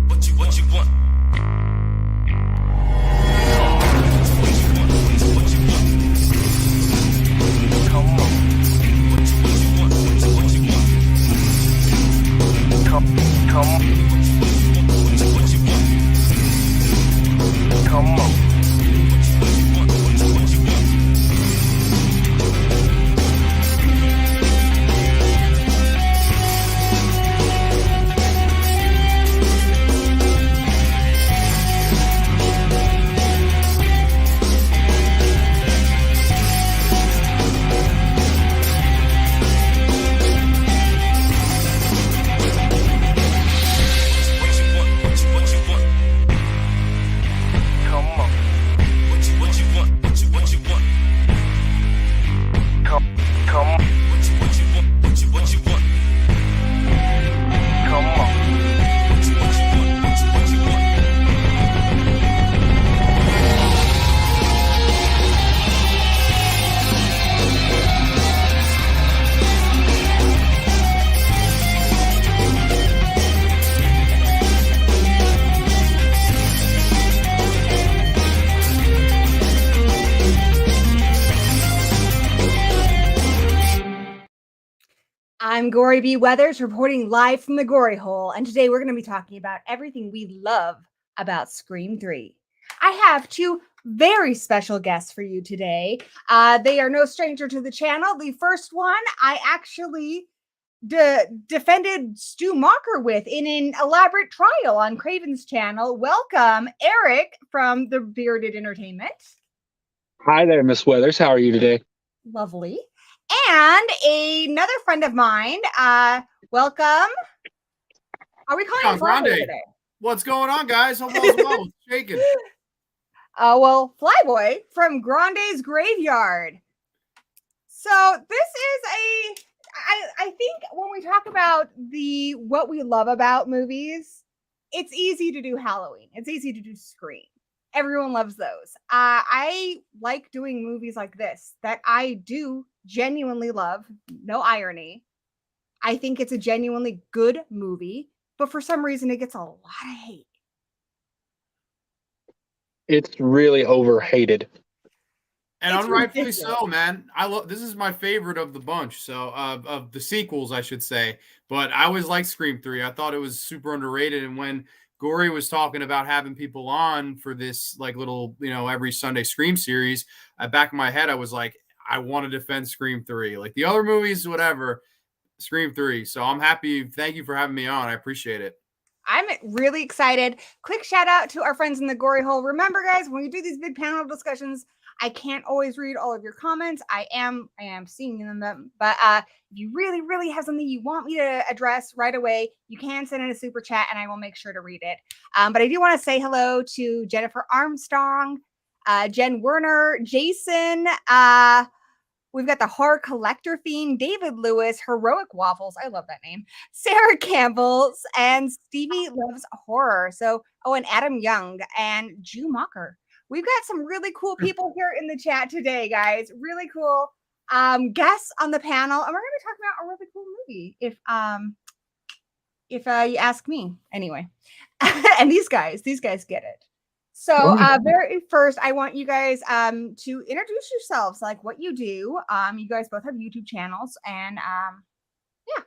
What you want? I'm Gory B Weathers reporting live from the Gory Hole, and today we're going to be talking about everything we love about Scream 3. I have two very special guests for you today. They are no stranger to the channel. The first one I actually defended Stu Mocker with in an elaborate trial on Craven's channel. Welcome, Eric from the Bearded Entertainment. Hi there, Miss Weathers. How are you today? Lovely. And another friend of mine, welcome. Are we calling him Grande today? What's going on, guys? Hope all's well. What's shaking? Well, Flyboy from Grande's Graveyard. So this is I think when we talk about what we love about movies, it's easy to do Halloween. It's easy to do Scream. Everyone loves those. I like doing movies like this that I do genuinely love. No irony. I think it's a genuinely good movie, but for some reason it gets a lot of hate. It's really overhated. And It's unrightfully ridiculous. so, man. This is my favorite of the bunch. So of the sequels, I should say. But I always liked Scream 3. I thought it was super underrated. And when Gory was talking about having people on for this like little, every Sunday Scream series, back in my head, I was like, I want to defend Scream 3. Like the other movies, whatever, Scream 3. So I'm happy. Thank you for having me on. I appreciate it. I'm really excited. Quick shout out to our friends in the Gory Hole. Remember, guys, when we do these big panel discussions, I can't always read all of your comments. I am seeing them, but if you really, really have something you want me to address right away, you can send in a super chat and I will make sure to read it. But I do want to say hello to Jennifer Armstrong, Jen Werner, Jason. We've got the horror collector fiend, David Lewis, Heroic Waffles. I love that name. Sarah Campbell's and Stevie Loves Horror. So, and Adam Young and Jew Mocker. We've got some really cool people here in the chat today, guys. Really cool guests on the panel, and we're going to be talking about a really cool movie. If you ask me, anyway. And these guys get it. So very first, I want you guys to introduce yourselves, like what you do. You guys both have YouTube channels, and yeah,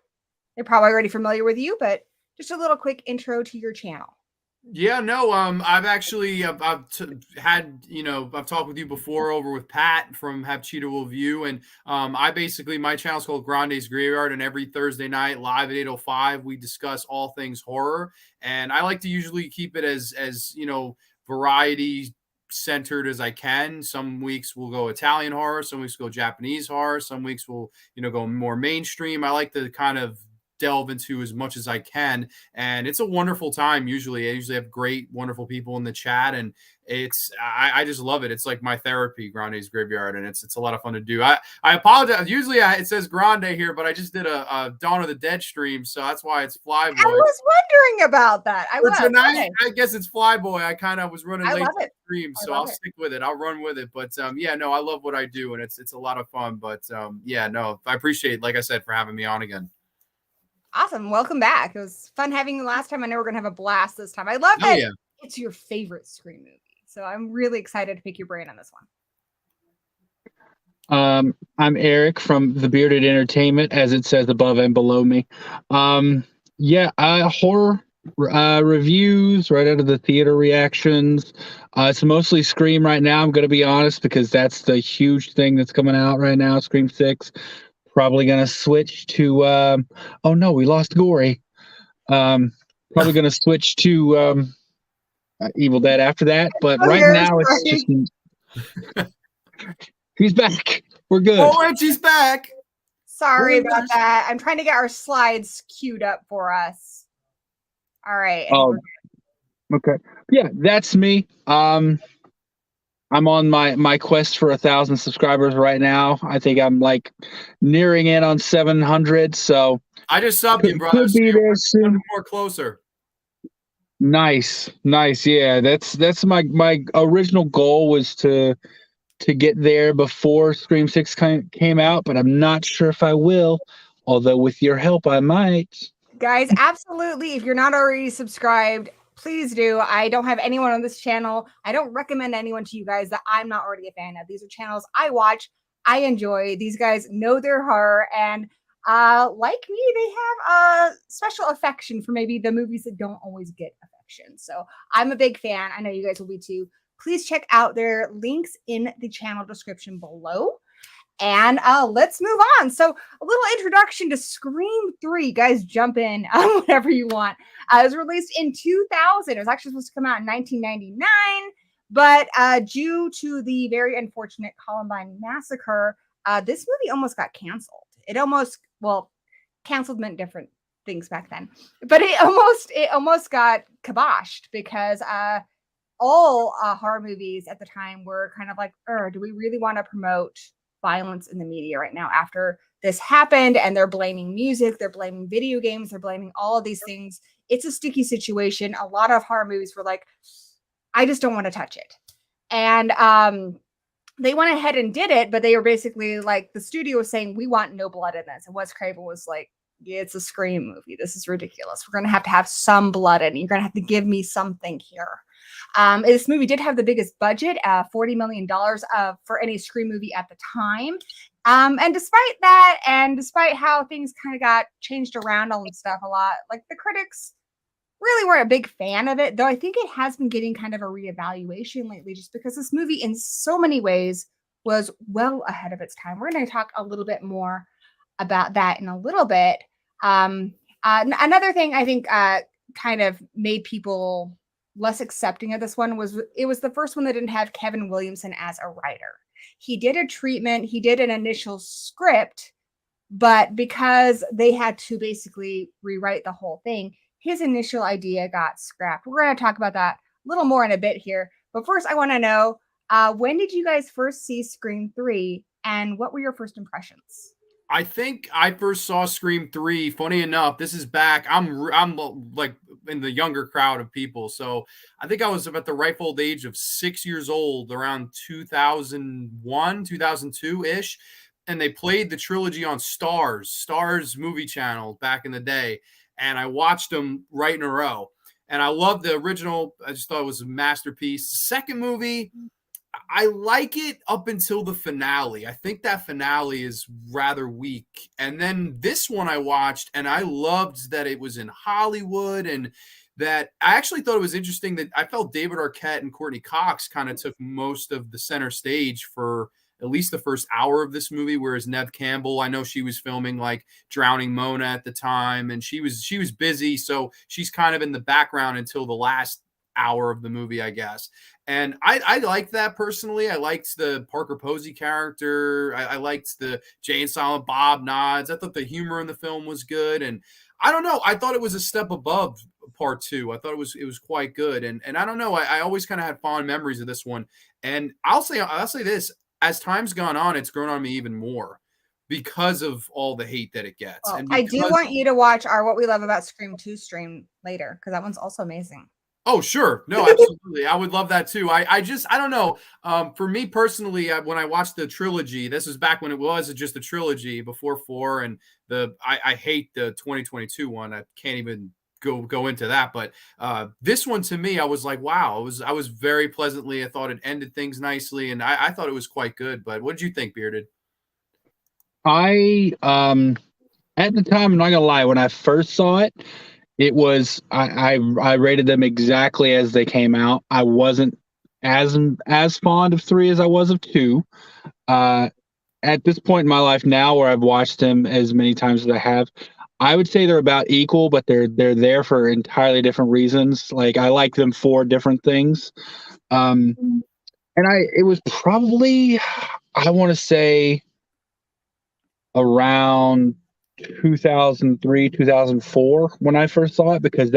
they're probably already familiar with you, but just a little quick intro to your channel. Yeah, no, I've actually I've talked with you before over with Pat from Have Cheetah Will View, and my channel's called Grande's Graveyard, and every Thursday night live at 8:05 we discuss all things horror, and I like to usually keep it as variety centered as I can. Some weeks we'll go Italian horror, some weeks we'll go Japanese horror, some weeks we'll go more mainstream. I like to kind of delve into as much as I can, and it's a wonderful time. I usually have great, wonderful people in the chat, and I just love it. It's like my therapy, Grande's Graveyard, and it's a lot of fun to do. I apologize. Usually it says Grande here, but I just did a Dawn of the Dead stream, so that's why it's Flyboy. I was wondering about that. Tonight, I guess it's Flyboy. I kind of was running late to the stream, so I'll stick with it. I'll run with it. But yeah, no, I love what I do, and it's a lot of fun. But yeah, no, I appreciate, like I said, for having me on again. Awesome. Welcome back. It was fun having you last time. I know we're going to have a blast this time. I love Oh, that yeah. it's your favorite Scream movie. So I'm really excited to pick your brain on this one. I'm Eric from The Bearded Entertainment, as it says above and below me. Horror reviews right out of the theater reactions. It's mostly Scream right now, I'm going to be honest, because that's the huge thing that's coming out right now, Scream 6. Probably going to switch to, oh no, we lost Gory. Probably going to switch to Evil Dead after that, but right now it's just... He's back. We're good. Oh, and she's back. Sorry about that. I'm trying to get our slides queued up for us. All right. Okay. Yeah, that's me. I'm on my quest for 1,000 subscribers right now. I think I'm like nearing in on 700. So I just subbed you, brother. Could be there soon. More closer. Nice. Yeah, that's my original goal was to get there before Scream 6 came out, but I'm not sure if I will. Although with your help, I might. Guys, absolutely. If you're not already subscribed, please do. I don't have anyone on this channel. I don't recommend anyone to you guys that I'm not already a fan of. These are channels I watch, I enjoy. These guys know their horror, and like me, they have a special affection for maybe the movies that don't always get affection. So I'm a big fan. I know you guys will be too. Please check out their links in the channel description below. And let's move on. So a little introduction to Scream 3. Guys, jump in whenever you want. It was released in 2000. It was actually supposed to come out in 1999. But due to the very unfortunate Columbine massacre, this movie almost got canceled. Canceled meant different things back then. But it almost got kiboshed because all horror movies at the time were kind of like, do we really want to promote violence in the media right now after this happened? And they're blaming music, they're blaming video games, they're blaming all of these things. It's a sticky situation. A lot of horror movies were like, I just don't want to touch it. And they went ahead and did it, but they were basically like, the studio was saying, we want no blood in this. And Wes Craven was like, yeah, it's a Scream movie. This is ridiculous. We're going to have some blood in it. You're going to have to give me something here. This movie did have the biggest budget, $40 million for any Scream movie at the time. And despite that, and despite how things kind of got changed around and stuff a lot, like the critics really weren't a big fan of it, though I think it has been getting kind of a reevaluation lately, just because this movie in so many ways was well ahead of its time. We're going to talk a little bit more about that in a little bit. Another thing I think kind of made people less accepting of this one was it was the first one that didn't have Kevin Williamson as a writer. He did a treatment, he did an initial script, but because they had to basically rewrite the whole thing, his initial idea got scrapped. We're going to talk about that a little more in a bit here. But first, I want to know, when did you guys first see Scream 3 and what were your first impressions? I think I first saw Scream 3. Funny enough, this is back. I'm like in the younger crowd of people. So I think I was about the ripe old age of 6 years old, around 2001, 2002-ish. And they played the trilogy on Starz movie channel back in the day. And I watched them right in a row. And I loved the original. I just thought it was a masterpiece. The second movie, I like it up until the finale. I think that finale is rather weak. And then this one I watched, and I loved that it was in Hollywood, and that I actually thought it was interesting that I felt David Arquette and Courtney Cox kind of took most of the center stage for at least the first hour of this movie, whereas Neve Campbell, I know she was filming like Drowning Mona at the time, and she was busy, so she's kind of in the background until the last hour of the movie, I guess. And I liked that personally. I liked the Parker Posey character. I liked the Jay and Silent Bob nods. I thought the humor in the film was good. And I don't know. I thought it was a step above part 2. I thought it was quite good. And I don't know. I always kind of had fond memories of this one. And I'll say this, as time's gone on, it's grown on me even more because of all the hate that it gets. Well, and I do want you to watch our What We Love About Scream 2 stream later, because that one's also amazing. Oh, sure. No, absolutely. I would love that too. I don't know. For me personally, when I watched the trilogy, this was back when it was just a trilogy before 4, and I hate the 2022 one. I can't even go into that. But this one to me, I was like, wow. I was very pleasantly. I thought it ended things nicely, and I thought it was quite good. But what did you think, Bearded? I at the time, I'm not gonna lie, when I first saw it, it was I rated them exactly as they came out. I wasn't as fond of 3 as I was of 2. Uh, at this point in my life now, where I've watched them as many times as I have, I would say they're about equal, but they're there for entirely different reasons. Like I like them for different things. Um, and it was probably, I want to say, around 2003, 2004 when I first saw it, because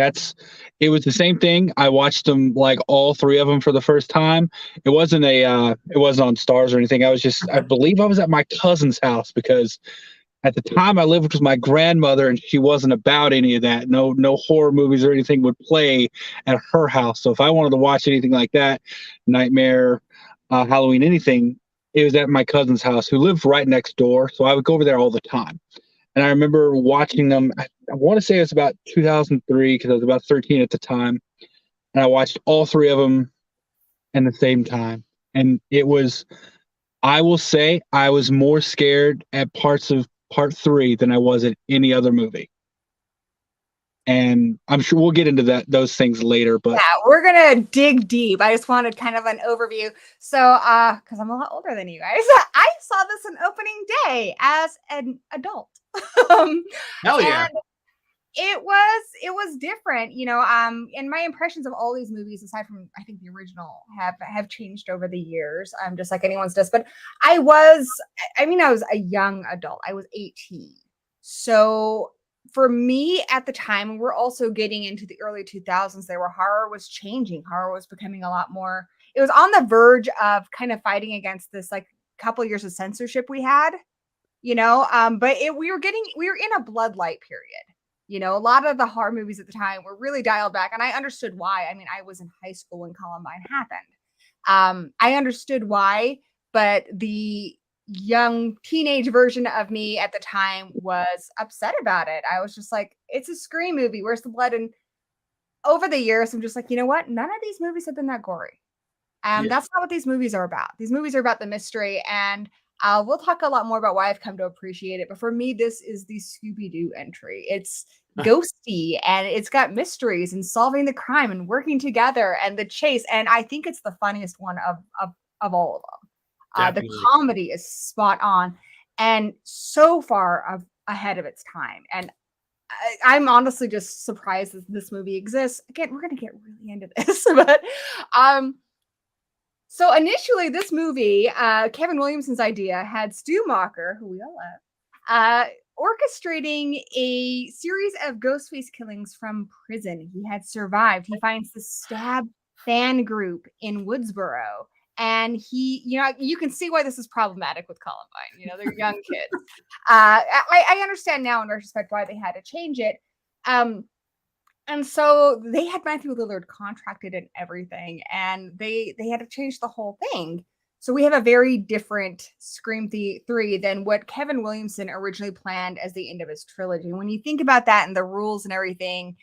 it was the same thing. I watched them, like all 3 of them, for the first time. It wasn't on Stars or anything. I believe I was at my cousin's house, because at the time I lived with my grandmother and she wasn't about any of that. No horror movies or anything would play at her house. So if I wanted to watch anything like that, Nightmare, Halloween, anything, it was at my cousin's house, who lived right next door. So I would go over there all the time. And I remember watching them. I want to say it was about 2003, because I was about 13 at the time. And I watched all 3 of them in the same time. And I will say, I was more scared at parts of part 3 than I was at any other movie. And I'm sure we'll get into those things later, but yeah, we're gonna dig deep. I just wanted kind of an overview. So because I'm a lot older than you guys, I saw this on opening day as an adult. um, Hell yeah. and it was different, and my impressions of all these movies, aside from I think the original, have changed over the years, just like anyone's does. But I was a young adult. I was 18. So for me at the time, we're also getting into the early 2000s there, where horror was changing. Horror was becoming a lot more, it was on the verge of kind of fighting against this like couple years of censorship we had, but we were in a bloodlight period. A lot of the horror movies at the time were really dialed back, and I understood why. I mean, I was in high school when Columbine happened. I understood why, but the young teenage version of me at the time was upset about it. I was just like, it's a Scream movie. Where's the blood? And over the years, I'm just like, you know what? None of these movies have been that gory. Yeah. That's not what these movies are about. These movies are about the mystery, and we'll talk a lot more about why I've come to appreciate it. But for me, this is the Scooby-Doo entry. It's ghosty, and it's got mysteries and solving the crime and working together and the chase. And I think it's the funniest one of all of them. The Definitely. comedy is spot on and so far ahead of its time. And I'm honestly just surprised that this movie exists. Again, we're going to get really into this, but so initially, this movie, Kevin Williamson's idea, had Stu Macher, who we all love, orchestrating a series of Ghostface killings from prison. He had survived. He finds the Stab fan group in Woodsboro, and you can see why this is problematic with Columbine. They're young kids. I understand now in retrospect why they had to change it. And so they had Matthew Lillard contracted and everything, and they had to change the whole thing. So we have a very different Scream 3 than what Kevin Williamson originally planned as the end of his trilogy. When you think about that and the rules and everything,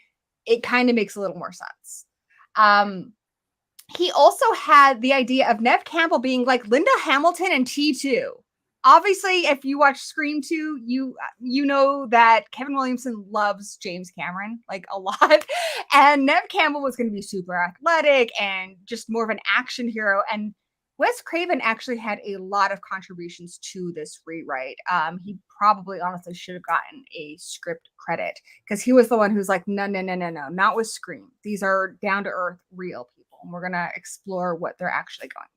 it kind of makes a little more sense. He also had the idea of Neve Campbell being like Linda Hamilton and T2. Obviously, if you watch Scream 2, you know that Kevin Williamson loves James Cameron like a lot. And Neve Campbell was going to be super athletic and just more of an action hero. And Wes Craven actually had a lot of contributions to this rewrite. He probably honestly should have gotten a script credit, because he was the one who's like, no, not with Scream. These are down to earth, real people. And we're going to explore what they're actually going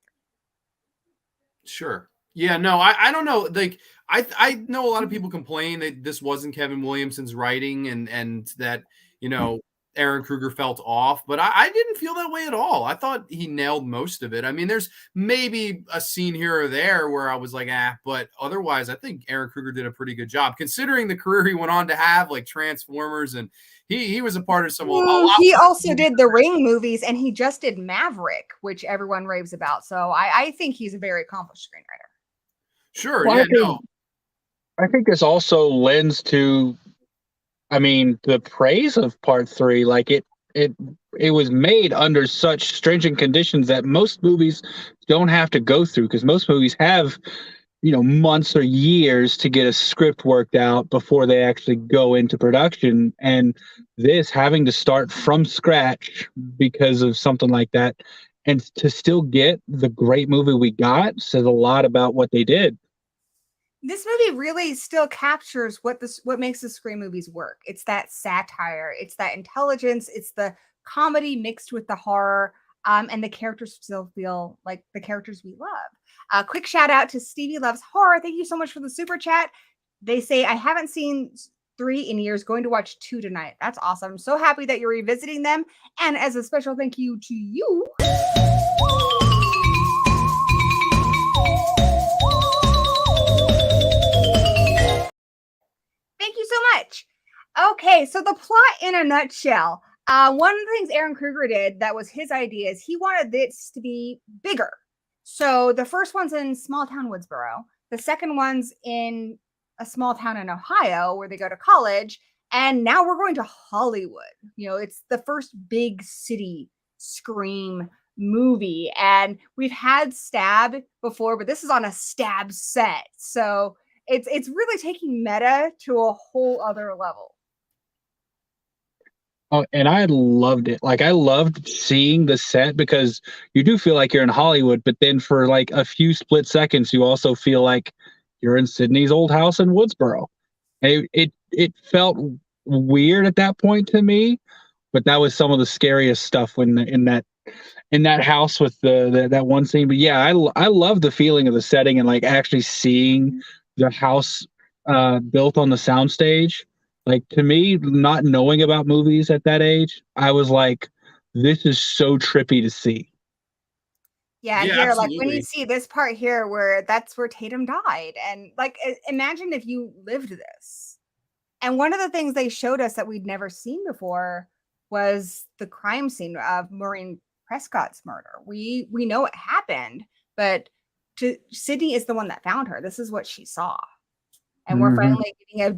through. Sure. Yeah, no, I don't know. Like, I know a lot of people complain that this wasn't Kevin Williamson's writing, and that Aaron Kruger felt off, but I didn't feel that way at all. I thought he nailed most of it. I mean, there's maybe a scene here or there where I was like, but otherwise, I think Aaron Kruger did a pretty good job considering the career he went on to have, like Transformers, and he was a part of some. He also did the Ring movies, and he just did Maverick, which everyone raves about. So I think he's a very accomplished screenwriter. Sure, well, yeah, I think this also lends to, I mean, the praise of part 3. Like it was made under such stringent conditions that most movies don't have to go through, because most movies have, months or years to get a script worked out before they actually go into production. And this having to start from scratch because of something like that, and to still get the great movie we got, says a lot about what they did. This movie really still captures what makes the Scream movies work. It's that satire, it's that intelligence, it's the comedy mixed with the horror, and the characters still feel like the characters we love. Quick shout out to Stevie Loves Horror. Thank you so much for the super chat. They say, I haven't seen 3 in years, going to watch 2 tonight. That's awesome. I'm so happy that you're revisiting them. And as a special thank you to you, thank you so much. Okay, so the plot in a nutshell. One of the things Aaron Kruger did that was his idea is he wanted this to be bigger. So the first one's in small town Woodsboro. The second one's in a small town in Ohio where they go to college. And now we're going to Hollywood. It's the first big city Scream movie. And we've had Stab before, but this is on a Stab set. So it's really taking meta to a whole other level. Oh, and I loved it. Like, I loved seeing the set, because you do feel like you're in Hollywood, but then for like a few split seconds, you also feel like you're in Sidney's old house in Woodsboro. It felt weird at that point to me, but that was some of the scariest stuff when in that house with that one scene. But yeah, I love the feeling of the setting and like actually seeing the house built on the soundstage. Like, to me, not knowing about movies at that age, I was like, this is so trippy to see. Yeah, here, absolutely. Like when you see this part here where that's where Tatum died. And like, imagine if you lived this. And one of the things they showed us that we'd never seen before was the crime scene of Maureen Prescott's murder. We know it happened, but Sidney is the one that found her. This is what she saw. And we're finally getting a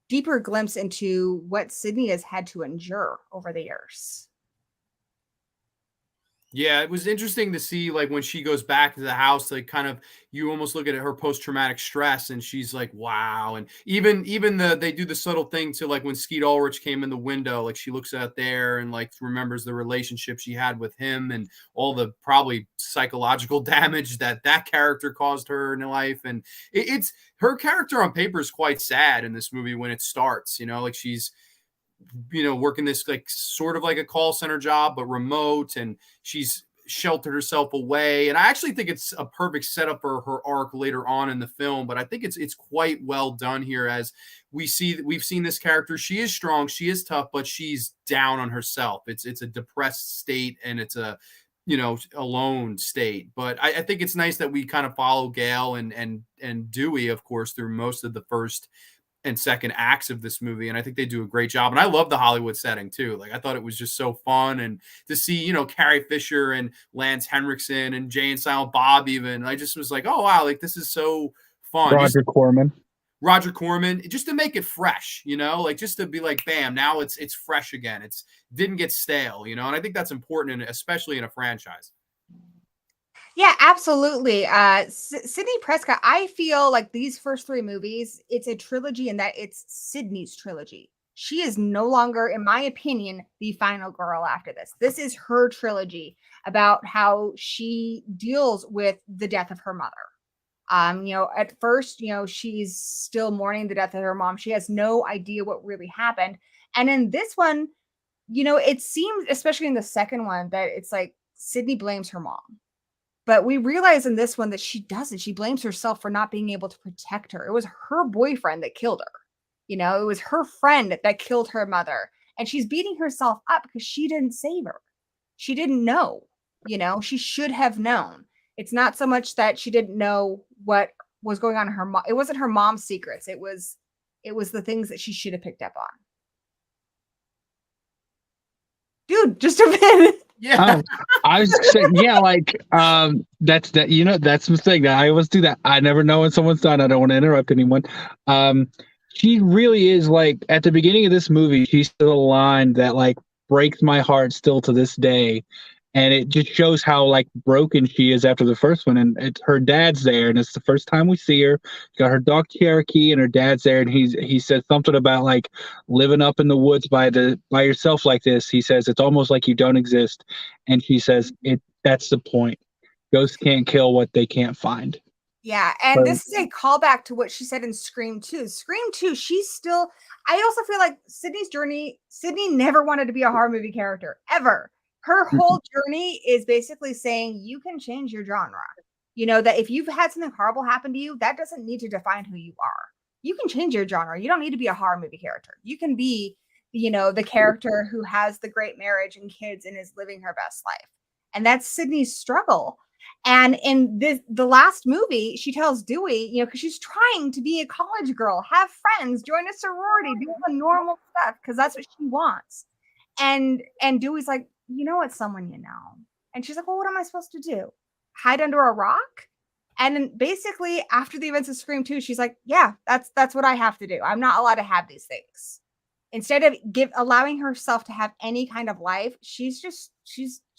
deeper glimpse into what Sidney has had to endure over the years. Yeah, it was interesting to see, like, when she goes back to the house, like, kind of, you almost look at her post-traumatic stress, and she's like, wow. And even they do the subtle thing to, like, when Skeet Ulrich came in the window, like, she looks out there and like remembers the relationship she had with him and all the probably psychological damage that character caused her in life. And it's her character on paper is quite sad in this movie when it starts, like she's working this like sort of like a call center job, but remote, and she's sheltered herself away. And I actually think it's a perfect setup for her arc later on in the film. But I think it's quite well done here, as we've seen this character. She is strong, she is tough, but she's down on herself. It's a depressed state, and it's a alone state. But I think it's nice that we kind of follow Gail and Dewey, of course, through most of the first and second acts of this movie. And I think they do a great job. And I love the Hollywood setting too. Like, I thought it was just so fun. And to see, Carrie Fisher and Lance Henriksen and Jay and Silent Bob, even, I just was like, oh wow, like this is so fun. Roger Corman, just to make it fresh, like just to be like, bam, now it's fresh again. It's didn't get stale, and I think that's important, especially in a franchise. Yeah, absolutely. Sidney Prescott, I feel like these first 3 movies, it's a trilogy in that it's Sidney's trilogy. She is no longer, in my opinion, the final girl after this. This is her trilogy about how she deals with the death of her mother. At first, she's still mourning the death of her mom. She has no idea what really happened. And in this one, it seems, especially in the second one, that it's like Sidney blames her mom. But we realize in this one that she doesn't. She blames herself for not being able to protect her. It was her boyfriend that killed her. It was her friend that killed her mother. and she's beating herself up because she didn't save her. She didn't know, she should have known. It's not so much that she didn't know what was going on in her mom. It wasn't her mom's secrets. It was the things that she should have picked up on. Dude, just a minute. Yeah. I was saying, that's the thing that I always do that. I never know when someone's done. I don't want to interrupt anyone. She really is like at the beginning of this movie, she's still a line that like breaks my heart still to this day. And it just shows how like broken she is after the first one. And it's her dad's there, and it's the first time we see her. She got her dog Cherokee, and her dad's there, and he said something about like living up in the woods by yourself like this. He says it's almost like you don't exist, and she says that's the point. Ghosts can't kill what they can't find. Yeah, and this is a callback to what she said in Scream 2. Scream 2, she's still. I also feel like Sidney's journey. Sidney never wanted to be a horror movie character ever. Her whole journey is basically saying you can change your genre. That if you've had something horrible happen to you, that doesn't need to define who you are. You can change your genre. You don't need to be a horror movie character. You can be, the character who has the great marriage and kids and is living her best life. And that's Sidney's struggle. And in the last movie, she tells Dewey, because she's trying to be a college girl, have friends, join a sorority, do the normal stuff, because that's what she wants. And Dewey's like, it's someone you know. And she's like, well, what am I supposed to do? Hide under a rock? And then basically after the events of Scream 2, she's like, yeah, that's what I have to do. I'm not allowed to have these things. Instead of allowing herself to have any kind of life, she's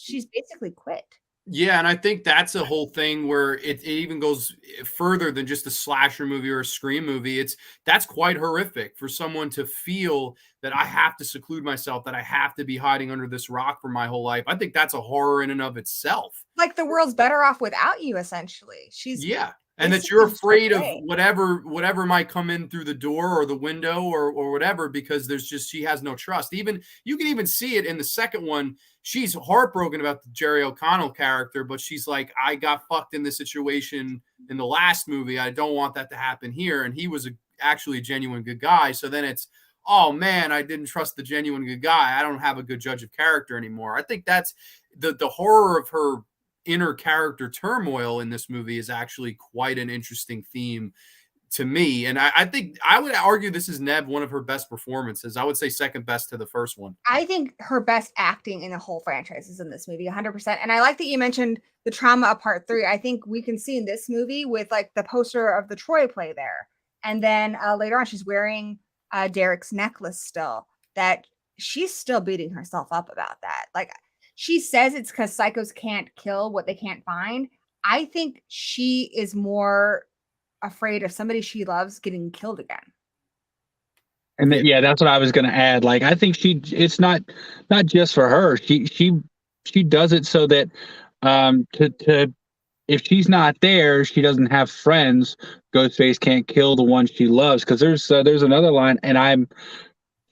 basically quit. Yeah, and I think that's a whole thing where it even goes further than just a slasher movie or a Scream movie. That's quite horrific for someone to feel that I have to seclude myself, that I have to be hiding under this rock for my whole life. I think that's a horror in and of itself. Like the world's better off without you, essentially. And that you're afraid of whatever might come in through the door or the window or whatever, because she has no trust. Even you can even see it in the second one. She's heartbroken about the Jerry O'Connell character, but she's like, I got fucked in this situation in the last movie. I don't want that to happen here. And he was actually a genuine good guy. So then it's, oh man, I didn't trust the genuine good guy. I don't have a good judge of character anymore. I think that's the horror of her inner character turmoil in this movie is actually quite an interesting theme to me. And I think I would argue this is Neve, one of her best performances. I would say second best to the first one. I think her best acting in the whole franchise is in this movie, 100%. And I like that you mentioned the trauma of part 3. I think we can see in this movie with like the poster of the Troy play there. And then later on, she's wearing Derek's necklace still, that she's still beating herself up about that. Like, she says it's because psychos can't kill what they can't find. I think she is more afraid of somebody she loves getting killed again. And that's what I was going to add. Like, I think it's not just for her. She does it so that if she's not there, she doesn't have friends. Ghostface can't kill the one she loves. Because there's another line, and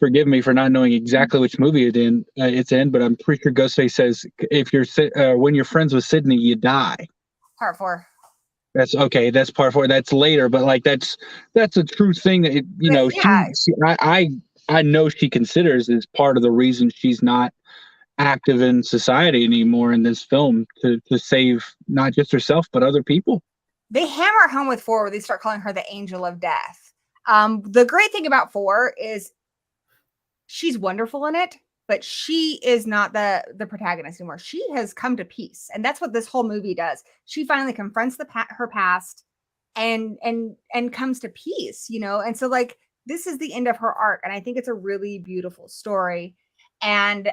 forgive me for not knowing exactly which movie it's in, but I'm pretty sure Ghostface says, when you're friends with Sidney, you die. Part 4. That's okay. That's part 4. That's later, but like that's a true thing that I know she considers as part of the reason she's not active in society anymore in this film, to save not just herself but other people. They hammer home with 4 where they start calling her the Angel of Death. The great thing about 4 is she's wonderful in it, but she is not the protagonist anymore. She has come to peace, and that's what this whole movie does. She finally confronts her past and comes to peace, And so like this is the end of her arc, and I think it's a really beautiful story. And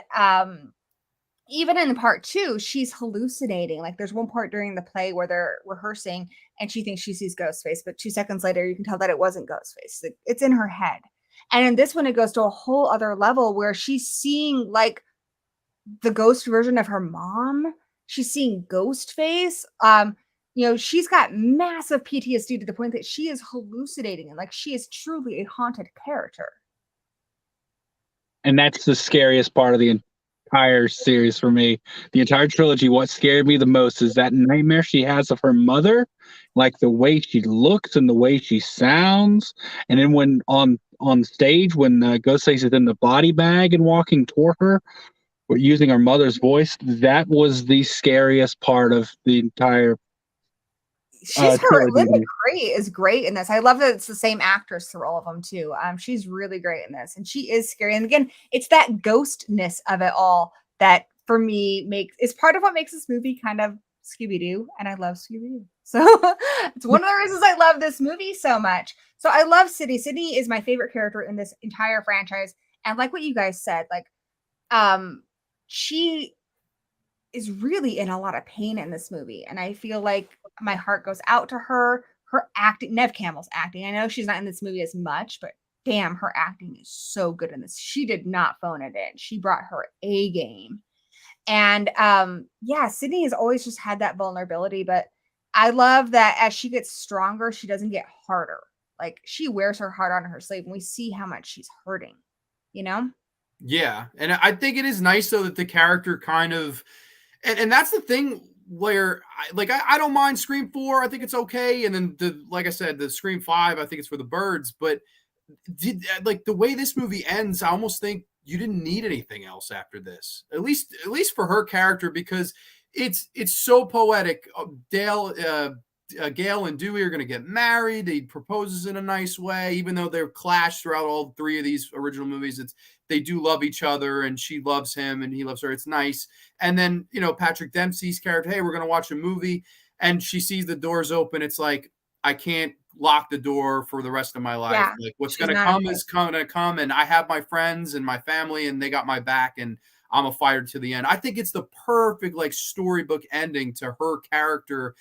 even in part 2, she's hallucinating. Like there's one part during the play where they're rehearsing, and she thinks she sees Ghostface, but 2 seconds later you can tell that it wasn't Ghostface. It's in her head. And in this one, it goes to a whole other level where she's seeing like the ghost version of her mom. She's seeing Ghostface. She's got massive PTSD to the point that she is hallucinating, and like she is truly a haunted character. And that's the scariest part of the entire series for me. The entire trilogy, what scared me the most is that nightmare she has of her mother, like the way she looks and the way she sounds. And then when on on stage when Ghostface is in the body bag and walking toward her, or using her mother's voice. That was the scariest part of the entire trilogy. Linda Gray is great in this. I love that it's the same actress through all of them too. She's really great in this, and she is scary. And again, it's that ghostness of it all that for me is part of what makes this movie kind of Scooby-Doo, and I love Scooby-Doo. So it's one of the reasons I love this movie so much. So I love Sidney. Sidney is my favorite character in this entire franchise. And like what you guys said, like she is really in a lot of pain in this movie. And I feel like my heart goes out to her. Her acting, Nev Campbell's acting. I know she's not in this movie as much, but damn, her acting is so good in this. She did not phone it in. She brought her A game. And yeah, Sidney has always just had that vulnerability, but I love that as she gets stronger, she doesn't get harder. Like she wears her heart on her sleeve, and we see how much she's hurting, you know? Yeah. And I think it is nice though that the character kind of, and that's the thing where I don't mind Scream 4. I think it's okay. And then like I said, the Scream 5, I think it's for the birds, but the way this movie ends, I almost think you didn't need anything else after this, at least for her character, because it's so poetic. Gail and Dewey are going to get married. He proposes in a nice way, even though they're clashed throughout all three of these original movies. They do love each other, and she loves him and he loves her. It's nice. And then, Patrick Dempsey's character, hey, we're going to watch a movie, and she sees the doors open. It's like, I can't lock the door for the rest of my life. Yeah, like what's going to come is going to come, and I have my friends and my family, and they got my back, and I'm a fighter to the end. I think it's the perfect storybook ending to her character.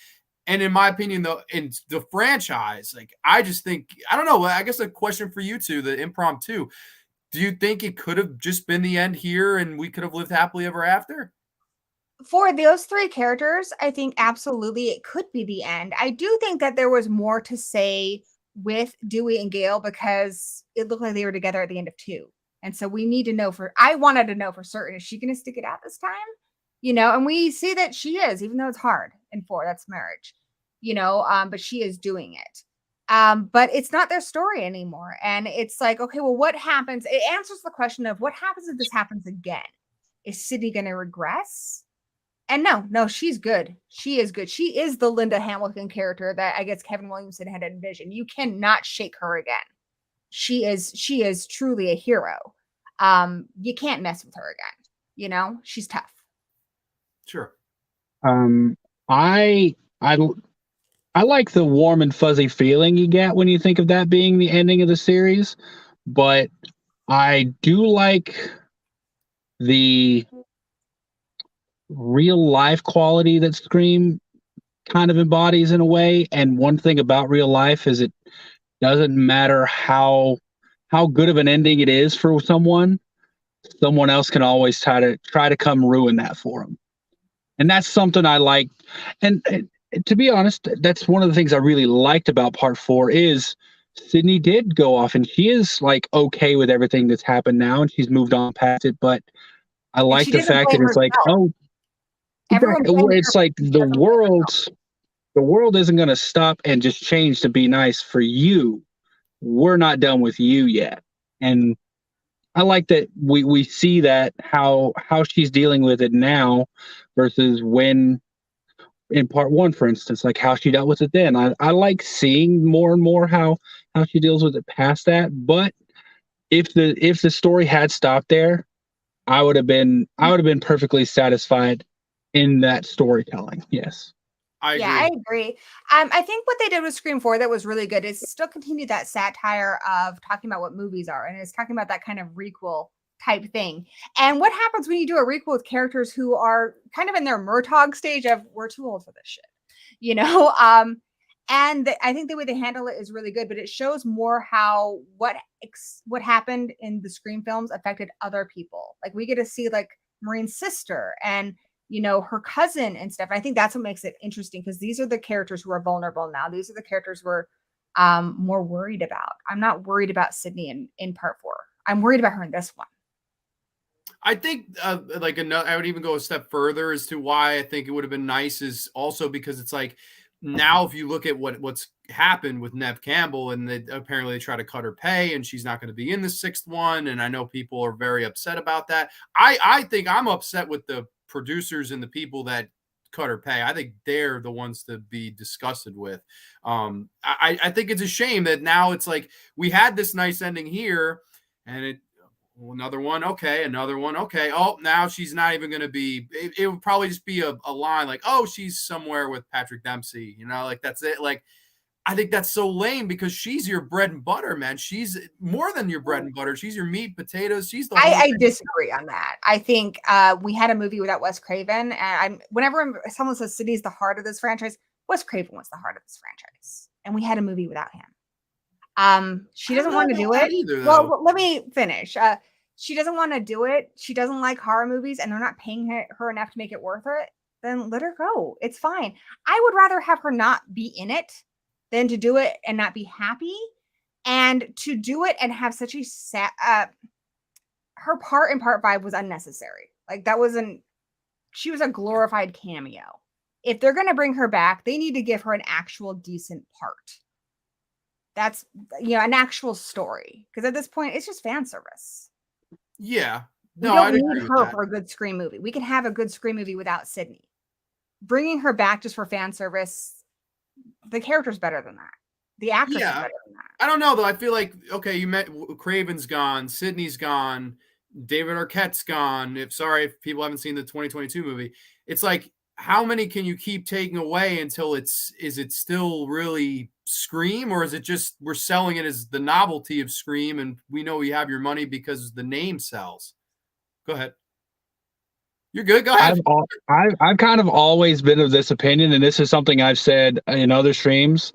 And in my opinion, though, in the franchise, I just think, I don't know, I guess a question for you two, the impromptu, do you think it could have just been the end here and we could have lived happily ever after? For those three characters, I think absolutely it could be the end. I do think that there was more to say with Dewey and Gail because it looked like they were together at the end of 2. And so we need to know I wanted to know for certain, is she going to stick it out this time? And we see that she is, even though it's hard in 4, that's marriage, but she is doing it. But it's not their story anymore. And it's like, okay, well, what happens? It answers the question of what happens if this happens again? Is Sidney going to regress? And no, she's good. She is good. She is the Linda Hamilton character that I guess Kevin Williamson had envisioned. You cannot shake her again. She is truly a hero. You can't mess with her again. She's tough. Sure. I like the warm and fuzzy feeling you get when you think of that being the ending of the series, but I do like the real life quality that Scream kind of embodies in a way. And one thing about real life is it doesn't matter how good of an ending it is for someone else can always try to come ruin that for them. And that's something I like. And to be honest, that's one of the things I really liked about part 4 is Sidney did go off, and she is okay with everything that's happened now, and she's moved on past it. But I like the fact that it's it's like the world isn't going to stop and just change to be nice for you. We're not done with you yet. And I like that we see that how she's dealing with it now versus when in part 1, for instance, how she dealt with it then. I like seeing more and more how she deals with it past that. But if the story had stopped there, I would have been perfectly satisfied in that storytelling. Yes. I agree. I think what they did with Scream 4 that was really good is still continue that satire of talking about what movies are, and it's talking about that kind of requel type thing. And what happens when you do a requel with characters who are kind of in their Murtaugh stage of we're too old for this shit, and I think the way they handle it is really good, but it shows more how what happened in the Scream films affected other people. We get to see Maureen's sister and her cousin and stuff. I think that's what makes it interesting because these are the characters who are vulnerable now. These are the characters we're more worried about. I'm not worried about Sidney in part 4. I'm worried about her in this one. I think I would even go a step further as to why I think it would have been nice is also because it's now if you look at what's happened with Nev Campbell, and apparently they try to cut her pay and she's not going to be in the 6th one, and I know people are very upset about that. I think I'm upset with the producers and the people that cut her pay. I think they're the ones to be disgusted with. I think it's a shame that now it's like we had this nice ending here, and another one, okay, another one, okay. Oh, now she's not even going to be. It would probably just be a line like, oh, she's somewhere with Patrick Dempsey, like that's it. Like, I think that's so lame because she's your bread and butter, man. She's more than your bread and butter. She's your meat, potatoes. She's the. I disagree on that. I think we had a movie without Wes Craven, and whenever someone says Sidney's the heart of this franchise, Wes Craven was the heart of this franchise, and we had a movie without him. She doesn't want to do it. Either, well, let me finish. She doesn't want to do it. She doesn't like horror movies, and they're not paying her enough to make it worth it. Then let her go. It's fine. I would rather have her not be in it than to do it and not be happy, and to do it and have such a sad. Her part in part 5 was unnecessary. Like she was a glorified cameo. If they're going to bring her back, they need to give her an actual decent part. That's an actual story. Because at this point, it's just fan service. Yeah. No, we don't need her for a good Scream movie. We can have a good Scream movie without Sidney. Bringing her back just for fan service, the character's better than that. The actress is better than that. I don't know, though. I feel like, okay, you met Craven's gone, Sidney's gone, David Arquette's gone. If people haven't seen the 2022 movie. It's like, how many can you keep taking away until is it still really Scream, or is it just we're selling it as the novelty of Scream and we know you have your money because the name sells? Go ahead. You're good. Go ahead. I've kind of always been of this opinion, and this is something I've said in other streams,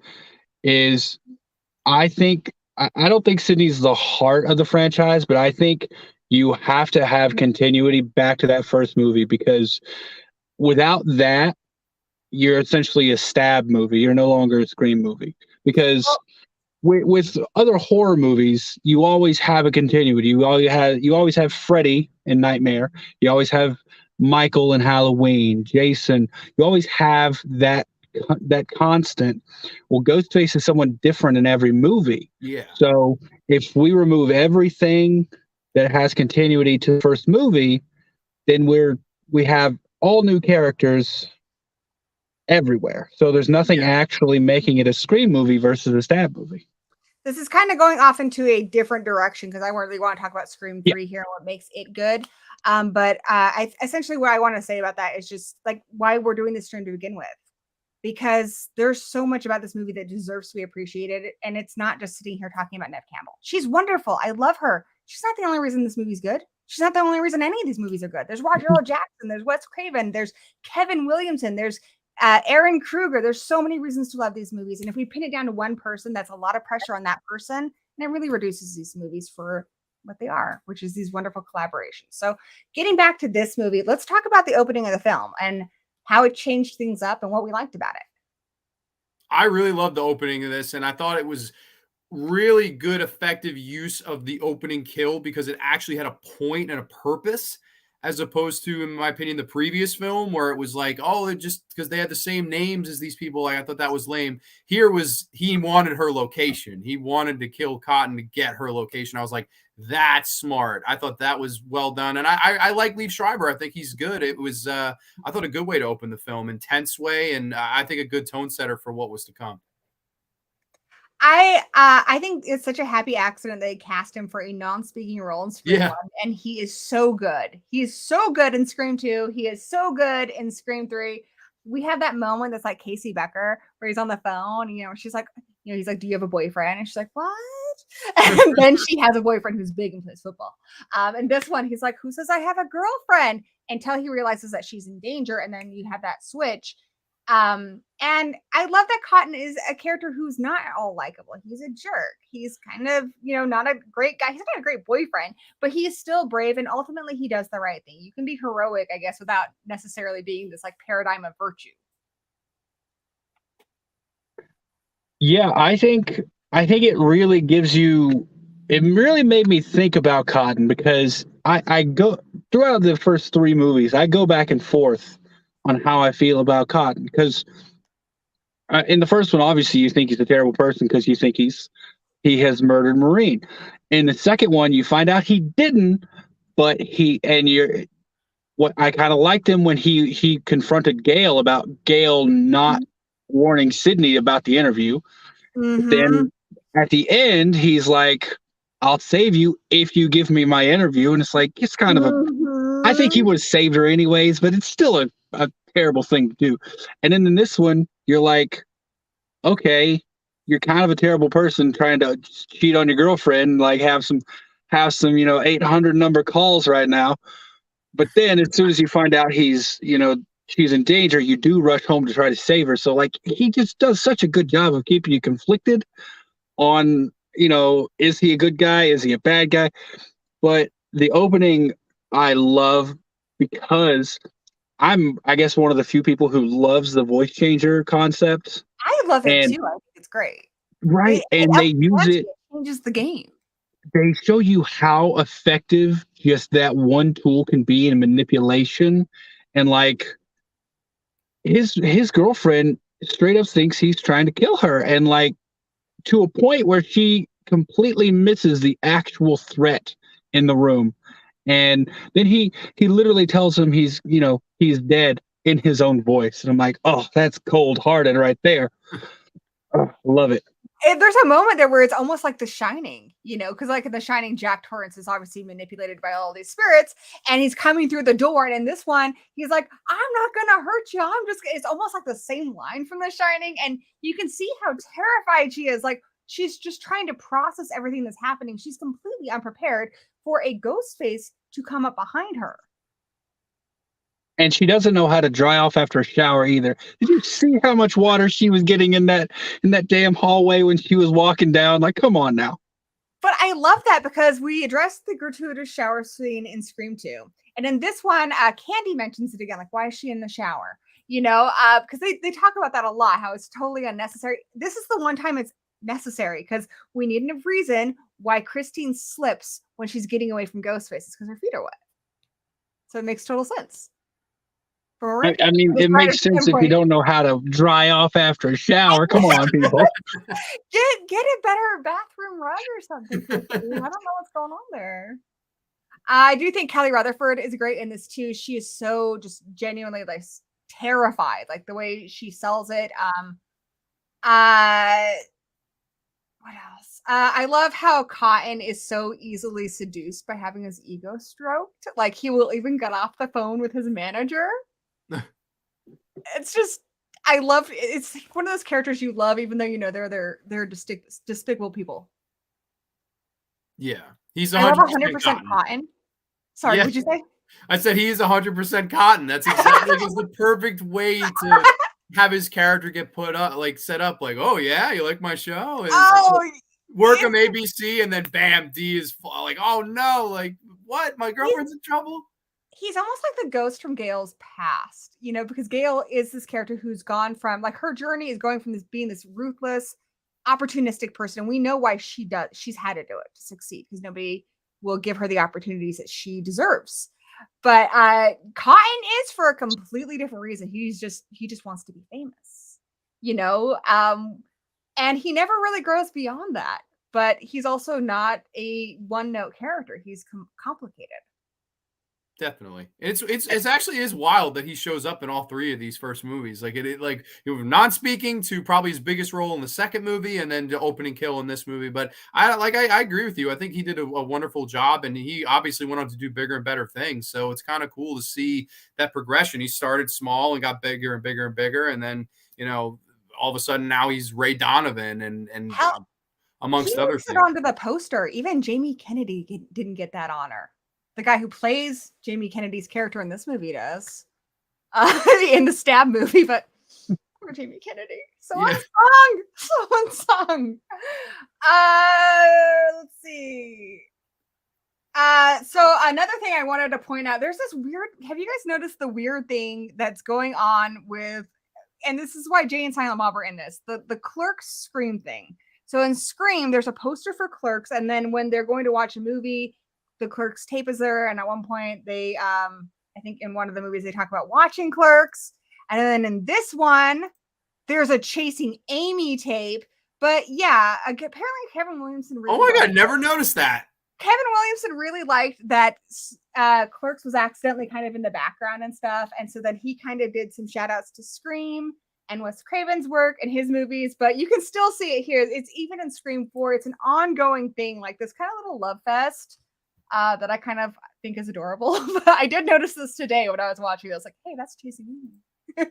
is I don't think Sidney's the heart of the franchise, but I think you have to have continuity back to that first movie, because without that, you're essentially a stab movie. You're no longer a Scream movie, because with other horror movies, you always have a continuity. You always have Freddy in Nightmare. You always have Michael in Halloween, Jason. You always have that constant. Well, Ghostface is someone different in every movie. Yeah. So if we remove everything that has continuity to the first movie, then we have all new characters everywhere. So there's nothing actually making it a Scream movie versus a stab movie. This is kind of going off into a different direction, because I really want to talk about Scream 3 here and what makes it good. But essentially what I want to say about that is just like why we're doing this stream to begin with, because there's so much about this movie that deserves to be appreciated. And it's not just sitting here talking about Nev Campbell. She's wonderful. I love her. She's not the only reason this movie's good. She's not the only reason any of these movies are good. There's Roger L. Jackson. There's Wes Craven. There's Kevin Williamson. There's Aaron Kruger. There's so many reasons to love these movies. And if we pin it down to one person, that's a lot of pressure on that person. And it really reduces these movies for what they are, which is these wonderful collaborations. So getting back to this movie, let's talk about the opening of the film and how it changed things up and what we liked about it. I really loved the opening of this, and I thought it was really good, effective use of the opening kill, because it actually had a point and a purpose, as opposed to, in my opinion, the previous film where it was like, oh, it just because they had the same names as these people. Like, I thought that was lame. Here was, he wanted her location. He wanted to kill Cotton to get her location. I was like, that's smart. I thought that was well done. And I like Liev Schreiber. I think he's good. It was, I thought, a good way to open the film, intense way. And I think a good tone setter for what was to come. I think it's such a happy accident they cast him for a non-speaking role in Scream 1, and he is so good. He is so good in Scream 2. He is so good in Scream 3. We have that moment that's like Casey Becker, where he's on the phone. She's like, he's like, "Do you have a boyfriend?" And she's like, "What?" And then she has a boyfriend who's big and plays football. And this one, he's like, "Who says I have a girlfriend?" Until he realizes that she's in danger, and then you have that switch. And I love that Cotton is a character who's not all likable. He's a jerk. He's kind of, not a great guy. He's not a great boyfriend, but he is still brave. And ultimately he does the right thing. You can be heroic, I guess, without necessarily being this like paradigm of virtue. Yeah, I think it really it really made me think about Cotton, because I go throughout the first 3 movies, I go back and forth on how I feel about Cotton, because In the first one, obviously, you think he's a terrible person because you think he has murdered Marine. In the second one, you find out he didn't, but what I kind of liked him when he confronted Gail about Gail not warning Sidney about the interview. But then at the end, he's like, "I'll save you if you give me my interview," and it's like it's kind of a. I think he would have saved her anyways, but it's still a terrible thing to do. And then in this one, you're like, okay, you're kind of a terrible person trying to cheat on your girlfriend, like have some 800 number calls right now. But then as soon as you find out she's in danger, you do rush home to try to save her. So like he just does such a good job of keeping you conflicted on, is he a good guy? Is he a bad guy? But the opening I love because I guess one of the few people who loves the voice changer concept. I love it too. I think it's great. Right. And they use it. Changes the game. They show you how effective just that one tool can be in manipulation. And like his girlfriend straight up thinks he's trying to kill her. And like to a point where she completely misses the actual threat in the room. And then he literally tells him he's dead in his own voice. And I'm like, oh, that's cold-hearted right there. Oh, love it. There's a moment there where it's almost like The Shining, because like in The Shining, Jack Torrance is obviously manipulated by all these spirits, and he's coming through the door. And in this one, he's like, I'm not going to hurt you. It's almost like the same line from The Shining. And you can see how terrified she is. Like, she's just trying to process everything that's happening. She's completely unprepared for a ghost face to come up behind her. And she doesn't know how to dry off after a shower either. Did you see how much water she was getting in that damn hallway when she was walking down? Like, come on now. But I love that because we addressed the gratuitous shower scene in Scream 2. And in this one, Candy mentions it again. Like, why is she in the shower? Because they talk about that a lot, how it's totally unnecessary. This is the one time it's necessary because we need a reason why Christine slips when she's getting away from ghost faces because her feet are wet. So it makes total sense. I mean, it makes sense if you don't know how to dry off after a shower. Come on, people. Get a better bathroom rug or something. I don't know what's going on there. I do think Kelly Rutherford is great in this too. She is so just genuinely like terrified, like the way she sells it. What else? I love how Cotton is so easily seduced by having his ego stroked. Like he will even get off the phone with his manager. It's just, I love. It's one of those characters you love, even though they're despicable people. Yeah, he's 100% Cotton. Sorry, what'd you say? I said he is 100% Cotton. That's exactly like, the perfect way to have his character get set up. Like, oh yeah, you like my show? And work him ABC, and then bam, D is like, oh no, like what? My girlfriend's in trouble. He's almost like the ghost from Gail's past, because Gail is this character who's gone from, like, her journey is going from being this ruthless, opportunistic person. And we know why she's had to do it to succeed because nobody will give her the opportunities that she deserves. But Cotton is for a completely different reason. He just wants to be famous, and he never really grows beyond that. But he's also not a one-note character. He's complicated. Definitely. It's actually is wild that he shows up in all three of these first movies. Like non-speaking to probably his biggest role in the second movie and then the opening kill in this movie. But I agree with you. I think he did a wonderful job, and he obviously went on to do bigger and better things. So it's kind of cool to see that progression. He started small and got bigger and bigger and bigger. And then, all of a sudden now he's Ray Donovan and amongst other things. Onto the poster. Even Jamie Kennedy didn't get that honor. The guy who plays Jamie Kennedy's character in this movie does, in the Stab movie, but poor Jamie Kennedy. So unsung. Let's see. So another thing I wanted to point out, there's this weird, have you guys noticed the weird thing that's going on with, and this is why Jay and Silent Bob are in this, the Clerks Scream thing. So in Scream, there's a poster for Clerks, and then when they're going to watch a movie, the Clerks tape is there, and at one point they I think in one of the movies they talk about watching Clerks, and then in this one there's a Chasing Amy tape. But yeah, apparently Kevin Williamson really. Oh my God, never noticed that. Kevin Williamson really liked that Clerks was accidentally kind of in the background and stuff. And so then he kind of did some shout outs to Scream and Wes Craven's work and his movies. But you can still see it here. It's even in Scream 4. It's an ongoing thing, like this kind of little love fest that I kind of think is adorable. But I did notice this today when I was watching. I was like, hey, that's Chasing Amy.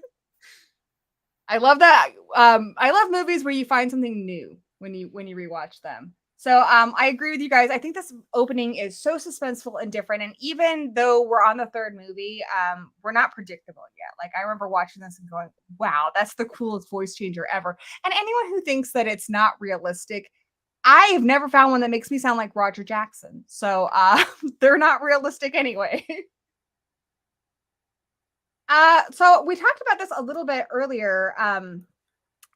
I love that. I love movies where you find something new when you rewatch them. So I agree with you guys. I think this opening is so suspenseful and different. And even though we're on the third movie, we're not predictable yet. Like I remember watching this and going, wow, that's the coolest voice changer ever. And anyone who thinks that it's not realistic, I have never found one that makes me sound like Roger Jackson. So they're not realistic anyway. So we talked about this a little bit earlier.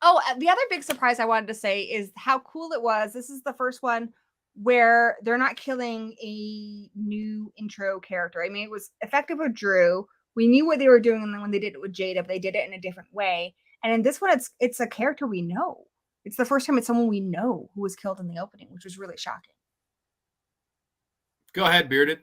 Oh, the other big surprise I wanted to say is how cool it was. This is the first one where they're not killing a new intro character. I mean, it was effective with Drew. We knew what they were doing when they did it with Jada, but they did it in a different way. And in this one, it's a character we know. It's the first time it's someone we know who was killed in the opening, which was really shocking. Go ahead, Bearded.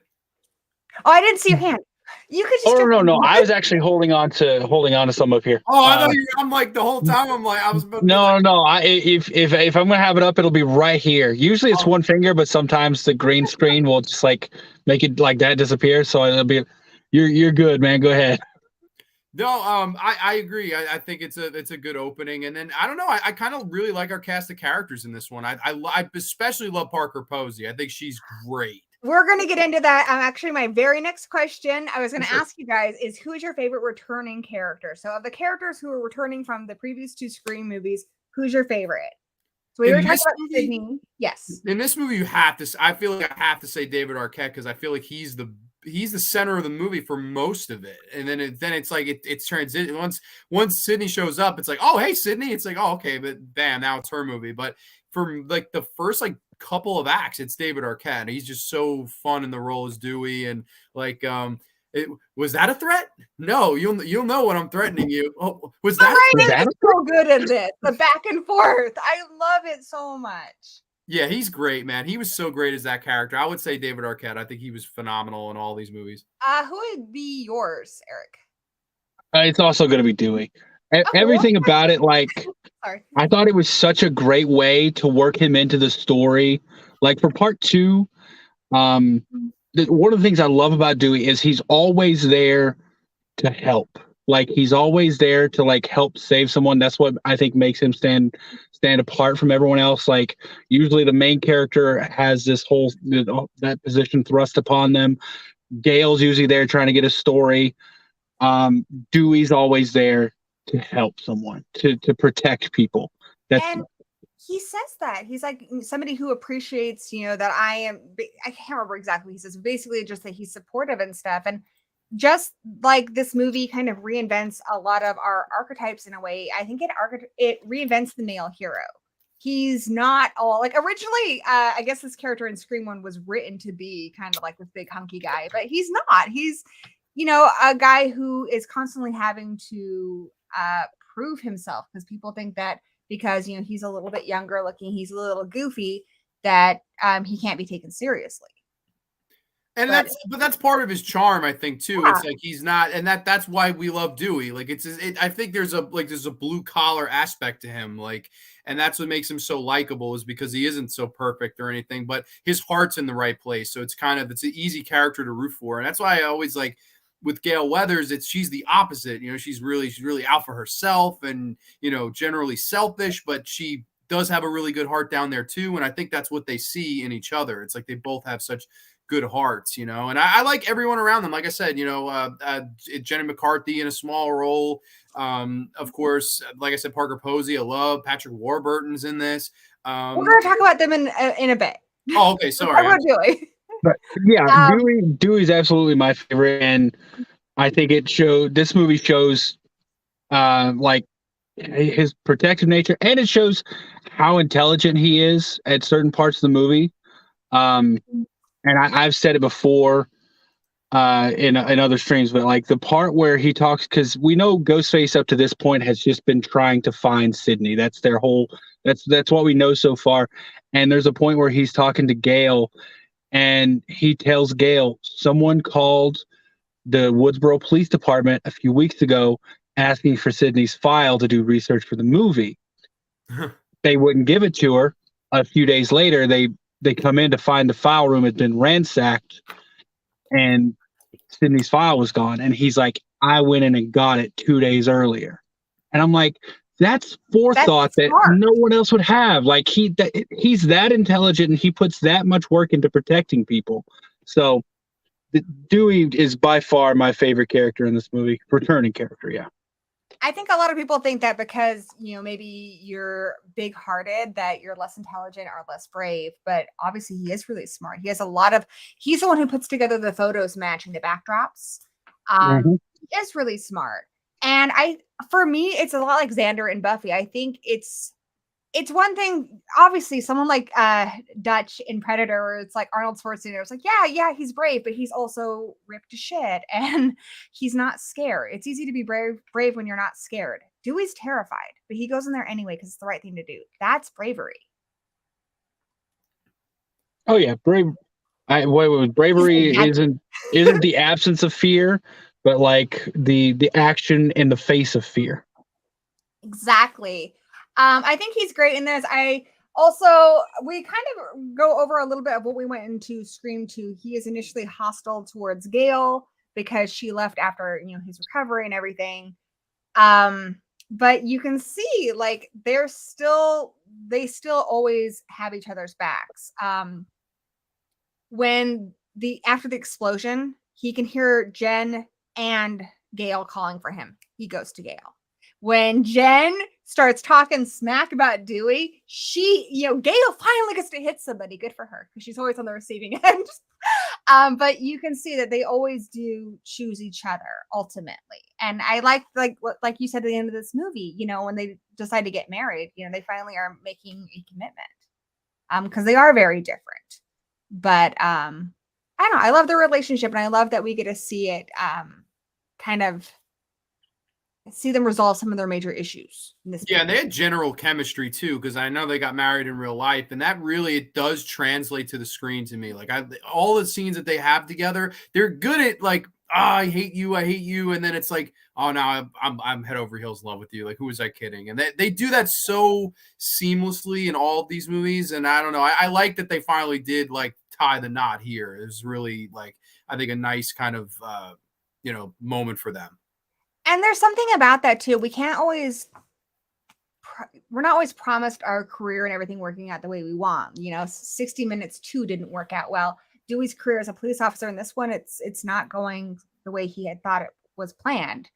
Oh, I didn't see your hand. You could just no. I was actually holding on to some up here. Oh, I know you. I'm like the whole time. I'm like I was. No. If I'm gonna have it up, it'll be right here. Usually it's one finger, but sometimes the green screen will just like make it like that disappear. So it'll be. You're good, man. Go ahead. No, I agree. I think it's a good opening, and then I don't know. I kind of really like our cast of characters in this one. I especially love Parker Posey. I think she's great. We're going to get into that. Actually, my very next question I was going to ask you guys is who is your favorite returning character? So of the characters who are returning from the previous two Scream movies, who's your favorite? So we were talking about Sidney. Yes. In this movie, you have to. I feel like I have to say David Arquette because I feel like he's the center of the movie for most of it, and then it's like it's transition. Once Sidney shows up, it's like, oh hey Sidney. It's like, oh okay, but bam, now it's her movie. But for like the first like couple of acts, it's David Arquette. He's just so fun in the role as Dewey, and like was that a threat? No, you'll know when I'm threatening you. Oh, was that so good in this? The back and forth. I love it so much. Yeah, he's great, man. He was so great as that character. I would say David Arquette. I think he was phenomenal in all these movies. Who would be yours, Eric? It's also going to be Dewey. Everything about it, like, Sorry. I thought it was such a great way to work him into the story. Like for part 2, one of the things I love about Dewey is he's always there to help. Like he's always there to like help save someone. That's what I think makes him stand apart from everyone else. Like usually the main character has this whole that position thrust upon them. Gail's usually there trying to get a story. Dewey's always there to help someone, to protect people. And he says that he's like somebody who appreciates, that I can't remember exactly what he says, basically just that he's supportive and stuff. And just like this movie kind of reinvents a lot of our archetypes in a way, I think it reinvents the male hero. He's not all like originally, I guess this character in Scream 1 was written to be kind of like this big hunky guy, but he's not. He's, a guy who is constantly having to prove himself because people think that because, he's a little bit younger looking, he's a little goofy, that he can't be taken seriously. And that's part of his charm, I think, too. Yeah. It's like he's not, and that's why we love Dewey. Like I think there's a blue collar aspect to him, like, and that's what makes him so likable is because he isn't so perfect or anything, but his heart's in the right place. So it's an easy character to root for, and that's why I always like with Gale Weathers. She's the opposite. She's really out for herself, and generally selfish, but she does have a really good heart down there too. And I think that's what they see in each other. It's like they both have such good hearts, and I like everyone around them. Like I said, Jenny McCarthy in a small role. Of course, like I said, Parker Posey, I love. Patrick Warburton's in this. We're going to talk about them in a bit. Oh, okay. Sorry. Dewey. But yeah, Dewey's absolutely my favorite. And I think this movie shows like his protective nature, and it shows how intelligent he is at certain parts of the movie. And I've said it before, in other streams, but like the part where he talks, because we know Ghostface up to this point has just been trying to find Sidney. That's their whole. That's what we know so far. And there's a point where he's talking to Gail, and he tells Gail someone called the Woodsboro Police Department a few weeks ago asking for Sidney's file to do research for the movie. They wouldn't give it to her. A few days later, they come in to find the file room had been ransacked, and Sidney's file was gone. And he's like, I went in and got it 2 days earlier. And I'm like, that's forethought that no one else would have. Like he's that intelligent, and he puts that much work into protecting people. So Dewey is by far my favorite character in this movie. Returning character, yeah. I think a lot of people think that because, maybe you're big-hearted, that you're less intelligent or less brave, but obviously he is really smart. He has he's the one who puts together the photos matching the backdrops. He is really smart. And for me, it's a lot like Xander and Buffy. I think it's one thing, obviously, someone like Dutch in Predator, where it's like Arnold Schwarzenegger. It's like, yeah, he's brave, but he's also ripped to shit, and he's not scared. It's easy to be brave when you're not scared. Dewey's terrified, but he goes in there anyway because it's the right thing to do. That's bravery. Oh yeah, bravery isn't the absence of fear, but like the action in the face of fear. Exactly. I think he's great in this. We kind of go over a little bit of what we went into Scream 2. He is initially hostile towards Gail because she left after, his recovery and everything. But you can see like they still always have each other's backs. After the explosion, he can hear Jen and Gail calling for him. He goes to Gail. When Jen starts talking smack about Dewey, Gail finally gets to hit somebody. Good for her, because she's always on the receiving end. But you can see that they always do choose each other ultimately. And I like you said at the end of this movie, when they decide to get married, they finally are making a commitment. Because they are very different. But I don't know. I love their relationship, and I love that we get to see it kind of see them resolve some of their major issues in this movie. And they had general chemistry too, because I know they got married in real life, and that really, it does translate to the screen to me. Like all the scenes that they have together, they're good at like, I hate you, and then it's like, oh, now I'm head over heels in love with you. Like, who was I kidding? And they do that so seamlessly in all of these movies, and I don't know. I like that they finally did like tie the knot here. It was really like, I think, a nice kind of moment for them. And there's something about that too. We're not always promised our career and everything working out the way we want. 60 Minutes 2 didn't work out well. Dewey's career as a police officer in this one, it's not going the way he had thought it was planned.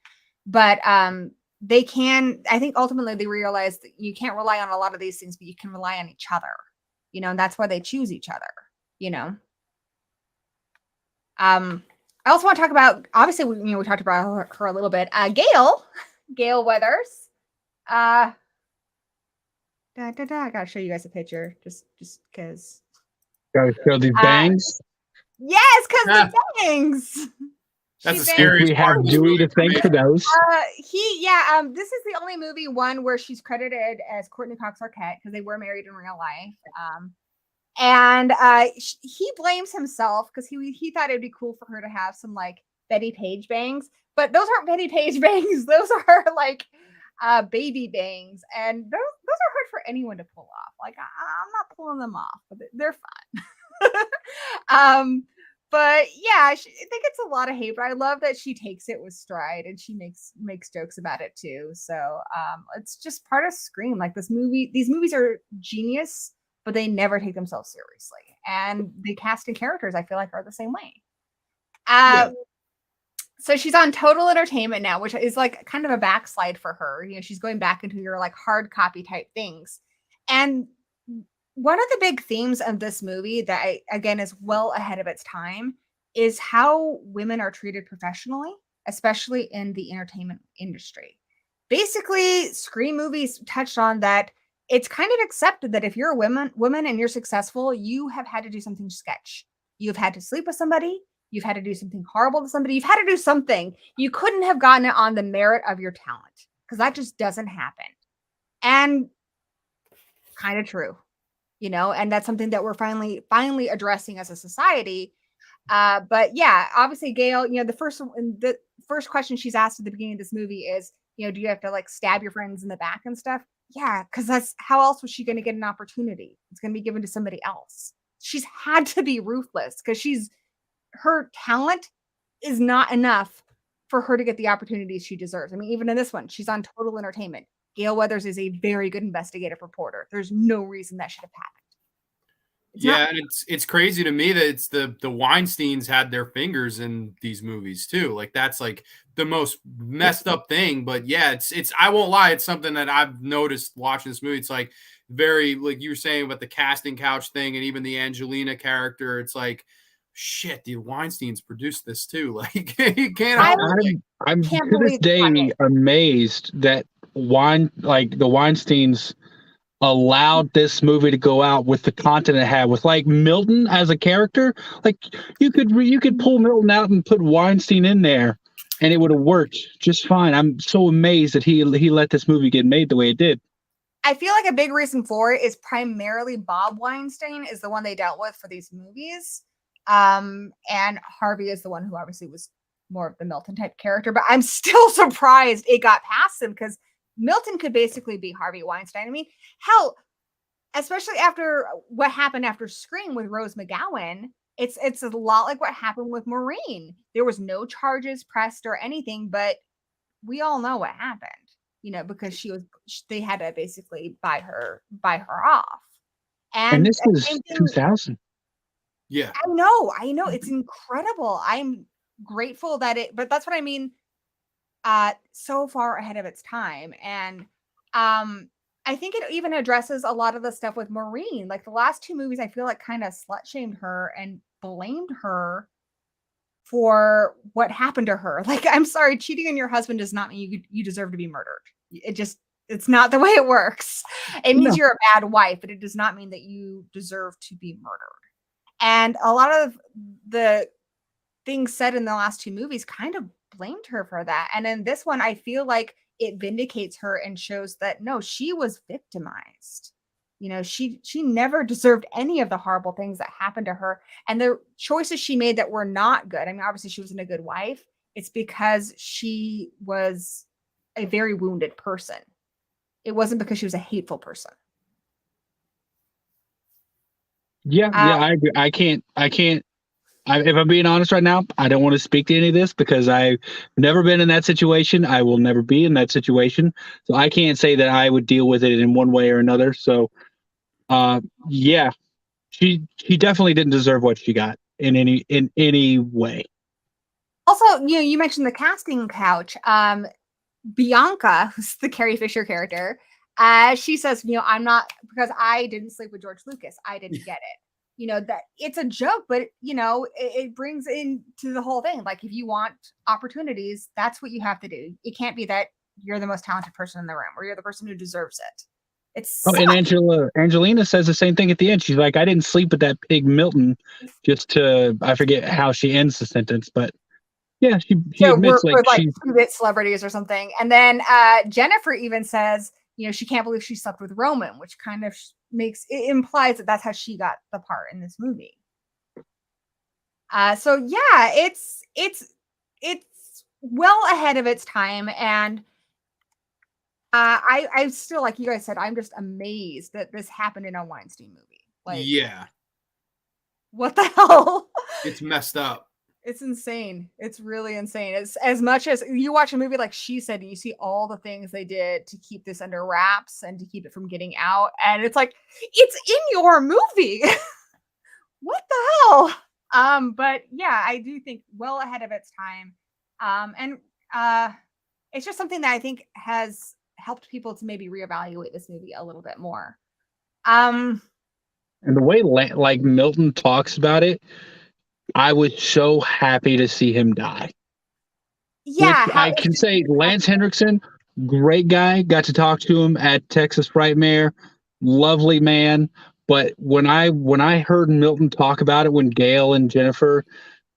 But I think ultimately they realized that you can't rely on a lot of these things, but you can rely on each other. And that's why they choose each other. I also want to talk about, obviously, we talked about her a little bit. Gail Weathers. I gotta show you guys a picture, just because. Gotta show these bangs. Yes, because the bangs. That's a scary. We have Dewey to thank for those. This is the only movie where she's credited as Courtney Cox Arquette, because they were married in real life. And he blames himself because he thought it'd be cool for her to have some like Betty Page bangs, but those aren't Betty Page bangs. Those are like baby bangs, and those are hard for anyone to pull off. Like I'm not pulling them off, but they're fun. But yeah, I think it's a lot of hate, but I love that she takes it with stride and she makes jokes about it too. So it's just part of Scream. Like these movies are genius, but they never take themselves seriously. And the casting characters, I feel like, are the same way. So she's on Total Entertainment now, which is like kind of a backslide for her. She's going back into your like hard copy type things. And one of the big themes of this movie that, again, is well ahead of its time is how women are treated professionally, especially in the entertainment industry. Basically, Scream movies touched on that. It's kind of accepted that if you're a woman and you're successful, you have had to do something sketch. You've had to sleep with somebody. You've had to do something horrible to somebody. You've had to do something. You couldn't have gotten it on the merit of your talent because that just doesn't happen. And kind of true, and that's something that we're finally addressing as a society. But yeah, obviously Gail, the first question she's asked at the beginning of this movie is, do you have to like stab your friends in the back and stuff? Yeah, because that's how else was she going to get an opportunity? It's going to be given to somebody else. She's had to be ruthless because her talent is not enough for her to get the opportunities she deserves. I mean, even in this one, she's on Total Entertainment. Gail Weathers is a very good investigative reporter. There's no reason that should have happened. And it's crazy to me that it's the Weinsteins had their fingers in these movies too. Like that's like the most messed up thing. But yeah, it's I won't lie, it's something that I've noticed watching this movie. It's like very, like you were saying about the casting couch thing and even the Angelina character. It's like, shit, the Weinsteins produced this too. Like you can't help it. I'm to this day amazed that the Weinsteins allowed this movie to go out with the content it had, with like Milton as a character. Like you could pull Milton out and put Weinstein in there and it would have worked just fine. I'm so amazed that he let this movie get made the way it did. I feel like a big reason for it is primarily Bob Weinstein is the one they dealt with for these movies. And Harvey is the one who obviously was more of the Milton type character, but I'm still surprised it got past him because Milton could basically be Harvey Weinstein. I mean, hell, especially after what happened after Scream with Rose McGowan, it's a lot like what happened with Maureen. There was no charges pressed or anything, but we all know what happened, because they had to basically buy her off. And this was 2000. Yeah. I know. It's incredible. I'm grateful but that's what I mean. So far ahead of its time. And I think it even addresses a lot of the stuff with Maureen. Like the last two movies, I feel like kind of slut shamed her and blamed her for what happened to her. Like, I'm sorry, cheating on your husband does not mean you deserve to be murdered. It's not the way it works. It means you're a bad wife, but it does not mean that you deserve to be murdered. And a lot of the things said in the last two movies kind of blamed her for that. And in this one, I feel like it vindicates her and shows that no, she was victimized. She never deserved any of the horrible things that happened to her. And the choices she made that were not good. I mean, obviously she wasn't a good wife. It's because she was a very wounded person. It wasn't because she was a hateful person. Yeah, I agree. I can't. If I'm being honest right now, I don't want to speak to any of this because I've never been in that situation. I will never be in that situation. So I can't say that I would deal with it in one way or another. So, yeah, she definitely didn't deserve what she got in any way. Also, you mentioned the casting couch. Bianca, who's the Carrie Fisher character, she says, I'm not, because I didn't sleep with George Lucas. I didn't get it. That it's a joke, but it brings into the whole thing. Like if you want opportunities, that's what you have to do. It can't be that you're the most talented person in the room or you're the person who deserves it. And Angelina says the same thing at the end. She's like, I didn't sleep with that pig Milton I forget how she ends the sentence, but yeah, she admits we're like two-bit celebrities or something. And then Jennifer even says, she can't believe she slept with Roman, which kind of implies that that's how she got the part in this movie. So yeah, it's well ahead of its time, and I still, like you guys said, I'm just amazed that this happened in a Weinstein movie. Like, yeah, what the hell? It's messed up. It's insane. It's really insane. It's as much as you watch a movie like She Said, and you see all the things they did to keep this under wraps and to keep it from getting out. And it's like, it's in your movie. What the hell? But yeah, I do think well ahead of its time. And it's just something that I think has helped people to maybe reevaluate this movie a little bit more. And the way like Milton talks about it, I was so happy to see him die. Yeah. I can say Lance Henriksen, great guy. Got to talk to him at Texas Frightmare. Lovely man. But when I heard Milton talk about it, when Gail and Jennifer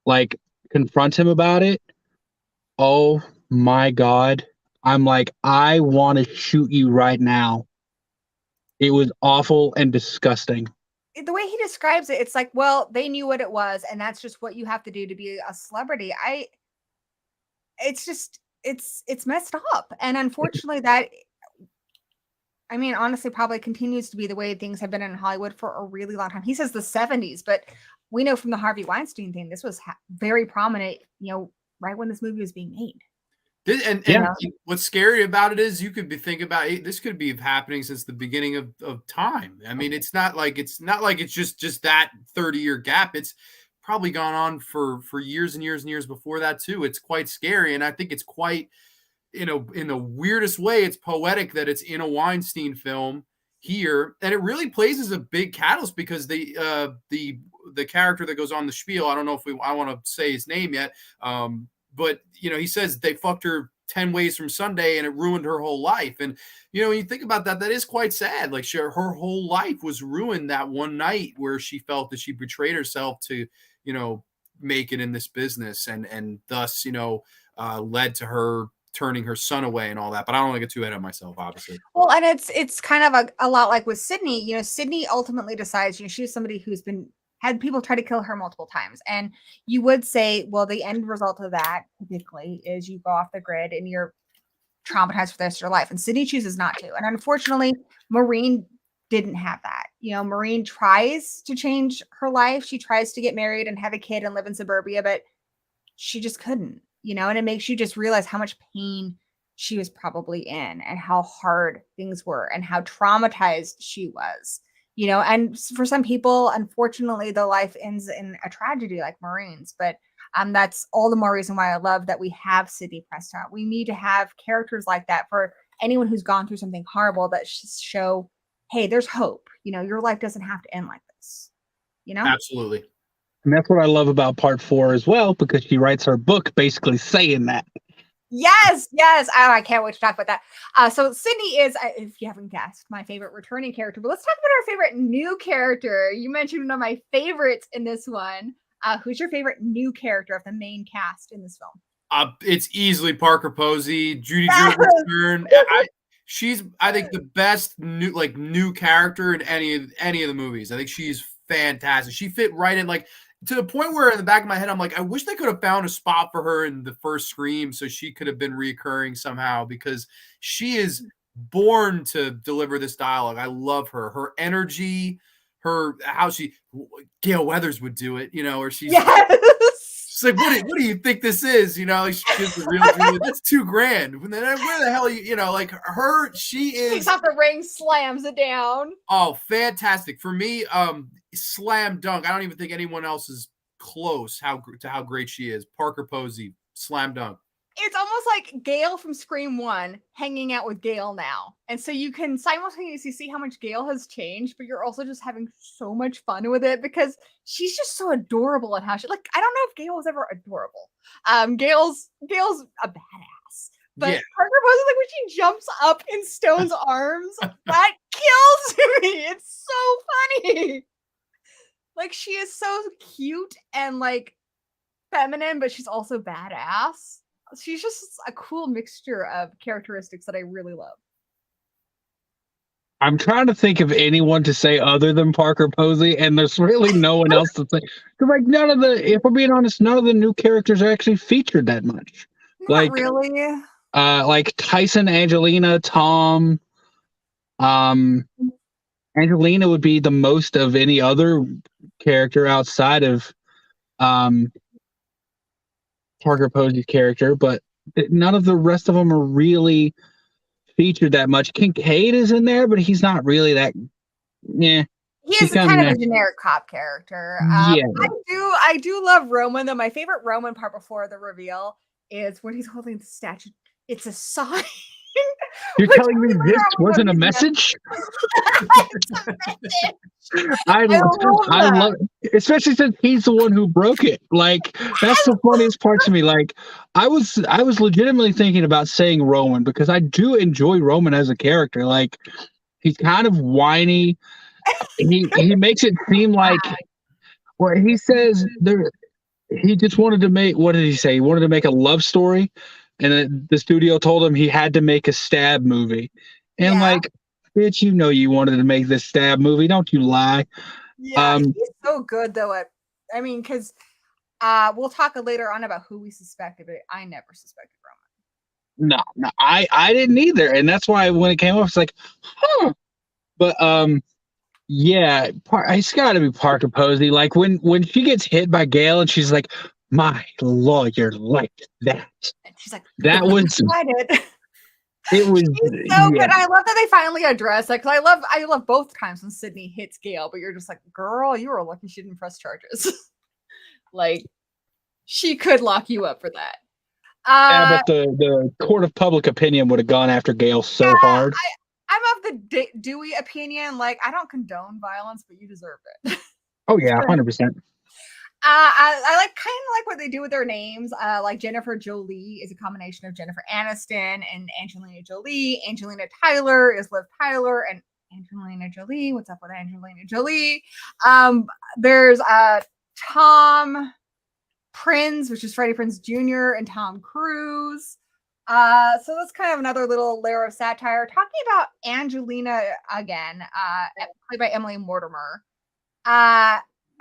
like confront him about it, oh my God. I'm like, I want to shoot you right now. It was awful and disgusting. The way he describes it, it's like, well, they knew what it was, and that's just what you have to do to be a celebrity. It's just, it's messed up. And unfortunately, that, I mean, honestly, probably continues to be the way things have been in Hollywood for a really long time. He says the 70s, but we know from the Harvey Weinstein thing, this was very prominent, right when this movie was being made. And what's scary about it is you could be thinking about this could be happening since the beginning of time. I mean, it's not like it's just that 30-year gap. It's probably gone on for years and years and years before that too. It's quite scary, and I think it's quite, in the weirdest way, it's poetic that it's in a Weinstein film here, and it really plays as a big catalyst because the character that goes on the spiel, I don't know if I want to say his name yet, but he says they fucked her 10 ways from Sunday and it ruined her whole life. And when you think about that, that is quite sad. Like her whole life was ruined that one night where she felt that she betrayed herself to make it in this business, and thus led to her turning her son away and all that. But I don't want to get too ahead of myself, obviously. Well, and it's kind of a lot like with Sidney. Sidney ultimately decides, she's somebody who's had people try to kill her multiple times. And you would say, well, the end result of that typically is you go off the grid and you're traumatized for the rest of your life. And Sidney chooses not to. And unfortunately, Maureen didn't have that. Maureen tries to change her life. She tries to get married and have a kid and live in suburbia, but she just couldn't, and it makes you just realize how much pain she was probably in and how hard things were and how traumatized she was. And for some people, unfortunately, the life ends in a tragedy like Maureen's. But that's all the more reason why I love that we have Sidney Prescott. We need to have characters like that for anyone who's gone through something horrible that show, hey, there's hope. Your life doesn't have to end like this. Absolutely. And that's what I love about part 4 as well, because she writes her book basically saying that. Yes. Oh, I can't wait to talk about that. So Sidney is, if you haven't guessed, my favorite returning character. But let's talk about our favorite new character. You mentioned one of my favorites in this one. Who's your favorite new character of the main cast in this film? It's easily Parker Posey, Judy Greer's return. She's, I think, the best new character in any of the movies. I think she's fantastic. She fit right in, to the point where in the back of my head, I'm like, I wish they could have found a spot for her in the first Scream so she could have been reoccurring somehow, because she is born to deliver this dialogue. I love her. Her energy, how Gail Weathers would do it, or she's she's like, what do you think this is? She gives the real Julie, that's $2,000. And then where the hell are you, she is. Takes off the ring, slams it down. Oh, fantastic. For me, slam dunk. I don't even think anyone else is close to how great she is. Parker Posey, slam dunk. It's almost like Gail from Scream 1 hanging out with Gail now. And so you can simultaneously see how much Gail has changed, but you're also just having so much fun with it because she's just so adorable at how she, I don't know if Gail was ever adorable. Gail's a badass. But yeah. Parker Posey, when she jumps up in Stone's arms, that kills me. It's so funny. She is so cute and feminine, but she's also badass. She's just a cool mixture of characteristics that I really love. I'm trying to think of anyone to say other than Parker Posey, and there's really no one else to say. Because if we're being honest, none of the new characters are actually featured that much. Not really. Tyson, Angelina, Tom. Angelina would be the most of any other character outside of Parker Posey's character, but none of the rest of them are really featured that much. Kincaid is in there, but he's not really that. Yeah, he is kind of a generic cop character. Yeah, I do love Roman though. My favorite Roman part before the reveal is when he's holding the statue. It's a sign. You're telling me this wasn't a message? I love it, especially since he's the one who broke it. That's the funniest part to me. I was legitimately thinking about saying Roman because I do enjoy Roman as a character. He's kind of whiny. He makes it seem like he says he just wanted to make, what did he say? He wanted to make a love story, and then the studio told him he had to make a stab movie. And Yeah. like, bitch, you know you wanted to make this stab movie, don't you lie? Yeah, he's so good though at, I mean, because we'll talk later on about who we suspected, but I never suspected Roman. No, I didn't either, and that's why when it came up, it's like, huh. But yeah, it's got to be Parker Posey. Like when she gets hit by Gale, and she's like, "My lawyer liked that." And she's like, That was it was she's so yeah. good. I love that they finally address it, because I love both times when Sidney hits Gale, but you're just like, girl, you were lucky she didn't press charges. Like, she could lock you up for that. Yeah, but the court of public opinion would have gone after Gale so hard. I'm of the Dewey opinion. Like, I don't condone violence, but you deserve it. Oh yeah, 100%. I like kind of like what they do with their names. Like Jennifer Jolie is a combination of Jennifer Aniston and Angelina Jolie. Angelina Tyler is Liv Tyler, and Angelina Jolie. What's up with Angelina Jolie? There's Tom Prince, which is Freddie Prinze Jr., and Tom Cruise. So that's kind of another little layer of satire. Talking about Angelina again, played by Emily Mortimer.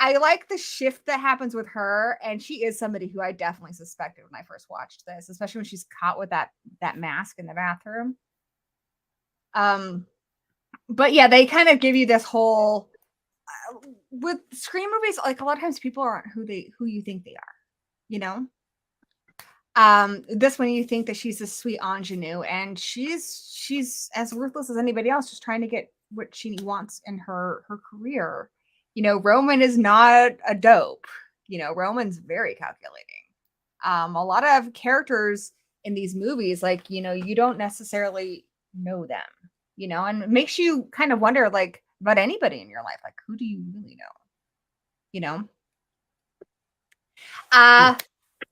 I like the shift that happens with her, and she is somebody who I definitely suspected when I first watched this, especially when she's caught with that mask in the bathroom. But yeah, they kind of give you this whole with Scream movies, like a lot of times people aren't who you think they are, you know. This one you think that she's a sweet ingenue, and she's as ruthless as anybody else, just trying to get what she wants in her career. You know, Roman is not a dope. You know, Roman's very calculating. A lot of characters in these movies, like, you know, you don't necessarily know them, you know, and it makes you kind of wonder, like, about anybody in your life, like, who do you really know? You know?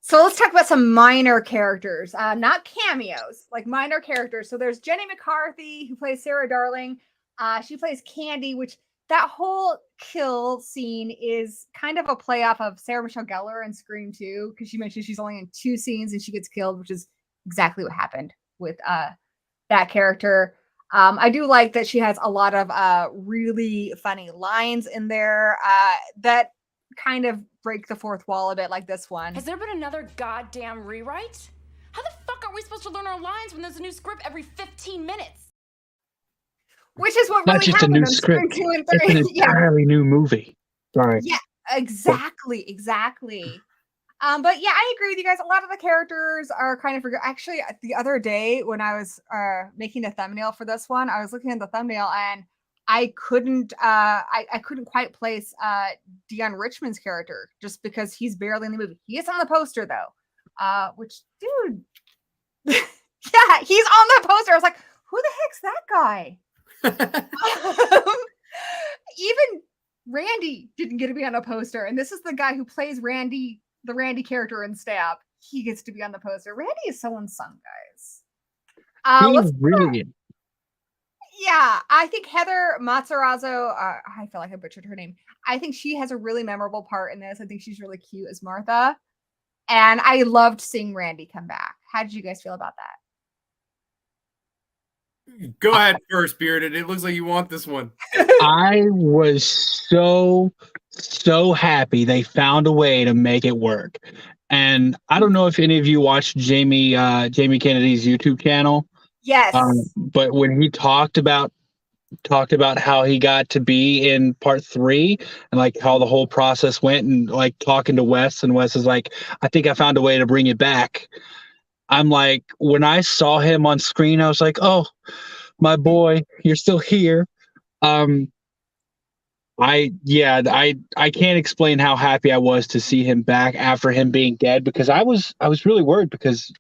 So let's talk about some minor characters, not cameos, like minor characters. So there's Jenny McCarthy, who plays Sarah Darling. She plays Candy, which that whole kill scene is kind of a play off of Sarah Michelle Gellar in Scream 2, because she mentioned she's only in 2 scenes and she gets killed, which is exactly what happened with that character. I do like that she has a lot of really funny lines in there that kind of break the fourth wall a bit, like this one. Has there been another goddamn rewrite? How the fuck are we supposed to learn our lines when there's a new script every 15 minutes? Which is what Not really just happened a new in script. Scream 2 and 3. It's an entirely new movie. Sorry. Yeah, exactly. But yeah, I agree with you guys. A lot of the characters are kind of actually the other day when I was making the thumbnail for this one, I was looking at the thumbnail and I couldn't I couldn't quite place Dion Richmond's character just because he's barely in the movie. He is on the poster though. Which, dude, yeah, he's on the poster. I was like, who the heck's that guy? Even Randy didn't get to be on a poster, and this is the guy who plays Randy, the Randy character in Stab. He gets to be on the poster. Randy is so unsung, guys. He's brilliant. Yeah, I think Heather Matarazzo, I feel like I butchered her name. I think she has a really memorable part in this. I think she's really cute as Martha. And I loved seeing Randy come back. How did you guys feel about that? Go ahead first, Bearded. It looks like you want this one. I was so happy they found a way to make it work. And I don't know if any of you watched Jamie Kennedy's YouTube channel. Yes. But when he talked about how he got to be in part 3 and like how the whole process went, and like talking to Wes, and Wes is like, I think I found a way to bring it back. I'm like, when I saw him on screen, I was like, oh, my boy, you're still here. I can't explain how happy I was to see him back after him being dead, because I was really worried, because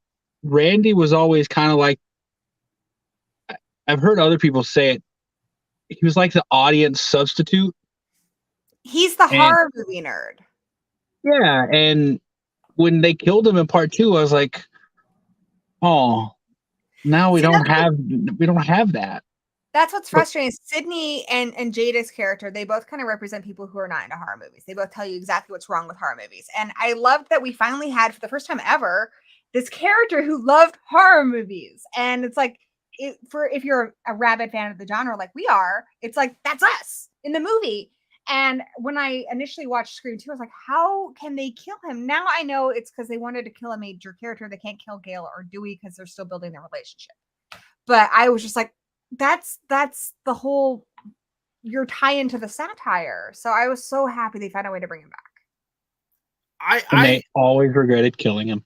Randy was always kind of like, I've heard other people say it, he was like the audience substitute. He's the horror movie nerd. Yeah, and when they killed him in part 2, I was like, oh, now we don't have that. That's what's frustrating. Sidney and Jada's character, they both kind of represent people who are not into horror movies. They both tell you exactly what's wrong with horror movies. And I loved that we finally had, for the first time ever, this character who loved horror movies. And it's like, if you're a rabid fan of the genre like we are, it's like, that's us in the movie. And when I initially watched Scream 2, I was like, how can they kill him? Now I know it's because they wanted to kill a major character. They can't kill Gail or Dewey because they're still building their relationship. But I was just like, that's the whole your tie into the satire. So I was so happy they found a way to bring him back. And they always regretted killing him.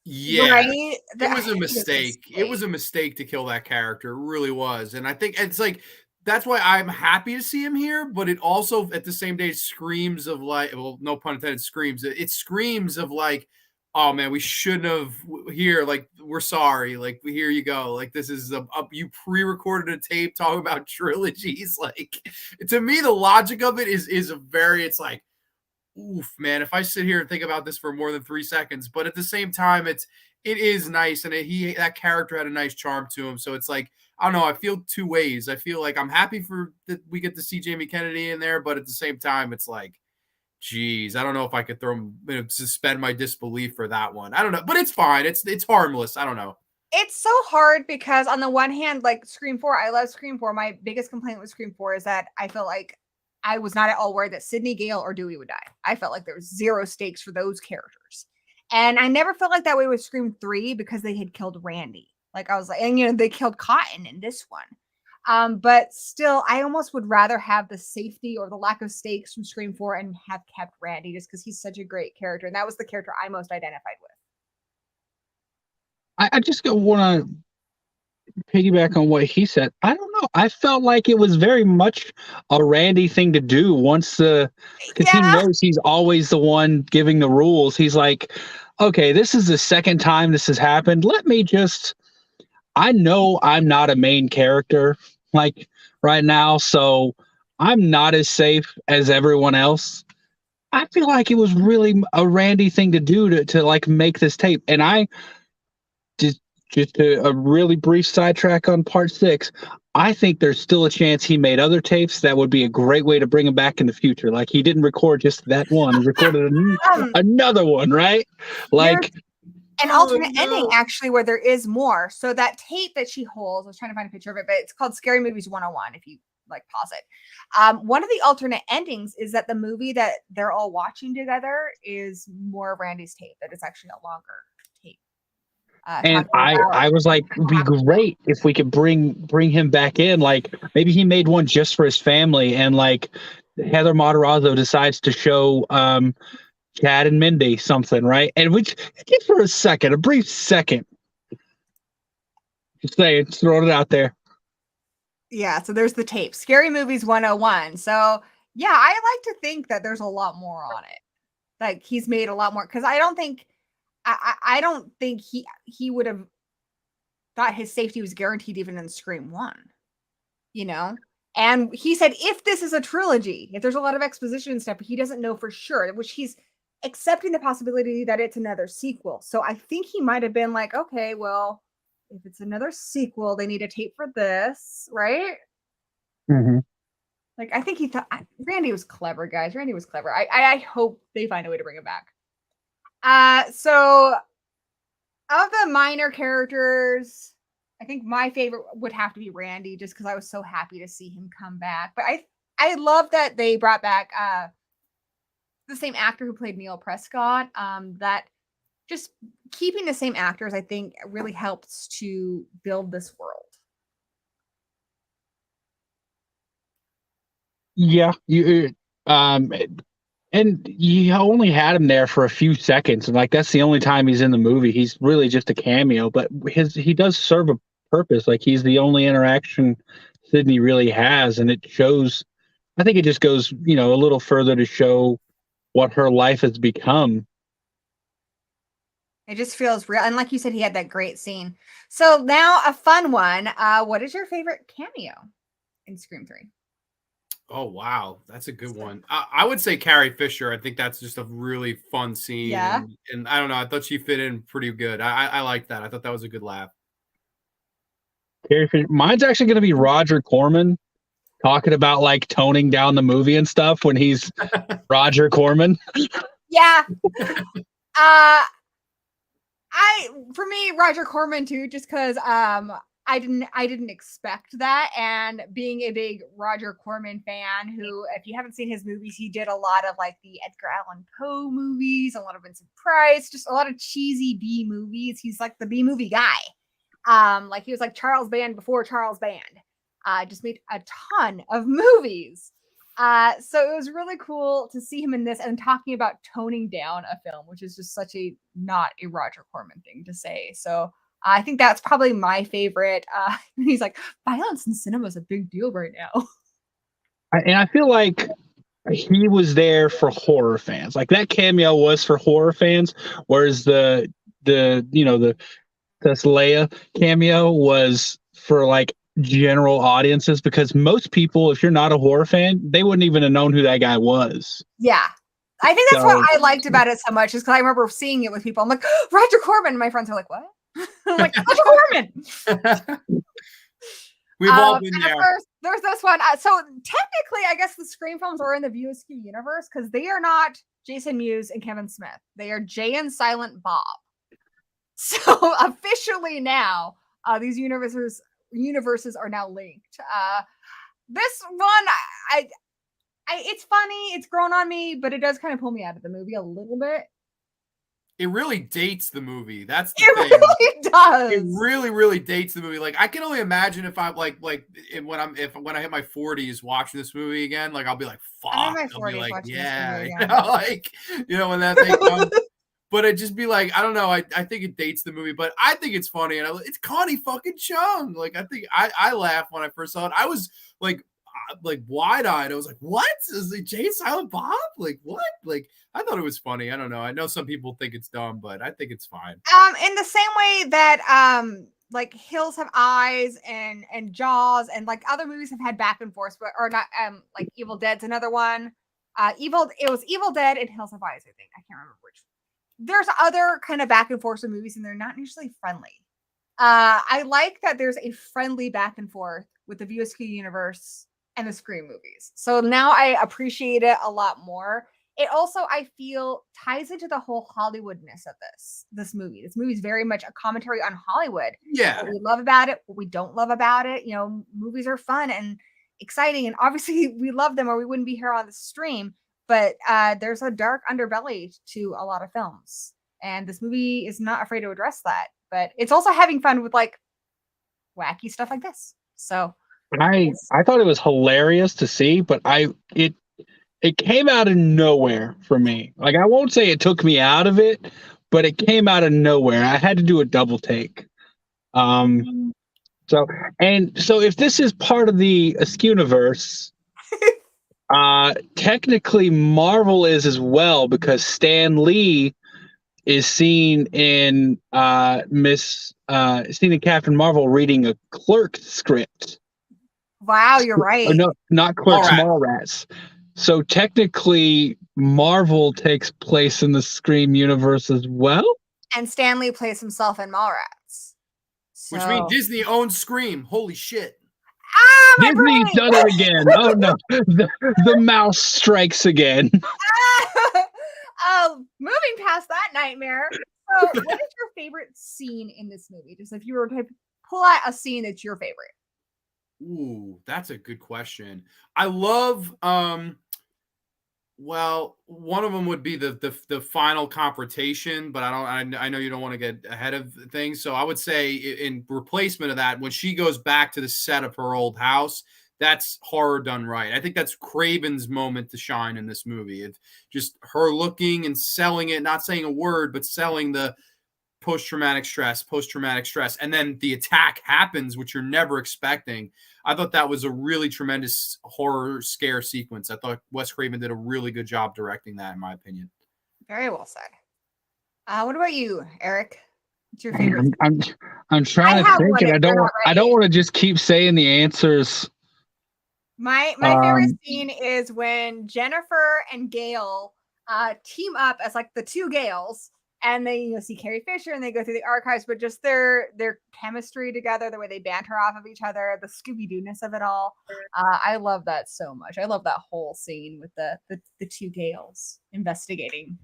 Yeah, right? It was a mistake. It was a mistake to kill that character. It really was. And I think it's like, that's why I'm happy to see him here, but it also at the same day screams of like, well, no pun intended, screams. It screams of like, oh man, we shouldn't have here. Like, we're sorry. Like, here you go. Like, this is you pre-recorded a tape talking about trilogies. Like, to me, the logic of it is a very, it's like, oof, man, if I sit here and think about this for more than 3 seconds, but at the same time, it is nice. And that character had a nice charm to him. So it's like, I don't know. I feel two ways. I feel like I'm happy for that we get to see Jamie Kennedy in there, but at the same time, it's like, geez, I don't know if I could suspend my disbelief for that one. I don't know, but it's fine. It's harmless. I don't know. It's so hard because on the one hand, like Scream 4, I love Scream 4. My biggest complaint with Scream 4 is that I feel like I was not at all worried that Sidney, Gale, or Dewey would die. I felt like there was zero stakes for those characters. And I never felt like that way with Scream 3 because they had killed Randy. Like I was like, and they killed Cotton in this one. But still, I almost would rather have the safety or the lack of stakes from Scream 4 and have kept Randy just because he's such a great character. And that was the character I most identified with. I just want to piggyback on what he said. I don't know. I felt like it was very much a Randy thing to do because he knows he's always the one giving the rules. He's like, okay, this is the second time this has happened. I know I'm not a main character like right now, so I'm not as safe as everyone else. I feel like it was really a Randy thing to do to like make this tape. And I just a really brief sidetrack on part 6. I think there's still a chance he made other tapes that would be a great way to bring him back in the future. Like he didn't record just that one; he recorded another one, right? Like an alternate ending, actually, where there is more. So that tape that she holds, I was trying to find a picture of it, but it's called Scary Movies 101. If you like, pause it. One of the alternate endings is that the movie that they're all watching together is more of Randy's tape. That it's actually a longer tape. And I was like, it'd be great if we could bring him back in. Like maybe he made one just for his family, and like Heather Matarazzo decides to show Chad and Mindy something, right? And we just for a brief second, just saying, just throwing it out there. Yeah, so there's the tape, Scary Movies 101. So yeah, I like to think that there's a lot more on it. Like he's made a lot more, because I don't think he would have thought his safety was guaranteed even in Scream 1, you know? And he said, if this is a trilogy, if there's a lot of exposition and stuff, but he doesn't know for sure, which he's accepting the possibility that it's another sequel. So I think he might have been like, okay, well, if it's another sequel, they need a tape for this, right? Mm-hmm. Like, I think he thought Randy was clever, guys. Randy was clever. I hope they find a way to bring him back. So of the minor characters, I think my favorite would have to be Randy, just because I was so happy to see him come back. But I love that they brought back the same actor who played Neil Prescott. That just keeping the same actors, I think, really helps to build this world. Yeah, and you only had him there for a few seconds, and like that's the only time he's in the movie. He's really just a cameo, but he does serve a purpose. Like he's the only interaction Sidney really has, and it shows. I think it just goes, a little further to show what her life has become. It just feels real, and like you said, he had that great scene. So now a fun one. What is your favorite cameo in Scream 3? Oh, wow. That's a good one. I would say Carrie Fisher. I think that's just a really fun scene. Yeah. And I don't know. I thought she fit in pretty good. I like that. I thought that was a good laugh. Carrie Fisher. Mine's actually going to be Roger Corman talking about like toning down the movie and stuff when he's Roger Corman. Yeah. For me, Roger Corman too, just because I didn't expect that, and being a big Roger Corman fan, who, if you haven't seen his movies, he did a lot of like the Edgar Allan Poe movies, a lot of Vincent Price, just a lot of cheesy B movies. He's like the B movie guy. Like he was like Charles Band before Charles Band. Just made a ton of movies. So it was really cool to see him in this and talking about toning down a film, which is just such a not a Roger Corman thing to say. So I think that's probably my favorite. He's like, violence in cinema is a big deal right now. And I feel like he was there for horror fans. Like that cameo was for horror fans, whereas the Leia cameo was for like general audiences, because most people, if you're not a horror fan, they wouldn't even have known who that guy was. Yeah. I think that's what I liked about it so much, is because I remember seeing it with people. I'm like, Roger Corman. And my friends are like, what? I'm like, Roger Corman. We've all been there. There's this one. So technically, I guess the Scream films are in the View Askew universe, because they are not Jason Mewes and Kevin Smith. They are Jay and Silent Bob. So officially now, these universes are now linked. This one, I it's funny, it's grown on me, but it does kind of pull me out of the movie a little bit. It really dates the movie. That's the thing. It really does. It really, really dates the movie. Like I can only imagine if I'm when I hit my 40s watching this movie again, like I'll be like, fuck. I'm in my 40s I'll be like, watching yeah, this movie, when that thing comes. But it'd just be like, I don't know. I think it dates the movie, but I think it's funny. And it's Connie fucking Chung. Like, I think I laughed when I first saw it. I was like wide-eyed. I was like, what? Is it Jay Silent Bob? Like, what? Like, I thought it was funny. I don't know. I know some people think it's dumb, but I think it's fine. In the same way that like Hills Have Eyes and Jaws and like other movies have had back and forth, but or not like Evil Dead's another one. It was Evil Dead and Hills Have Eyes, I think. I can't remember which. There's other kind of back and forth in movies, and they're not usually friendly. I like that there's a friendly back and forth with the View Askew universe and the Scream movies. So now I appreciate it a lot more. It also, I feel, ties into the whole Hollywoodness of this movie. This movie is very much a commentary on Hollywood. Yeah. What we love about it, what we don't love about it. You know, movies are fun and exciting, and obviously we love them or we wouldn't be here on the stream. But there's a dark underbelly to a lot of films. And this movie is not afraid to address that. But it's also having fun with like wacky stuff like this. So I thought it was hilarious to see, but it came out of nowhere for me. Like, I won't say it took me out of it, but it came out of nowhere. I had to do a double take. So if this is part of the Askewniverse, technically Marvel is as well, because Stan Lee is seen in Captain Marvel reading a Clerk script. Wow, you're right. Oh, no, not Clerks, Mallrats. So technically Marvel takes place in the Scream universe as well. And Stan Lee plays himself in Mallrats. So... Which means Disney owns Scream. Holy shit. Disney's done it again. Oh no, the mouse strikes again. Moving past that nightmare. So, what is your favorite scene in this movie? Just if you were to pull out a scene that's your favorite. Ooh, that's a good question. I love well, one of them would be the final confrontation, but I know you don't want to get ahead of things. So I would say in replacement of that, when she goes back to the set of her old house, that's horror done right. I think that's Craven's moment to shine in this movie. It's just her looking and selling it, not saying a word, but selling the post-traumatic stress. And then the attack happens, which you're never expecting. I thought that was a really tremendous horror scare sequence. I thought Wes Craven did a really good job directing that, in my opinion. Very well said. What about you, Eric? What's your favorite? I'm trying to think, and I don't want to just keep saying the answers. My favorite scene is when Jennifer and Gail team up as like the two Gales and they see Carrie Fisher and they go through the archives, but just their chemistry together, the way they banter off of each other, the Scooby-Doo-ness of it all. I love that so much. I love that whole scene with the two Gales investigating,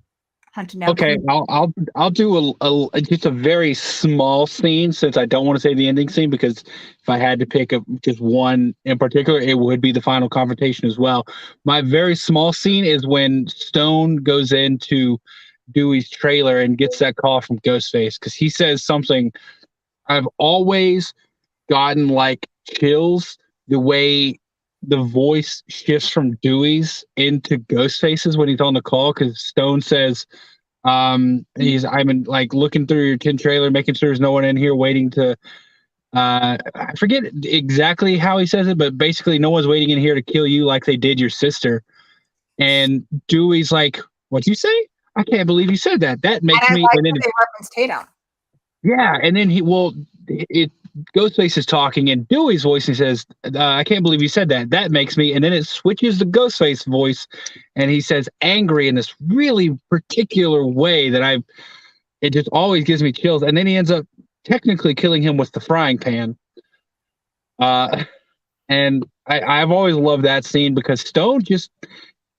hunting down. Okay, I'll do just a very small scene, since I don't want to say the ending scene, because if I had to pick just one in particular, it would be the final confrontation as well. My very small scene is when Stone goes into Dewey's trailer and gets that call from Ghostface, because he says something. I've always gotten like chills the way the voice shifts from Dewey's into Ghostface's when he's on the call, because Stone says, I'm like looking through your tin trailer, making sure there's no one in here waiting to I forget exactly how he says it, but basically no one's waiting in here to kill you like they did your sister. And Dewey's like, what'd you say? I can't believe you said that. That makes me. Like and then they reference Tatum. Yeah, and then Ghostface is talking in Dewey's voice. And he says, I can't believe you said that. That makes me. And then it switches to Ghostface voice, and he says angry in this really particular way that it just always gives me chills. And then he ends up technically killing him with the frying pan. And I've always loved that scene because Stone just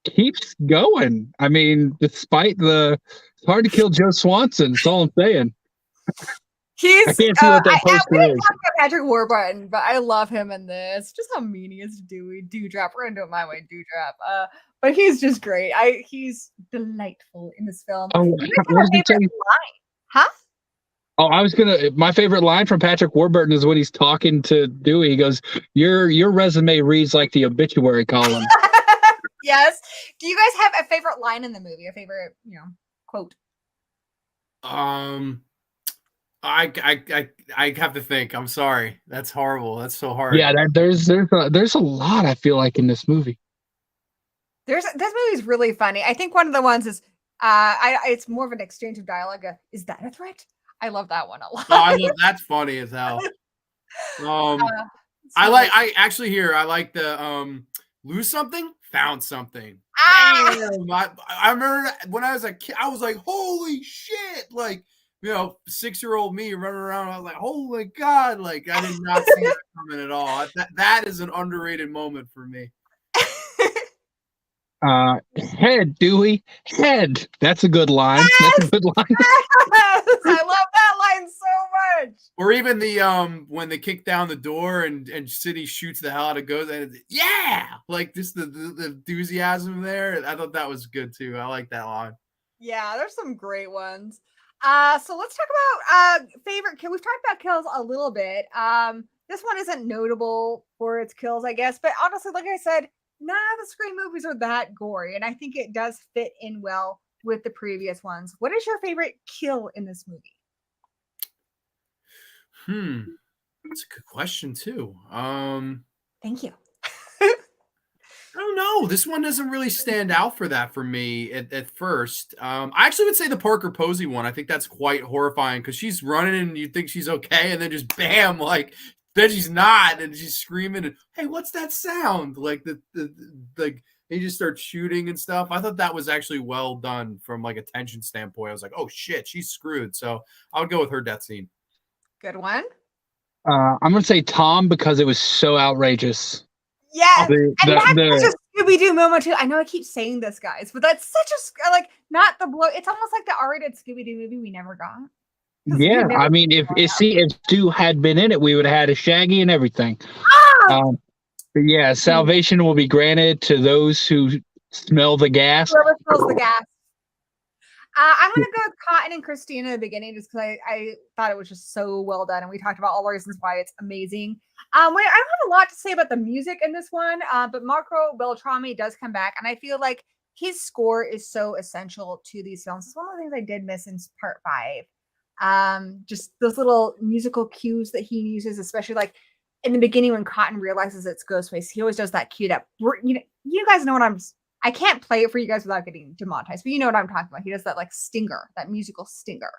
keeps going. I mean, despite it's hard to kill Joe Swanson. That's all I'm saying. I can't see what that poster is. Talk about Patrick Warburton, but I love him in this. Just how mean he is to Dewey. Dewdrop. We're gonna do it my way, Dewdrop. But he's just great. He's delightful in this film. Oh, what did you say? Line? Huh? Oh, my favorite line from Patrick Warburton is when he's talking to Dewey. He goes, Your resume reads like the obituary column. Yes. Do you guys have a favorite line in the movie? A favorite, quote? I have to think. I'm sorry. That's horrible. That's so hard. Yeah, there's a lot, I feel like, in this movie. This movie's really funny. I think one of the ones is it's more of an exchange of dialogue. Is that a threat? I love that one a lot. Oh, that's funny as hell. I like the lose something, found something. Damn, I remember when I was a kid, I was like, holy shit, like, 6-year-old me running around, I was like, holy God, like, I did not see that coming at all. That is an underrated moment for me. Head, Dewey, head. That's a good line. Yes! That's a good line. Yes! I love that line so much. Or even the when they kick down the door and Sidney shoots the hell out of Ghost, and yeah, like just the enthusiasm there. I thought that was good too. I like that line. Yeah, there's some great ones. So let's talk about favorite kill. We've talked about kills a little bit. This one isn't notable for its kills, I guess, but honestly, like I said, none of the Scream movies are that gory, and I think it does fit in well with the previous ones. What is your favorite kill in this movie? That's a good question too. Thank you. I don't know. This one doesn't really stand out for that for me at first. I actually would say the Parker Posey one. I think that's quite horrifying because she's running and you think she's okay, and then just bam, like then she's not, and she's screaming and hey, what's that sound? Like they just start shooting and stuff. I thought that was actually well done from like a tension standpoint. I was like, oh shit, she's screwed. So I would go with her death scene. Good one. I'm gonna say Tom because it was so outrageous. Yes, and that's such a Scooby-Doo moment too. I know I keep saying this, guys, but that's such a not the blow. It's almost like the R-rated Scooby-Doo movie we never got. Yeah, I mean, if Stu had been in it, we would have had a Shaggy and everything. But yeah, salvation will be granted to those who smell the gas. Whoever smells the gas. I'm going to go with Cotton and Christina in the beginning just because I thought it was just so well done. And we talked about all the reasons why it's amazing. I don't have a lot to say about the music in this one, but Marco Beltrami does come back. And I feel like his score is so essential to these films. It's one of the things I did miss in part 5. Just those little musical cues that he uses, especially like in the beginning when Cotton realizes it's Ghostface. He always does that cue that, you guys know what I can't play it for you guys without getting demonetized, but you know what I'm talking about. He does that like stinger, that musical stinger,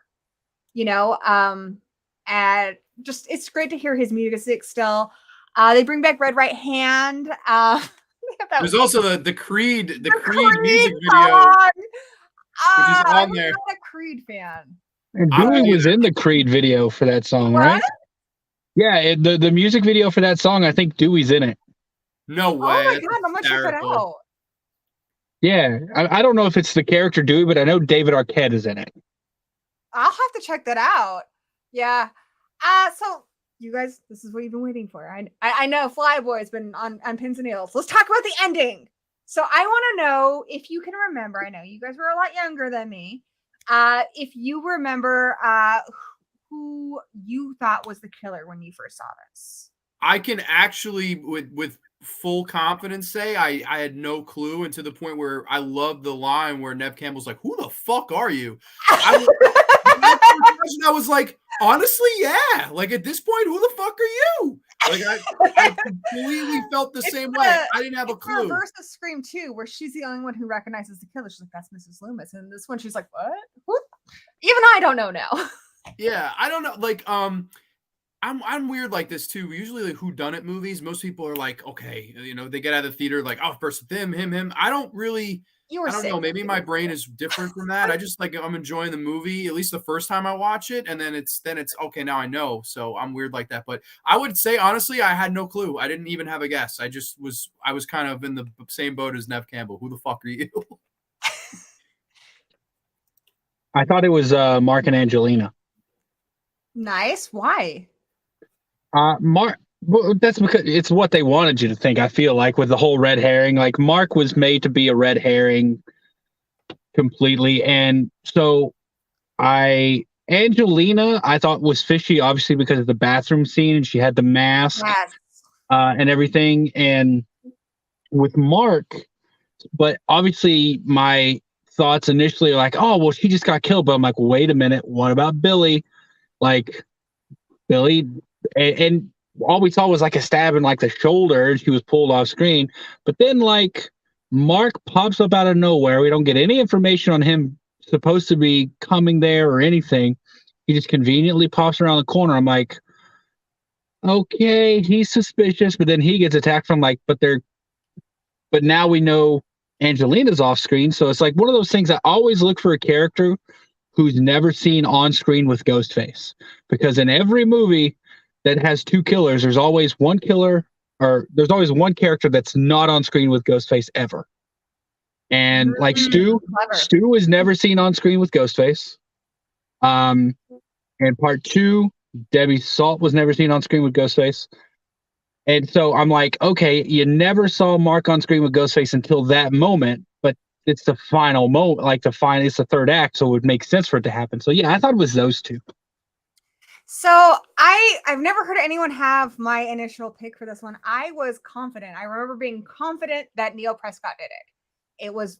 and just, it's great to hear his music still. They bring back Red Right Hand. There's also the Creed music video. which is I'm on there. not a Creed fan. And I'm Dewey not was either. in the Creed video for that song, What? right? Yeah, the music video for that song, I think Dewey's in it. No Oh way. my That's god, I'm gonna check that hysterical. out. Yeah, I don't know if it's the character Dewey, but I know David Arquette is in it. I'll have to check that out. Yeah. So you guys, this is what you've been waiting for. I know Flyboy's been on pins and needles. Let's talk about the ending. So I want to know if you can remember. I know you guys were a lot younger than me. If you remember who you thought was the killer when you first saw this. I can actually, with full confidence, say I had no clue, and to the point where I love the line where Nev Campbell's like, "Who the fuck are you?" I was like, honestly, yeah. Like at this point, who the fuck are you? Like I completely felt the same way. I didn't have a clue. Reverse of Scream 2, where she's the only one who recognizes the killer. She's like, "That's Mrs. Loomis," and this one, she's like, "What? Who?" Even I don't know now. Yeah, I don't know. Like, I'm weird like this too. Usually, like whodunit movies, most people are like, okay, they get out of the theater like, oh, first him. I don't really. I don't know. Maybe my brain is different from that. I just I'm enjoying the movie at least the first time I watch it, and then it's okay. Now I know, so I'm weird like that. But I would say honestly, I had no clue. I didn't even have a guess. I was kind of in the same boat as Nev Campbell. Who the fuck are you? I thought it was Mark and Angelina. Nice. Why? Mark. Well, that's because it's what they wanted you to think. I feel like with the whole red herring, like Mark was made to be a red herring completely, and so Angelina I thought was fishy, obviously because of the bathroom scene, and she had the mask and everything, and with Mark, but obviously my thoughts initially are like, oh well, she just got killed, but I'm like, wait a minute, what about Billy? Like Billy, and all we saw was like a stab in like the shoulder, and she was pulled off screen. But then like Mark pops up out of nowhere. We don't get any information on him supposed to be coming there or anything. He just conveniently pops around the corner. I'm like, okay, he's suspicious, but then he gets attacked from like, but now we know Angelina's off screen. So it's like one of those things. I always look for a character who's never seen on screen with Ghostface, because in every movie that has two killers, there's always one killer, or there's always one character that's not on screen with Ghostface ever. And like Stu is never seen on screen with Ghostface. And part 2, Debbie Salt was never seen on screen with Ghostface. And so I'm like, okay, you never saw Mark on screen with Ghostface until that moment, but it's the final moment, like it's the third act, so it would make sense for it to happen. So yeah, I thought it was those two. So I've never heard anyone have my initial pick for this one. I was confident. I remember being confident that Neil Prescott did it. It was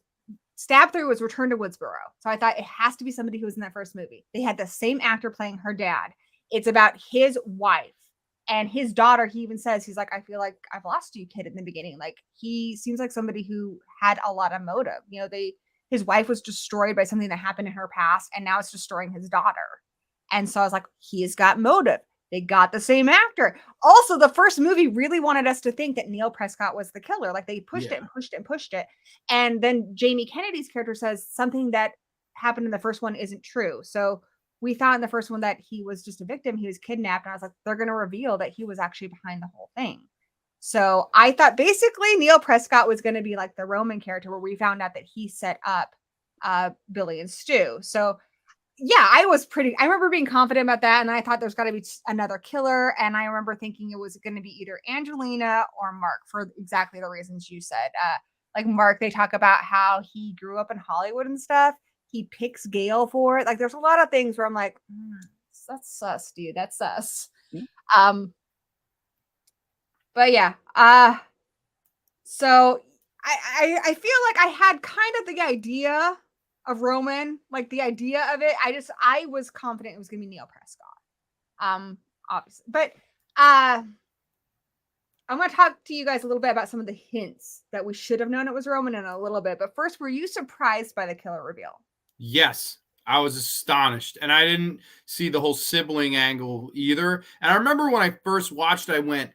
Stab 3 was Return to Woodsboro. So I thought it has to be somebody who was in that first movie. They had the same actor playing her dad. It's about his wife and his daughter. He even says, he's like, I feel like I've lost you, kid, in the beginning. Like, he seems like somebody who had a lot of motive. His wife was destroyed by something that happened in her past, and now it's destroying his daughter. And so I was like, he's got motive. They got the same actor. Also, the first movie really wanted us to think that Neil Prescott was the killer. Like, they pushed it and pushed it and pushed it. And then Jamie Kennedy's character says something that happened in the first one isn't true. So we thought in the first one that he was just a victim. He was kidnapped. And I was like, they're going to reveal that he was actually behind the whole thing. So I thought basically Neil Prescott was going to be like the Roman character, where we found out that he set up Billy and Stu. So yeah, I remember being confident about that. And I thought there's got to be another killer. And I remember thinking it was going to be either Angelina or Mark, for exactly the reasons you said. Like Mark, they talk about how he grew up in Hollywood and stuff. He picks Gail for it. Like, there's a lot of things where I'm like, that's sus, dude. That's sus. But yeah. So I feel like I had kind of the idea of Roman, like the idea of it. I was confident it was gonna be Neil Prescott. Obviously. But I'm gonna talk to you guys a little bit about some of the hints that we should have known it was Roman in a little bit. But first, were you surprised by the killer reveal? Yes, I was astonished, and I didn't see the whole sibling angle either. And I remember when I first watched, I went,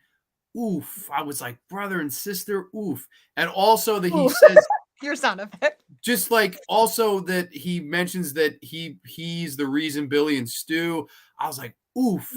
oof. I was like, brother and sister, oof. And also that he says Your sound effect. Just like also that he mentions that he's the reason Billy and Stu. I was like, oof.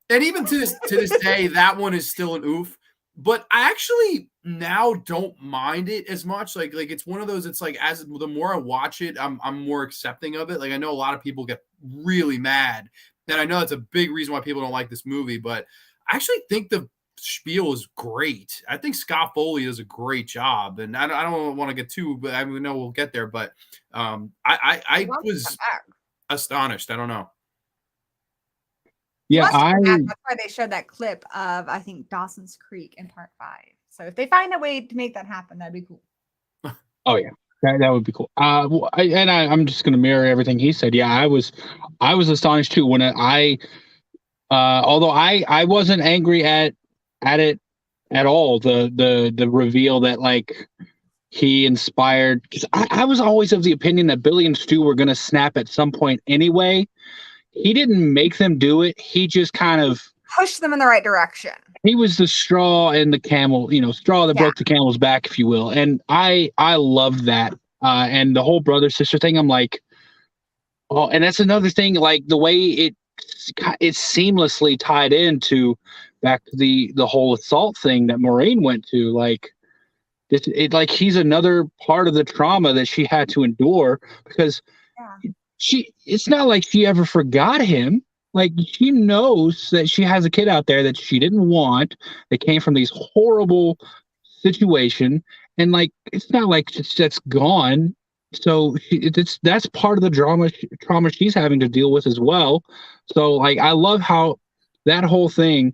And even to this day, that one is still an oof. But I actually now don't mind it as much. Like it's one of those. It's like as the more I watch it, I'm more accepting of it. Like I know a lot of people get really mad, and I know that's a big reason why people don't like this movie. But I actually think the spiel is great. I think Scott Foley does a great job, and I don't want to get too, but I know we'll get there. But I was astonished. I don't know. Yeah, that's why they showed that clip of I think Dawson's Creek in part 5. So if they find a way to make that happen, that'd be cool. Oh yeah, that would be cool. I'm just gonna mirror everything he said. Yeah, I was astonished too when although I wasn't angry at it at all. The reveal that like he inspired, because I was always of the opinion that Billy and Stu were gonna snap at some point anyway. He didn't make them do it. He just kind of pushed them in the right direction. He was the straw in the camel, straw that broke the camel's back, if you will. And I loved that. And the whole brother sister thing, I'm like, oh, and that's another thing, like the way it's seamlessly tied into back to the whole assault thing that Maureen went to. Like like he's another part of the trauma that she had to endure, because it's not like she ever forgot him. Like she knows that she has a kid out there that she didn't want, that came from these horrible situation, and like it's not like that's gone. So that's part of the trauma she's having to deal with as well. So like I love how that whole thing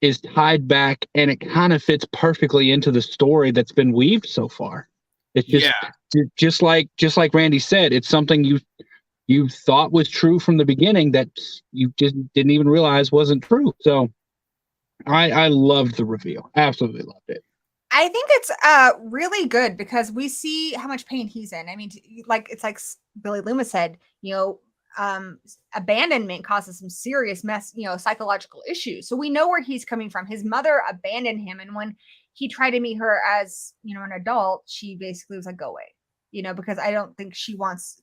is tied back, and it kind of fits perfectly into the story that's been weaved so far. It's just like Randy said, it's something you thought was true from the beginning that you just didn't even realize wasn't true. So I loved the reveal. Absolutely loved it. I think it's really good because we see how much pain he's in. I mean, it's like Billy Loomis said, abandonment causes some serious psychological issues. So we know where he's coming from. His mother abandoned him, and when he tried to meet her as an adult, she basically was like, go away, because I don't think she wants.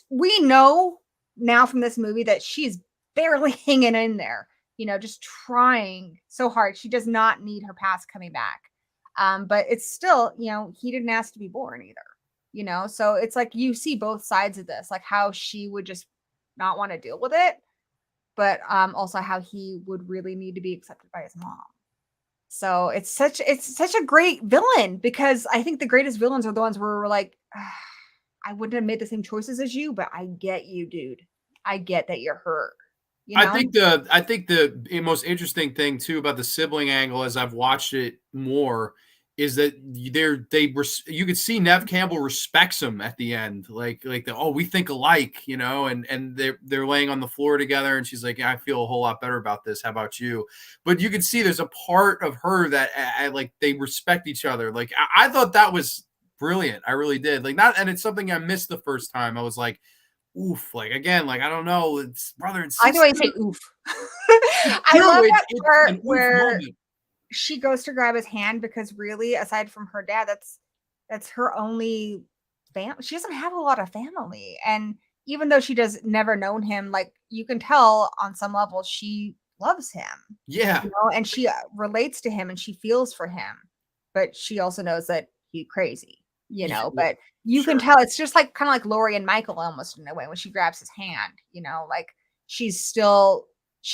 We know now from this movie that she's barely hanging in there, just trying so hard. She does not need her past coming back. But it's still, he didn't ask to be born either, so it's like you see both sides of this, like how she would just not want to deal with it, but also how he would really need to be accepted by his mom. So it's such a great villain, because I think the greatest villains are the ones where we're like, I wouldn't have made the same choices as you, but I get you, dude. I get that you're hurt. I think the most interesting thing too about the sibling angle, as I've watched it more, is that you could see Nev Campbell respects him at the end, like we think alike, and they're laying on the floor together, and she's like, yeah, I feel a whole lot better about this. How about you? But you could see there's a part of her that like they respect each other. Like I thought that was brilliant. I really did. And it's something I missed the first time. I was like, oof, like again, like I don't know, it's brother and sister. I know I say oof. I love that part where she goes to grab his hand, because really, aside from her dad, that's her only family. She doesn't have a lot of family, and even though she does never known him, like you can tell on some level she loves him. Yeah, and she relates to him and she feels for him, but she also knows that he's crazy. But you can tell it's just like kind of like Lori and Michael almost in a way when she grabs his hand, like she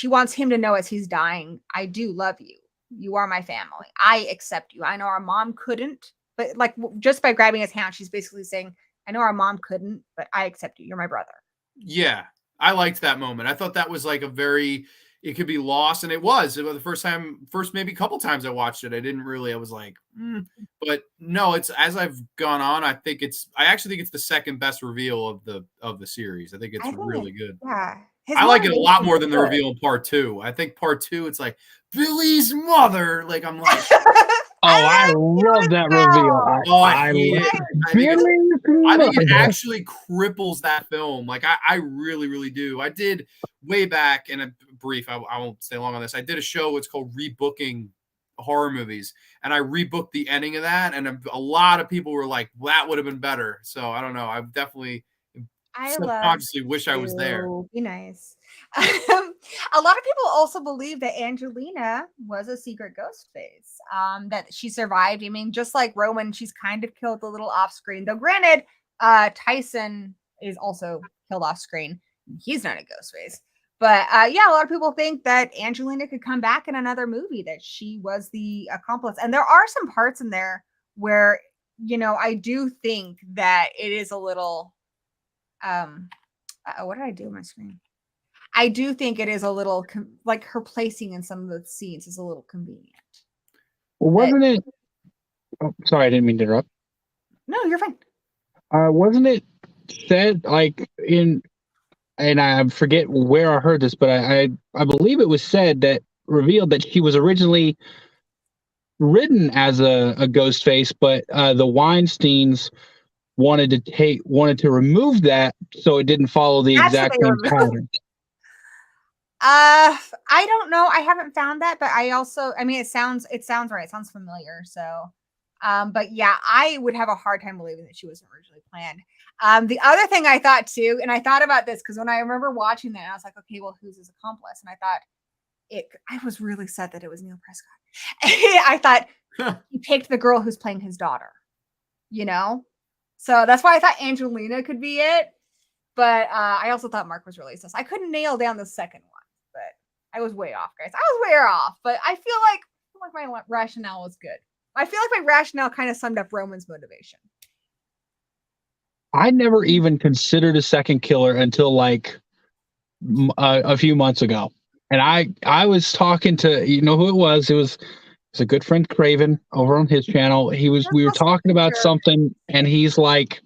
wants him to know as he's dying, I do love you. You are my family. I accept you. I know our mom couldn't, but like just by grabbing his hand, she's basically saying, I know our mom couldn't, but I accept you. You're my brother. Yeah. I liked that moment. I thought that was like it could be lost, and it was the first maybe couple times I watched it. I was like, but no, it's as I've gone on, I actually think it's the second best reveal of the series. I think it's really good. Yeah. I like it a lot more than the reveal in part 2. I think part 2, it's like Billy's mother. Like I'm like, I love that reveal. I think it actually cripples that film. Like I really, really do. I did way back in a brief. I won't stay long on this. I did a show. It's called Rebooking horror movies, and I rebooked the ending of that, and a lot of people were like, well, that would have been better. So I don't know. I've definitely I love subconsciously wish I was there. to be nice. A lot of people also believe that Angelina was a secret ghost face, that she survived. I mean, just like Roman, she's kind of killed a little off screen. Though, granted, Tyson is also killed off screen. He's not a ghost face. But yeah, a lot of people think that Angelina could come back in another movie, that she was the accomplice. And there are some parts in there where, you know, I do think that it is a little what did I do on my screen? I do think it is a little like her placing in some of the scenes is a little convenient. Well, wasn't it? Oh, sorry, I didn't mean to interrupt. No, you're fine. Wasn't it said like in, and I forget where I heard this, but I believe it was said that revealed that she was originally written as a ghost face, but the Weinsteins wanted to remove that so it didn't follow the exact same pattern. I don't know. I haven't found that, but I mean, it sounds right. It sounds familiar. So, but yeah, I would have a hard time believing that she wasn't originally planned. The other thing I thought too, and I thought about this because when I remember watching that, I was like, okay, well, who's his accomplice? And I thought I was really sad that it was Neil Prescott. I thought he picked the girl who's playing his daughter, you know? So that's why I thought Angelina could be it. But I also thought Mark was really sus. I couldn't nail down the second one, but I was way off, guys. I was way off, but I feel like my rationale was good. I feel like my rationale kind of summed up Roman's motivation. I never even considered a second killer until like a few months ago. And I was talking to, you know who it was? It was a good friend, Craven, over on his channel. We were talking about something, and he's like,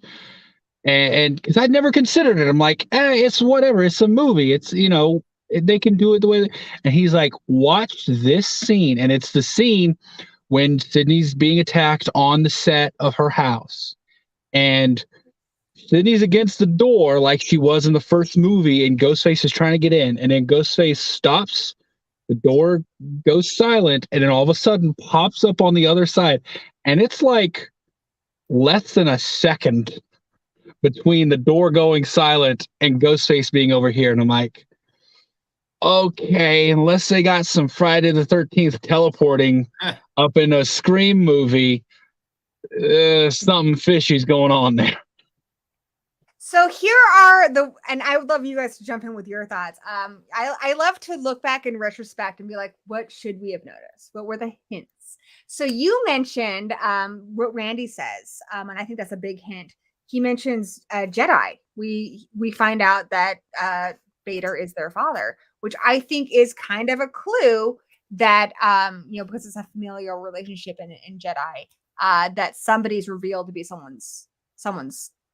and because I'd never considered it, I'm like, it's whatever. It's a movie. It's, you know, they can do it the way. And he's like, watch this scene, and it's the scene when Sidney's being attacked on the set of her house, and Sidney's against the door like she was in the first movie, and Ghostface is trying to get in, and then Ghostface stops, the door goes silent, and then all of a sudden pops up on the other side, and it's like less than a second between the door going silent and Ghostface being over here, and I'm like, okay, unless they got some Friday the 13th teleporting up in a Scream movie, something fishy's going on there. So here are and I would love you guys to jump in with your thoughts. I love to look back in retrospect and be like, what should we have noticed? What were the hints? So you mentioned what Randy says, and I think that's a big hint. He mentions Jedi. We find out that Vader is their father, which I think is kind of a clue that you know, because it's a familial relationship in Jedi, that somebody's revealed to be someone's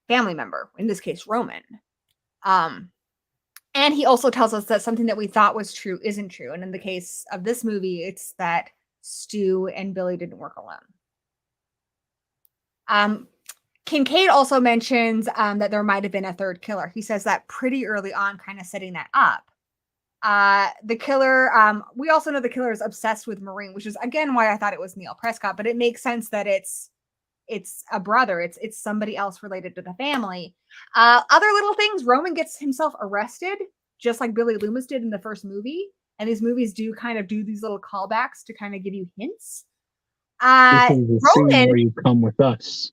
family member, in this case Roman. And he also tells us that something that we thought was true isn't true, and in the case of this movie, it's that Stu and Billy didn't work alone. Kincaid also mentions that there might have been a third killer. He says that pretty early on, kind of setting that up. The killer, we also know the killer is obsessed with Maureen, which is again why I thought it was Neil Prescott, but it makes sense that it's a brother. It's somebody else related to the family. Other little things, Roman gets himself arrested, just like Billy Loomis did in the first movie. And these movies do kind of do these little callbacks to kind of give you hints. Roman, where you come with us.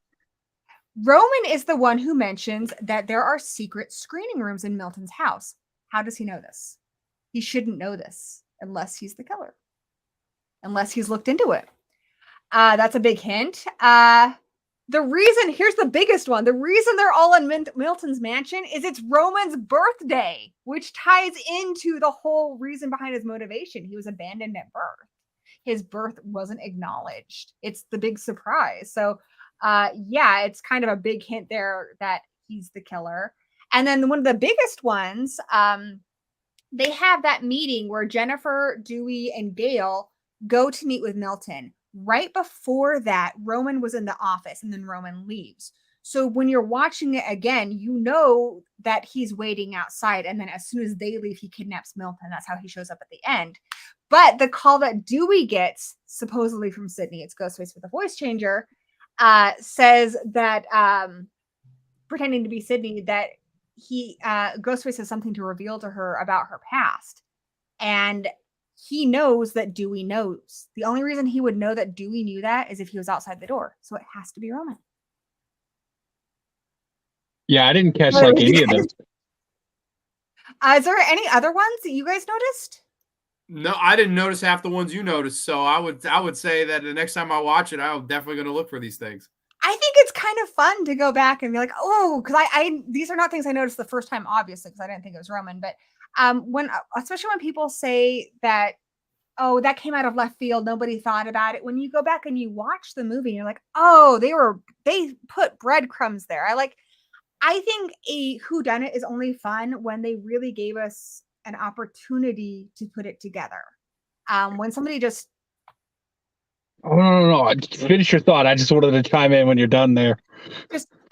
Roman is the one who mentions that there are secret screening rooms in Milton's house. How does he know this? He shouldn't know this unless he's the killer, unless he's looked into it. That's a big hint. Here's the biggest one. The reason they're all in Milton's mansion is it's Roman's birthday, which ties into the whole reason behind his motivation. He was abandoned at birth. His birth wasn't acknowledged. It's the big surprise. So, yeah, it's kind of a big hint there that he's the killer. And then one of the biggest ones, they have that meeting where Jennifer, Dewey, and Gail go to meet with Milton. Right before that, Roman was in the office, and then Roman leaves. So when you're watching it again, you know that he's waiting outside. And then as soon as they leave, he kidnaps Milton. That's how he shows up at the end. But the call that Dewey gets, supposedly from Sidney, it's Ghostface with a voice changer, says that, pretending to be Sidney, that Ghostface has something to reveal to her about her past. And he knows that Dewey knows. The only reason he would know that Dewey knew that is if he was outside the door. So it has to be Roman. Yeah, I didn't catch like any of those. Is there any other ones that you guys noticed? No, I didn't notice half the ones you noticed. So I would say that the next time I watch it, I'm definitely going to look for these things. I think it's kind of fun to go back and be like, oh, because I these are not things I noticed the first time, obviously, because I didn't think it was Roman. But especially when people say that, oh, that came out of left field, nobody thought about it. When you go back and you watch the movie, you're like, oh, they put breadcrumbs there. I think a whodunit is only fun when they really gave us an opportunity to put it together. When somebody just Oh, no. Finish your thought. I just wanted to chime in when you're done there.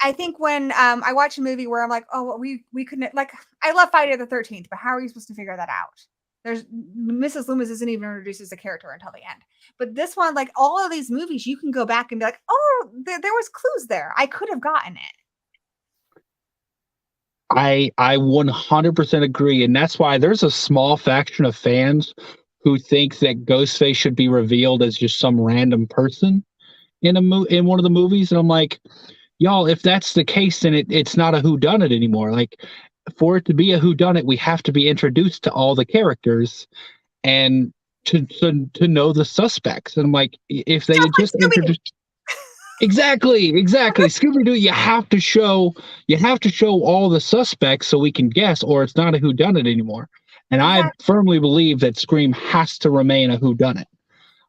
I think when I watch a movie where I'm like, oh, we couldn't, like, I love Friday the 13th, but how are you supposed to figure that out? There's Mrs. Loomis isn't even introduced as a character until the end. But this one, like all of these movies, you can go back and be like, oh, there was clues there. I could have gotten it. I 100% agree, and that's why there's a small faction of fans who think that Ghostface should be revealed as just some random person in in one of the movies, and I'm like, y'all, if that's the case, then it's not a whodunit anymore. Like, for it to be a whodunit, we have to be introduced to all the characters and to know the suspects. And I'm like, if they just introduced. Exactly. Scooby-Doo, you have to show all the suspects so we can guess, or it's not a whodunit anymore. And I firmly believe that Scream has to remain a whodunit.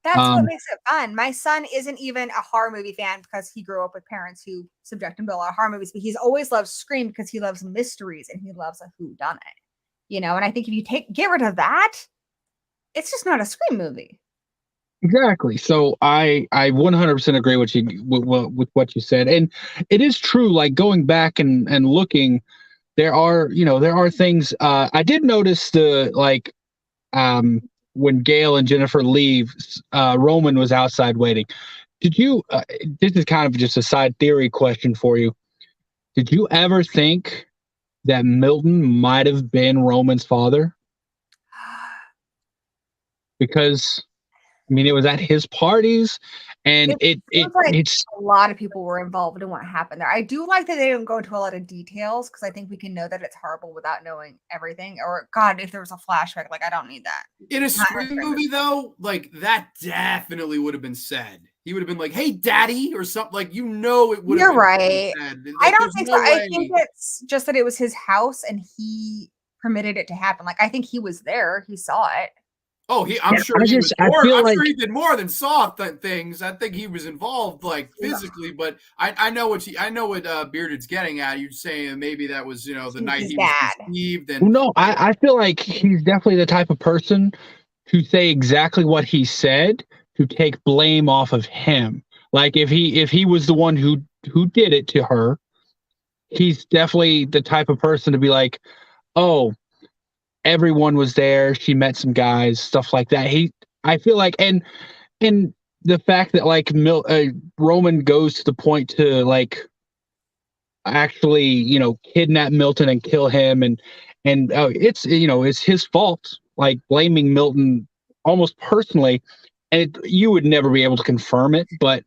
That's what makes it fun. My son isn't even a horror movie fan because he grew up with parents who subject him to a lot of horror movies, but he's always loved Scream because he loves mysteries and he loves a whodunit. And I think if you get rid of that, it's just not a Scream movie. Exactly. So I 100% agree with what you said, and it is true. Like, going back and looking, there are things. I did notice when Gail and Jennifer leave, Roman was outside waiting. Did you? This is kind of just a side theory question for you. Did you ever think that Milton might have been Roman's father? Because, I mean, it was at his parties, and it's a lot of people were involved in what happened there. I do like that they don't go into a lot of details because I think we can know that it's horrible without knowing everything. Or, God, if there was a flashback, like, I don't need that. In a Scream movie, though, like, that definitely would have been said. He would have been like, "Hey, Daddy," or something. Like, it would have. You're right. Said. Like, I don't think so. I think it's just that it was his house and he permitted it to happen. Like, I think he was there. He saw it. Oh, I'm sure he did more than saw things. I think he was involved, like, physically. Yeah. But I know what Bearded's getting at. You're saying maybe that was the night he was conceived. And no, I feel like he's definitely the type of person to say exactly what he said to take blame off of him. Like, if he was the one who did it to her, he's definitely the type of person to be like, oh, everyone was there. She met some guys, stuff like that. I feel like, and the fact that, like, Roman goes to the point to, like, actually, kidnap Milton and kill him, and it's his fault. Like, blaming Milton almost personally, and you would never be able to confirm it, but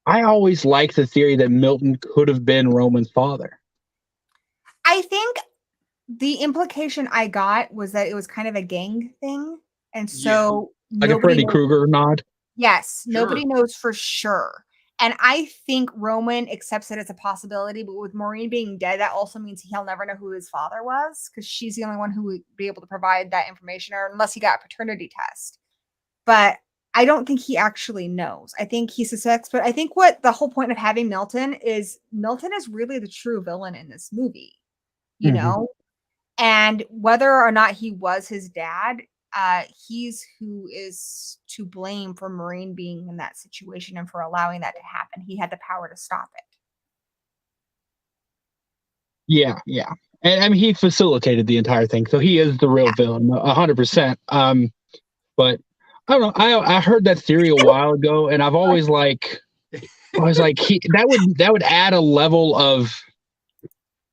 I always liked the theory that Milton could have been Roman's father. I think the implication I got was that it was kind of a gang thing. And so like a Freddy Krueger nod. Yes. Sure. Nobody knows for sure. And I think Roman accepts that it's a possibility, but with Maureen being dead, that also means he'll never know who his father was because she's the only one who would be able to provide that information, or unless he got a paternity test. But I don't think he actually knows. I think he suspects, but I think what the whole point of having Milton is really the true villain in this movie, you know? And whether or not he was his dad, he's who is to blame for Maureen being in that situation and for allowing that to happen. He had the power to stop it. Yeah, yeah. And I mean, he facilitated the entire thing, so he is the real villain, 100%. But I don't know. I heard that theory a while ago, and I've always like, that would add a level of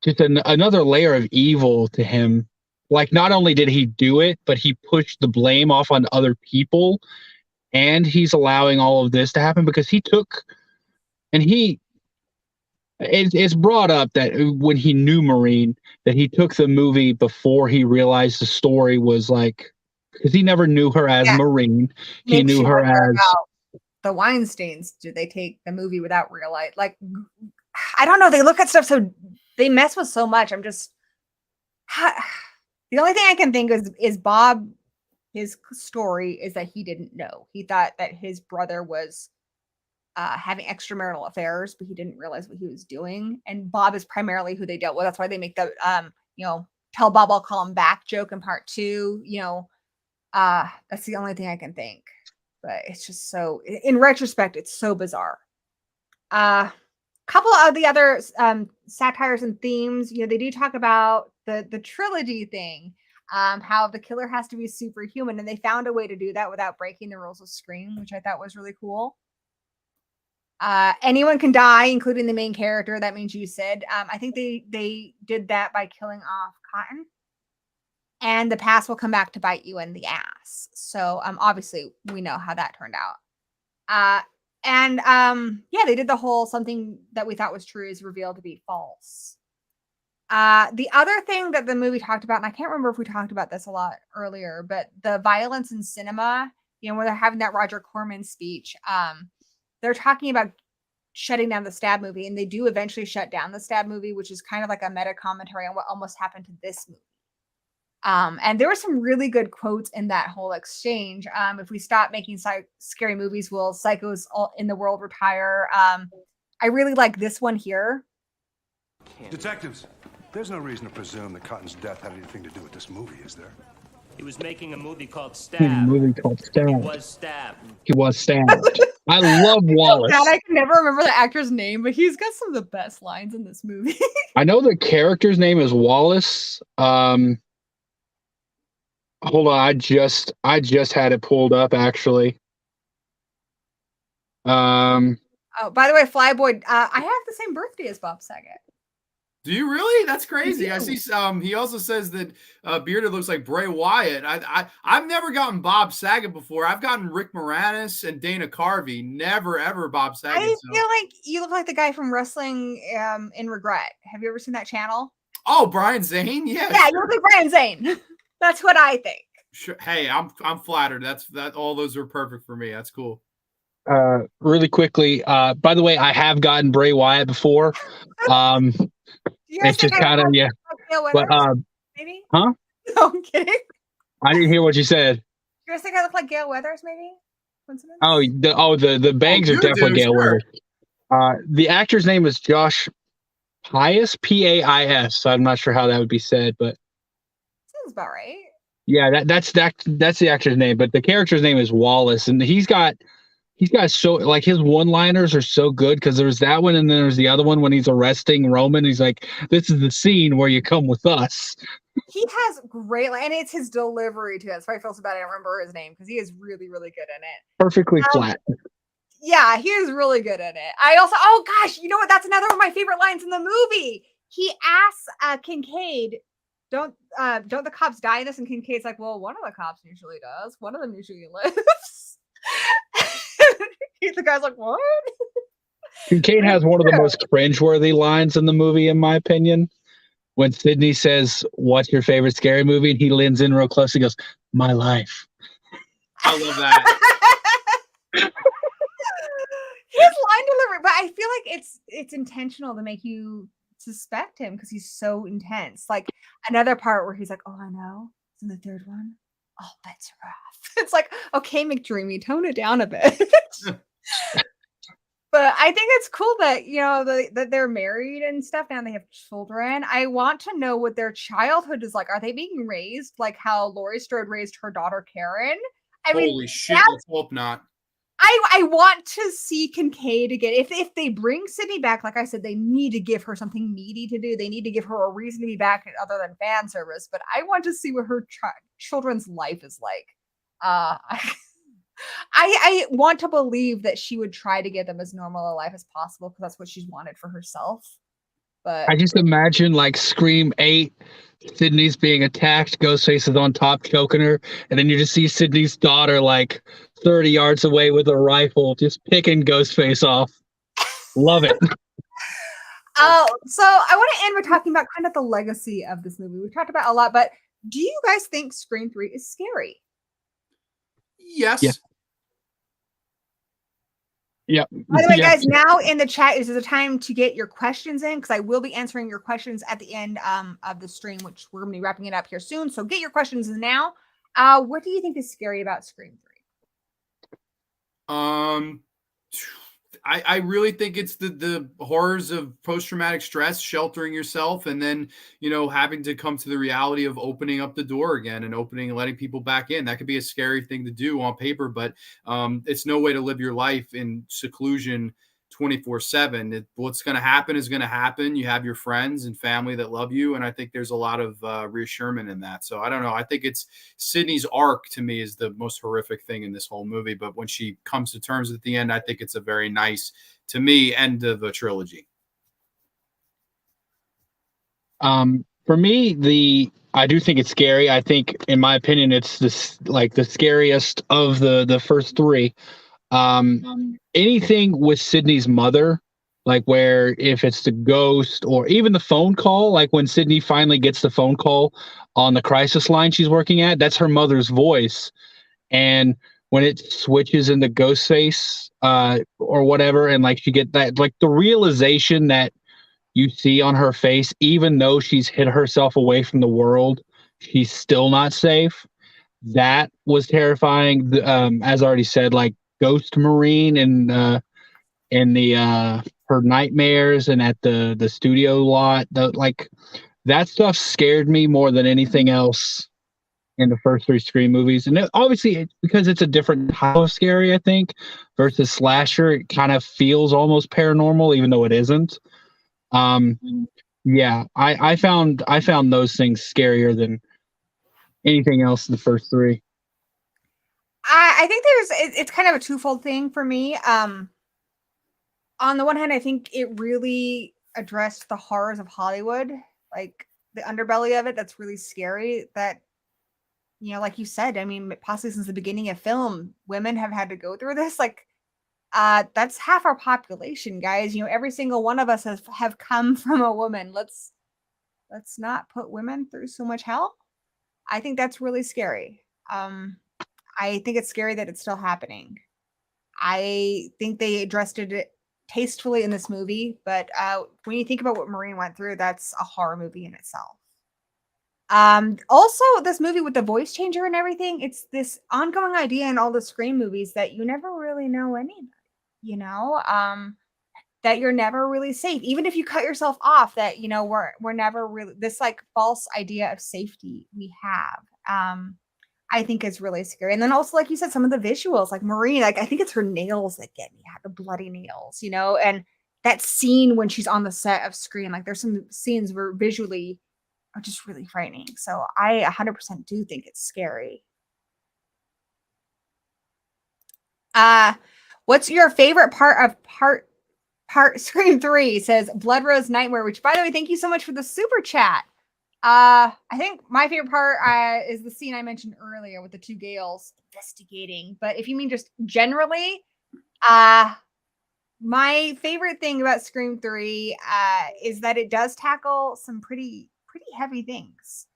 just another layer of evil to him. Like, not only did he do it, but he pushed the blame off on other people, and he's allowing all of this to happen because he took, and he. It's brought up that when he knew Maureen, that he took the movie before he realized the story was like, because he never knew her as Yeah. Maureen. He Makes knew you her wonder as about the Weinsteins. Do they take the movie without realize? Like, I don't know. They look at stuff so they mess with so much. I'm just the only thing I can think is Bob. His story is that he didn't know. He thought that his brother was having extramarital affairs, but he didn't realize what he was doing. And Bob is primarily who they dealt with. That's why they make the tell Bob I'll call him back joke in part 2. That's the only thing I can think. But it's just so, in retrospect, it's so bizarre. Couple of the other satires and themes, they do talk about the trilogy thing, how the killer has to be superhuman, and they found a way to do that without breaking the rules of Scream, which I thought was really cool. Anyone can die, including the main character. That means you said. I think they did that by killing off Cotton, and the past will come back to bite you in the ass. So obviously we know how that turned out. Yeah, they did the whole something that we thought was true is revealed to be false. The other thing that the movie talked about, and I can't remember if we talked about this a lot earlier, but the violence in cinema, when they're having that Roger Corman speech, they're talking about shutting down the Stab movie, and they do eventually shut down the Stab movie, which is kind of like a meta commentary on what almost happened to this movie. And there were some really good quotes in that whole exchange. If we stop making scary movies, will psychos all in the world retire? I really like this one here. Detectives, there's no reason to presume that Cotton's death had anything to do with this movie, is there? He was making a movie called He was stabbed. I love Wallace. God, I can never remember the actor's name, but he's got some of the best lines in this movie. I know the character's name is Wallace. Hold on, I just had it pulled up actually. Oh, by the way, Flyboy, I have the same birthday as Bob Saget. Do you really? That's crazy. I see. He also says that Bearded looks like Bray Wyatt. I've never gotten Bob Saget before. I've gotten Rick Moranis and Dana Carvey. Never ever Bob Saget. I feel like you look like the guy from Wrestling in Regret. Have you ever seen that channel? Oh, Brian Zane. Yeah. Yeah, you look like Brian Zane. That's what I think. Sure. Hey, I'm flattered. That all those are perfect for me. That's cool. Really quickly. By the way, I have gotten Bray Wyatt before. It's just kind of but maybe? Huh? No, I'm kidding. I didn't hear what you said. You guys think I look like Gail Weathers, maybe? Coincidence? The bangs are definitely Gail Weathers. The actor's name is Josh Pais, Pais. So I'm not sure how that would be said, but sounds about right. Yeah, that's the actor's name, but the character's name is Wallace, and he's got so, like, his one-liners are so good because there's that one and then there's the other one when he's arresting Roman. He's like, "This is the scene where you come with us." He has great, and it's his delivery too. That's why I feel so bad I don't remember his name because he is really, really good in it. Perfectly flat. Yeah, he is really good in it. I also, oh gosh, you know what? That's another one of my favorite lines in the movie. He asks Kincaid, "Don't the cops die in this?" And Kincaid's like, "Well, one of the cops usually does. One of them usually lives." The guy's like, "What?" Kincaid has one of the most cringeworthy lines in the movie, in my opinion. When Sidney says, "What's your favorite scary movie?" and he leans in real close, he goes, "My life." I love that. His line delivery, but I feel like it's intentional to make you suspect him because he's so intense. Like another part where he's like, "Oh, I know. It's in the third one. All bets are off." It's like, okay, McDreamy, tone it down a bit. But I think it's cool that that they're married and stuff now. And they have children. I want to know what their childhood is like. Are they being raised like how Laurie Strode raised her daughter Karen? Holy shit! Let's hope not. I I want to see Kincaid again. If they bring Sidney back, like I said, they need to give her something meaty to do. They need to give her a reason to be back other than fan service. But I want to see what her children's life is like. I want to believe that she would try to give them as normal a life as possible because that's what she's wanted for herself. But I just imagine like Scream 8, Sidney's being attacked, Ghostface is on top choking her, and then you just see Sidney's daughter like 30 yards away with a rifle just picking Ghostface off. Love it. So I want to end by talking about kind of the legacy of this movie. We've talked about a lot, but do you guys think Scream 3 is scary? Yes. Yeah. Yeah. By the way, guys, now in the chat is the time to get your questions in because I will be answering your questions at the end of the stream, which we're going to be wrapping it up here soon. So get your questions in now. What do you think is scary about Scream 3? I really think it's the horrors of post-traumatic stress, sheltering yourself, and then, having to come to the reality of opening up the door again and letting people back in. That could be a scary thing to do on paper, but it's no way to live your life in seclusion 24/7. What's going to happen is going to happen. You have your friends and family that love you, and I think there's a lot of reassurance in that. So I don't know. I think it's Sidney's arc to me is the most horrific thing in this whole movie. But when she comes to terms at the end, I think it's a very nice, to me, end of a trilogy. For me, I do think it's scary. I think, in my opinion, it's the scariest of the first three. Anything with Sidney's mother, like where if it's the ghost or even the phone call, like when Sidney finally gets the phone call on the crisis line she's working at, that's her mother's voice. And when it switches into Ghostface or whatever, and like she get that, like the realization that you see on her face, even though she's hid herself away from the world, she's still not safe. That was terrifying. As I already said, like Ghost Marine and in the her nightmares and at the studio lot, that stuff scared me more than anything else in the first three Scream movies. And obviously, because it's a different type of scary, I think, versus slasher, it kind of feels almost paranormal, even though it isn't. Yeah, I found those things scarier than anything else in the first three. I think it's kind of a twofold thing for me. On the one hand, I think it really addressed the horrors of Hollywood, like the underbelly of it. That's really scary. That, like you said, I mean, possibly since the beginning of film, women have had to go through this. Like, that's half our population, guys. Every single one of us have come from a woman. Let's not put women through so much hell. I think that's really scary. I think it's scary that it's still happening. I think they addressed it tastefully in this movie, but when you think about what Maureen went through, that's a horror movie in itself. Also, this movie with the voice changer and everything, it's this ongoing idea in all the Scream movies that you never really know anybody, that you're never really safe. Even if you cut yourself off, that, we're never really, this like false idea of safety we have. I think is really scary. And then also, like you said, some of the visuals, like Maureen, like I think it's her nails that get me, the bloody nails, and that scene when she's on the set of Scream, like there's some scenes where visually are just really frightening. So I 100% do think it's scary. What's your favorite part of part Scream 3? Says Blood Rose Nightmare, which, by the way, thank you so much for the super chat. I think my favorite part is the scene I mentioned earlier with the two Gales investigating. But if you mean just generally, my favorite thing about Scream 3 is that it does tackle some pretty heavy things.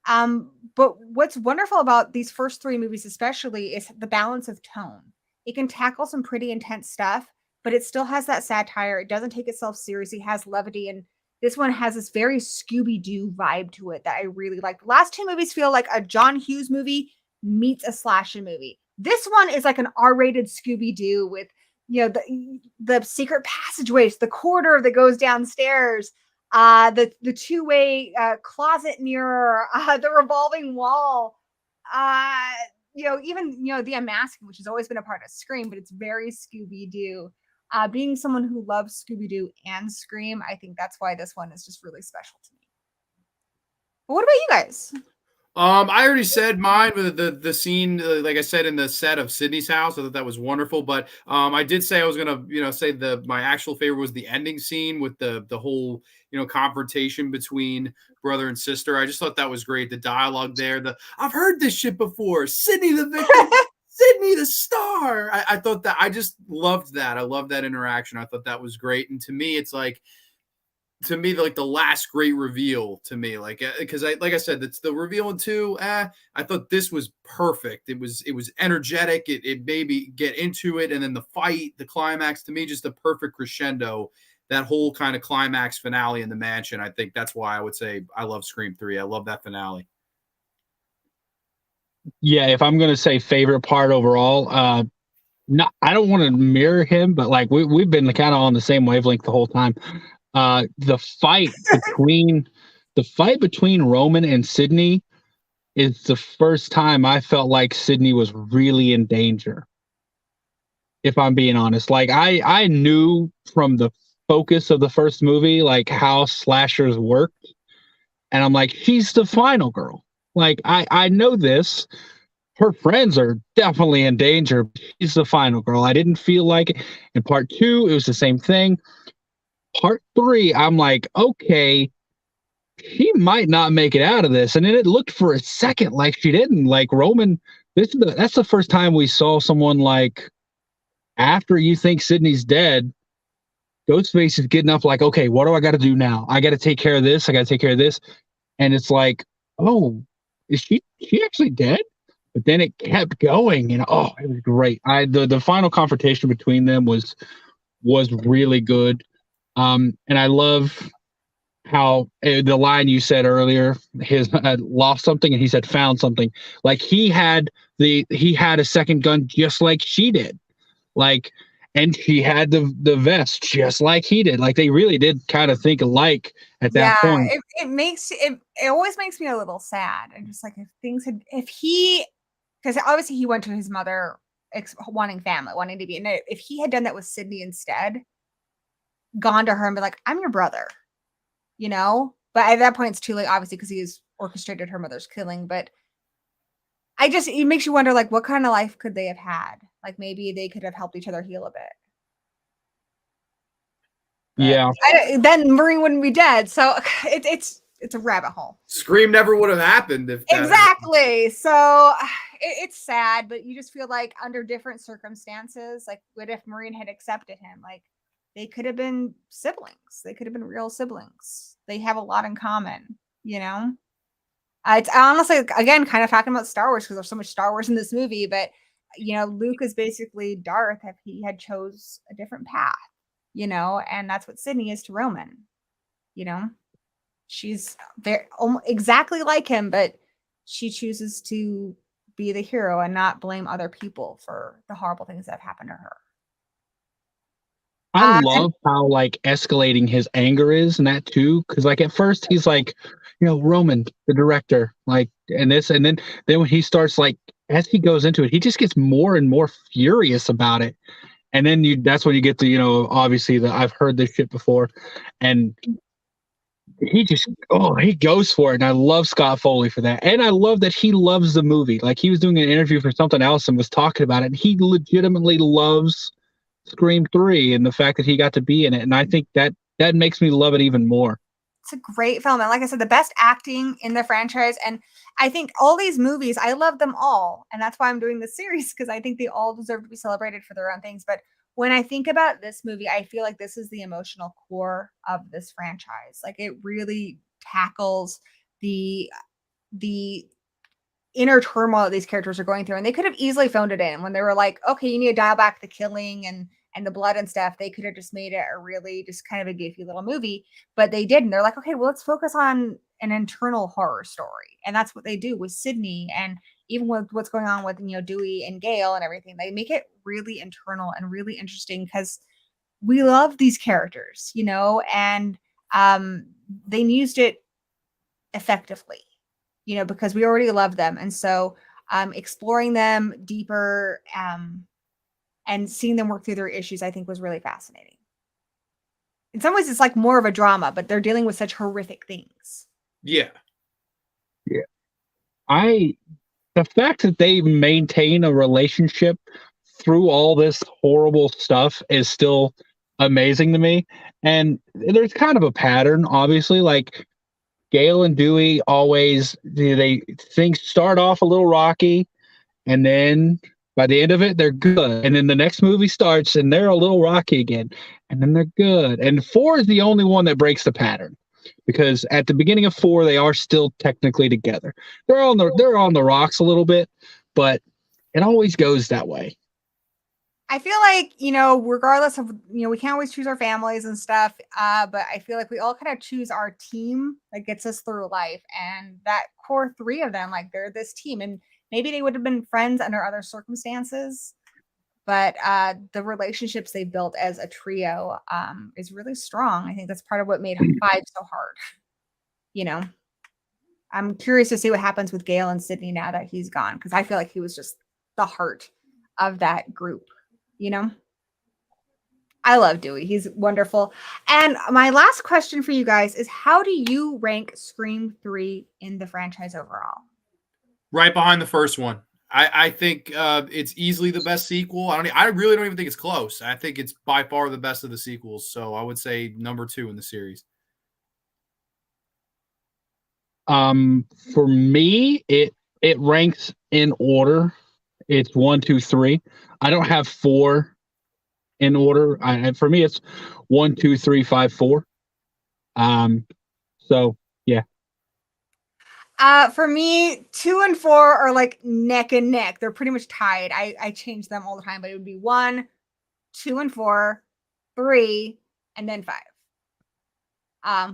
But what's wonderful about these first three movies especially is the balance of tone. It can tackle some pretty intense stuff, but it still has that satire. It doesn't take itself seriously, has levity, and this one has this very Scooby-Doo vibe to it that I really like. The last two movies feel like a John Hughes movie meets a slasher movie. This one is like an R-rated Scooby-Doo with, the secret passageways, the corridor that goes downstairs, the two-way closet mirror, the revolving wall. even the unmasking, which has always been a part of Scream, but it's very Scooby-Doo. Being someone who loves Scooby-Doo and Scream, I think that's why this one is just really special to me. But what about you guys? I already said mine with the scene, like I said, in the set of Sidney's house. I thought that was wonderful. But I did say I was gonna, say my actual favorite was the ending scene with the whole, confrontation between brother and sister. I just thought that was great. The dialogue there, I've heard this shit before. Sidney the victim, Sidney the star. I thought that I just loved that. I loved that interaction. I thought that was great. And to me, it's like, like the last great reveal to me, like, because like I said, it's the reveal in 2. I thought this was perfect. It was energetic. It made me get into it, and then the fight, the climax, to me, just a perfect crescendo. That whole kind of climax finale in the mansion. I think that's why I would say I love Scream 3. I love that finale. Yeah, if I'm gonna say favorite part overall, no, I don't want to mirror him, but like we've been kind of on the same wavelength the whole time. The fight between Roman and Sidney is the first time I felt like Sidney was really in danger. If I'm being honest, like I knew from the focus of the first movie, like how slashers worked, and I'm like, she's the final girl. Like I know this. Her friends are definitely in danger. She's the final girl. I didn't feel like it. In part 2, it was the same thing. Part 3, I'm like, okay, she might not make it out of this. And then it looked for a second like she didn't. Like Roman, that's the first time we saw someone like, after you think Sidney's dead, Ghostface is getting up like, okay, what do I got to do now? I got to take care of this. I got to take care of this. And it's like, oh, is she actually dead? But then it kept going, and it was great. The final confrontation between them was really good. And I love how the line you said earlier, his lost something, and he said found something. Like he had a second gun just like she did, like, and she had the vest just like he did. Like they really did kind of think alike at that point. It always makes me a little sad, and just like because obviously he went to his mother wanting family, wanting to be, and if he had done that with Sidney instead, gone to her and been like, I'm your brother, but at that point it's too late, obviously, because he's orchestrated her mother's killing. But it makes you wonder, like, what kind of life could they have had? Like maybe they could have helped each other heal a bit. But yeah. Then Marie wouldn't be dead. So it's a rabbit hole. Scream never would have happened if exactly. So it's sad, but you just feel like under different circumstances, like what if Maureen had accepted him? Like they could have been siblings. They could have been real siblings. They have a lot in common, It's honestly, again, kind of talking about Star Wars because there's so much Star Wars in this movie, but Luke is basically Darth if he had chose a different path, and that's what Sidney is to Roman, She's very exactly like him, but she chooses to be the hero and not blame other people for the horrible things that have happened to her. I love how like escalating his anger is in that too, because like at first he's like, Roman, the director, like, and then when he starts, like, as he goes into it, he just gets more and more furious about it, and then that's when you get to obviously I've heard this shit before, and he just he goes for it. And I love Scott Foley for that, and I love that he loves the movie. Like he was doing an interview for something else and was talking about it, and he legitimately loves Scream 3 and the fact that he got to be in it, and I think that makes me love it even more. It's a great film, and like I said, the best acting in the franchise. And I think all these movies, I love them all, and that's why I'm doing this series, because I think they all deserve to be celebrated for their own things. But when I think about this movie, I feel like this is the emotional core of this franchise. Like it really tackles the inner turmoil that these characters are going through. And they could have easily phoned it in when they were like, okay, you need to dial back the killing and the blood and stuff. They could have just made it a really just kind of a goofy little movie, but they didn't. They're like, okay, well, let's focus on an internal horror story. And that's what they do with Sidney. And even with what's going on with, Dewey and Gale and everything, they make it really internal and really interesting because we love these characters, and they used it effectively, because we already love them. And so exploring them deeper, and seeing them work through their issues, I think was really fascinating. In some ways, it's like more of a drama, but they're dealing with such horrific things. Yeah. The fact that they maintain a relationship through all this horrible stuff is still amazing to me. And there's kind of a pattern, obviously, like Gale and Dewey always, things start off a little rocky, and then by the end of it, they're good. And then the next movie starts and they're a little rocky again, and then they're good. And 4 is the only one that breaks the pattern, because at the beginning of 4, they are still technically together. They're on the rocks a little bit, but it always goes that way. I feel like, regardless of, we can't always choose our families and stuff, but I feel like we all kind of choose our team that gets us through life. And that core 3 of them, like, they're this team. And maybe they would have been friends under other circumstances, but the relationships they built as a trio is really strong. I think that's part of what made 5 so hard. I'm curious to see what happens with Gale and Sidney now that he's gone, because I feel like he was just the heart of that group. I love Dewey. He's wonderful. And my last question for you guys is, how do you rank Scream 3 in the franchise overall? Right behind the first one. I think it's easily the best sequel. I really don't even think it's close. I think it's by far the best of the sequels. So I would say number 2 in the series. For me, it ranks in order. It's 1, 2, 3. I don't have 4 in order. For me, it's 1, 2, 3, 5, 4. So yeah. For me, 2 and 4 are like neck and neck. They're pretty much tied. I change them all the time, but it would be 1, 2 and 4, 3, and then 5.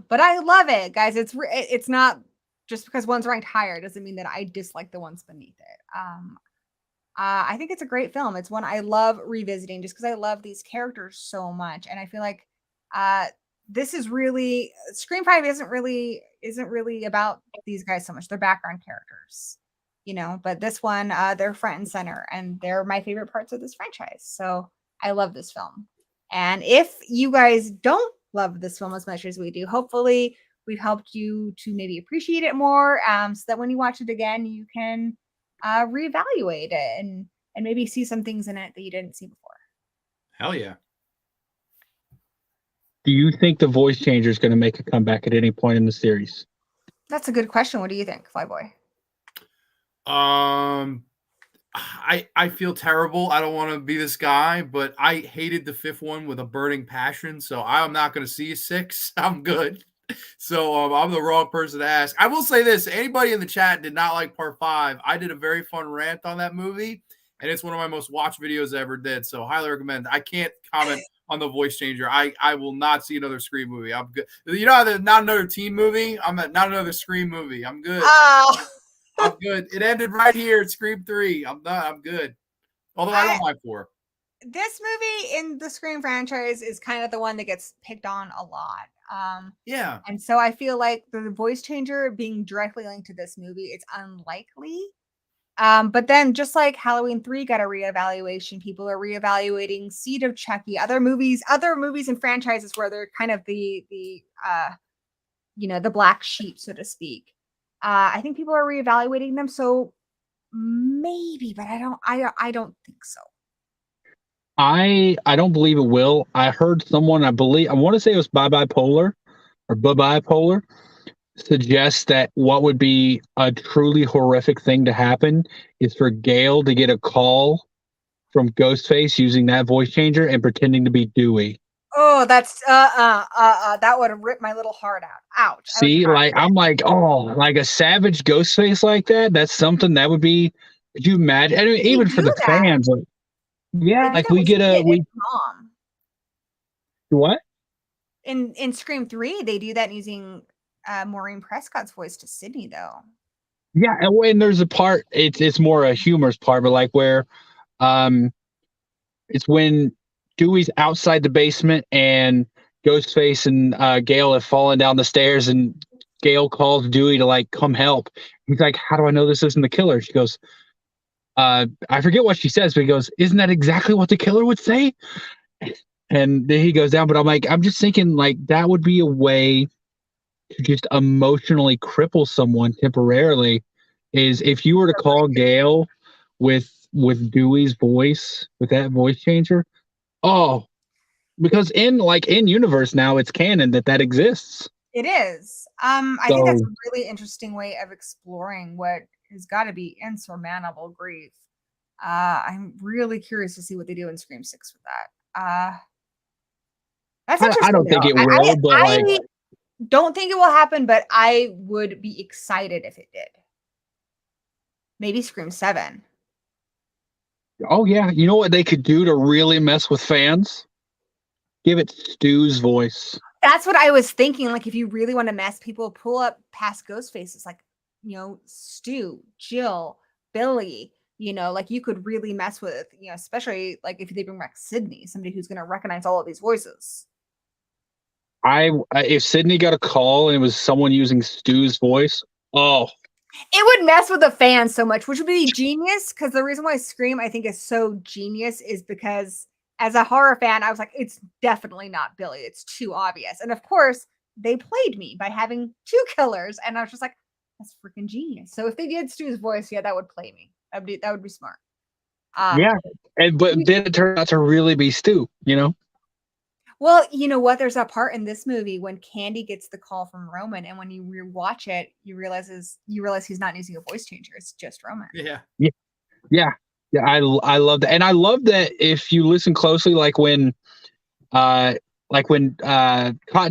But I love it, guys. It's not just because one's ranked higher doesn't mean that I dislike the ones beneath it. I think it's a great film. It's one I love revisiting just because I love these characters so much. And I feel like this is really, Scream 5 isn't really about these guys so much. They're background characters, but this one, they're front and center, and they're my favorite parts of this franchise. So I love this film. And if you guys don't love this film as much as we do, hopefully we've helped you to maybe appreciate it more, so that when you watch it again, you can reevaluate it and maybe see some things in it that you didn't see before. Hell yeah. Do you think the voice changer is going to make a comeback at any point in the series? That's a good question. What do you think, Flyboy? I feel terrible. I don't want to be this guy, but I hated the 5th one with a burning passion, so I'm not going to see a 6. I'm good. So I'm the wrong person to ask. I will say this. Anybody in the chat did not like part 5. I did a very fun rant on that movie, and it's one of my most watched videos I ever did. So highly recommend. I can't comment on the voice changer. I will not see another Scream movie. I'm good. How there's not another teen movie? I'm not another Scream movie. I'm good. I'm good. It ended right here at Scream 3. I'm good. Although I don't like 4. This movie in the Scream franchise is kind of the one that gets picked on a lot. Yeah. And so I feel like the voice changer being directly linked to this movie, it's unlikely. But then just like Halloween 3 got a reevaluation, people are reevaluating Seed of Chucky, other movies and franchises where they're kind of the black sheep, so to speak. I think people are reevaluating them. So maybe, but I don't think so. I don't believe it will. I heard someone, I want to say it was Bye Polar, suggest that what would be a truly horrific thing to happen is for Gale to get a call from Ghostface using that voice changer and pretending to be Dewey. Oh, that's that would have ripped my little heart out. Ouch. See, I'm like, oh, like a savage Ghostface like that. That's something that would be. Could you imagine? I mean, even for the fans, like, yeah, like we get mom. What? In Scream 3, they do that using Maureen Prescott's voice to Sidney, though. Yeah, and there's a part. It's more a humorous part, but like where, it's when Dewey's outside the basement and Ghostface and Gale have fallen down the stairs, and Gale calls Dewey to like come help. He's like, "How do I know this isn't the killer?" She goes, I forget what she says, but he goes, "Isn't that exactly what the killer would say?" And then he goes down, but I'm like, I'm just thinking like that would be a way to just emotionally cripple someone temporarily. Is if you were to call Gail with Dewey's voice, with that voice changer. Oh, because in universe now it's canon that exists. It is. I think that's a really interesting way of exploring what has got to be insurmountable grief. I'm really curious to see what they do in Scream 6 with that. That's interesting. I don't think it will, but I don't think it will happen, but I would be excited if it did. Maybe Scream 7. Oh yeah, you know what they could do to really mess with fans? Give it Stu's voice. That's what I was thinking. Like, if you really want to mess people, pull up past ghost faces, like, Stu, Jill, Billy. Like you could really mess with, especially like if they bring back Sidney, somebody who's going to recognize all of these voices. If Sidney got a call and it was someone using Stu's voice, it would mess with the fans so much, which would be genius. Because the reason why Scream, I think, is so genius is because as a horror fan, I was like, it's definitely not Billy. It's too obvious. And of course, they played me by having 2 killers. And I was just like, that's freaking genius. So if they did Stu's voice, yeah, that would play me. That would be smart. Yeah. But then it turned out to really be Stu, Well, you know what? There's a part in this movie when Candy gets the call from Roman, and when you rewatch it, you realize he's not using a voice changer. It's just Roman. Yeah. I love that. And I love that if you listen closely, like when Cotton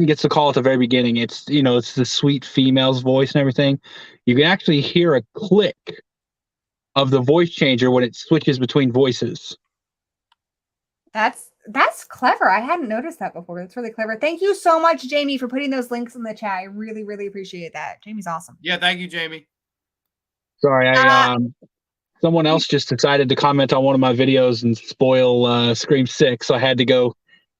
gets the call at the very beginning, it's it's the sweet female's voice and everything. You can actually hear a click of the voice changer when it switches between voices. That's clever. I hadn't noticed that before. That's really clever. Thank you so much, Jamie, for putting those links in the chat. I really, really appreciate that. Jamie's awesome. Yeah, thank you, Jamie. Sorry, someone else just decided to comment on one of my videos and spoil Scream 6, so I had to go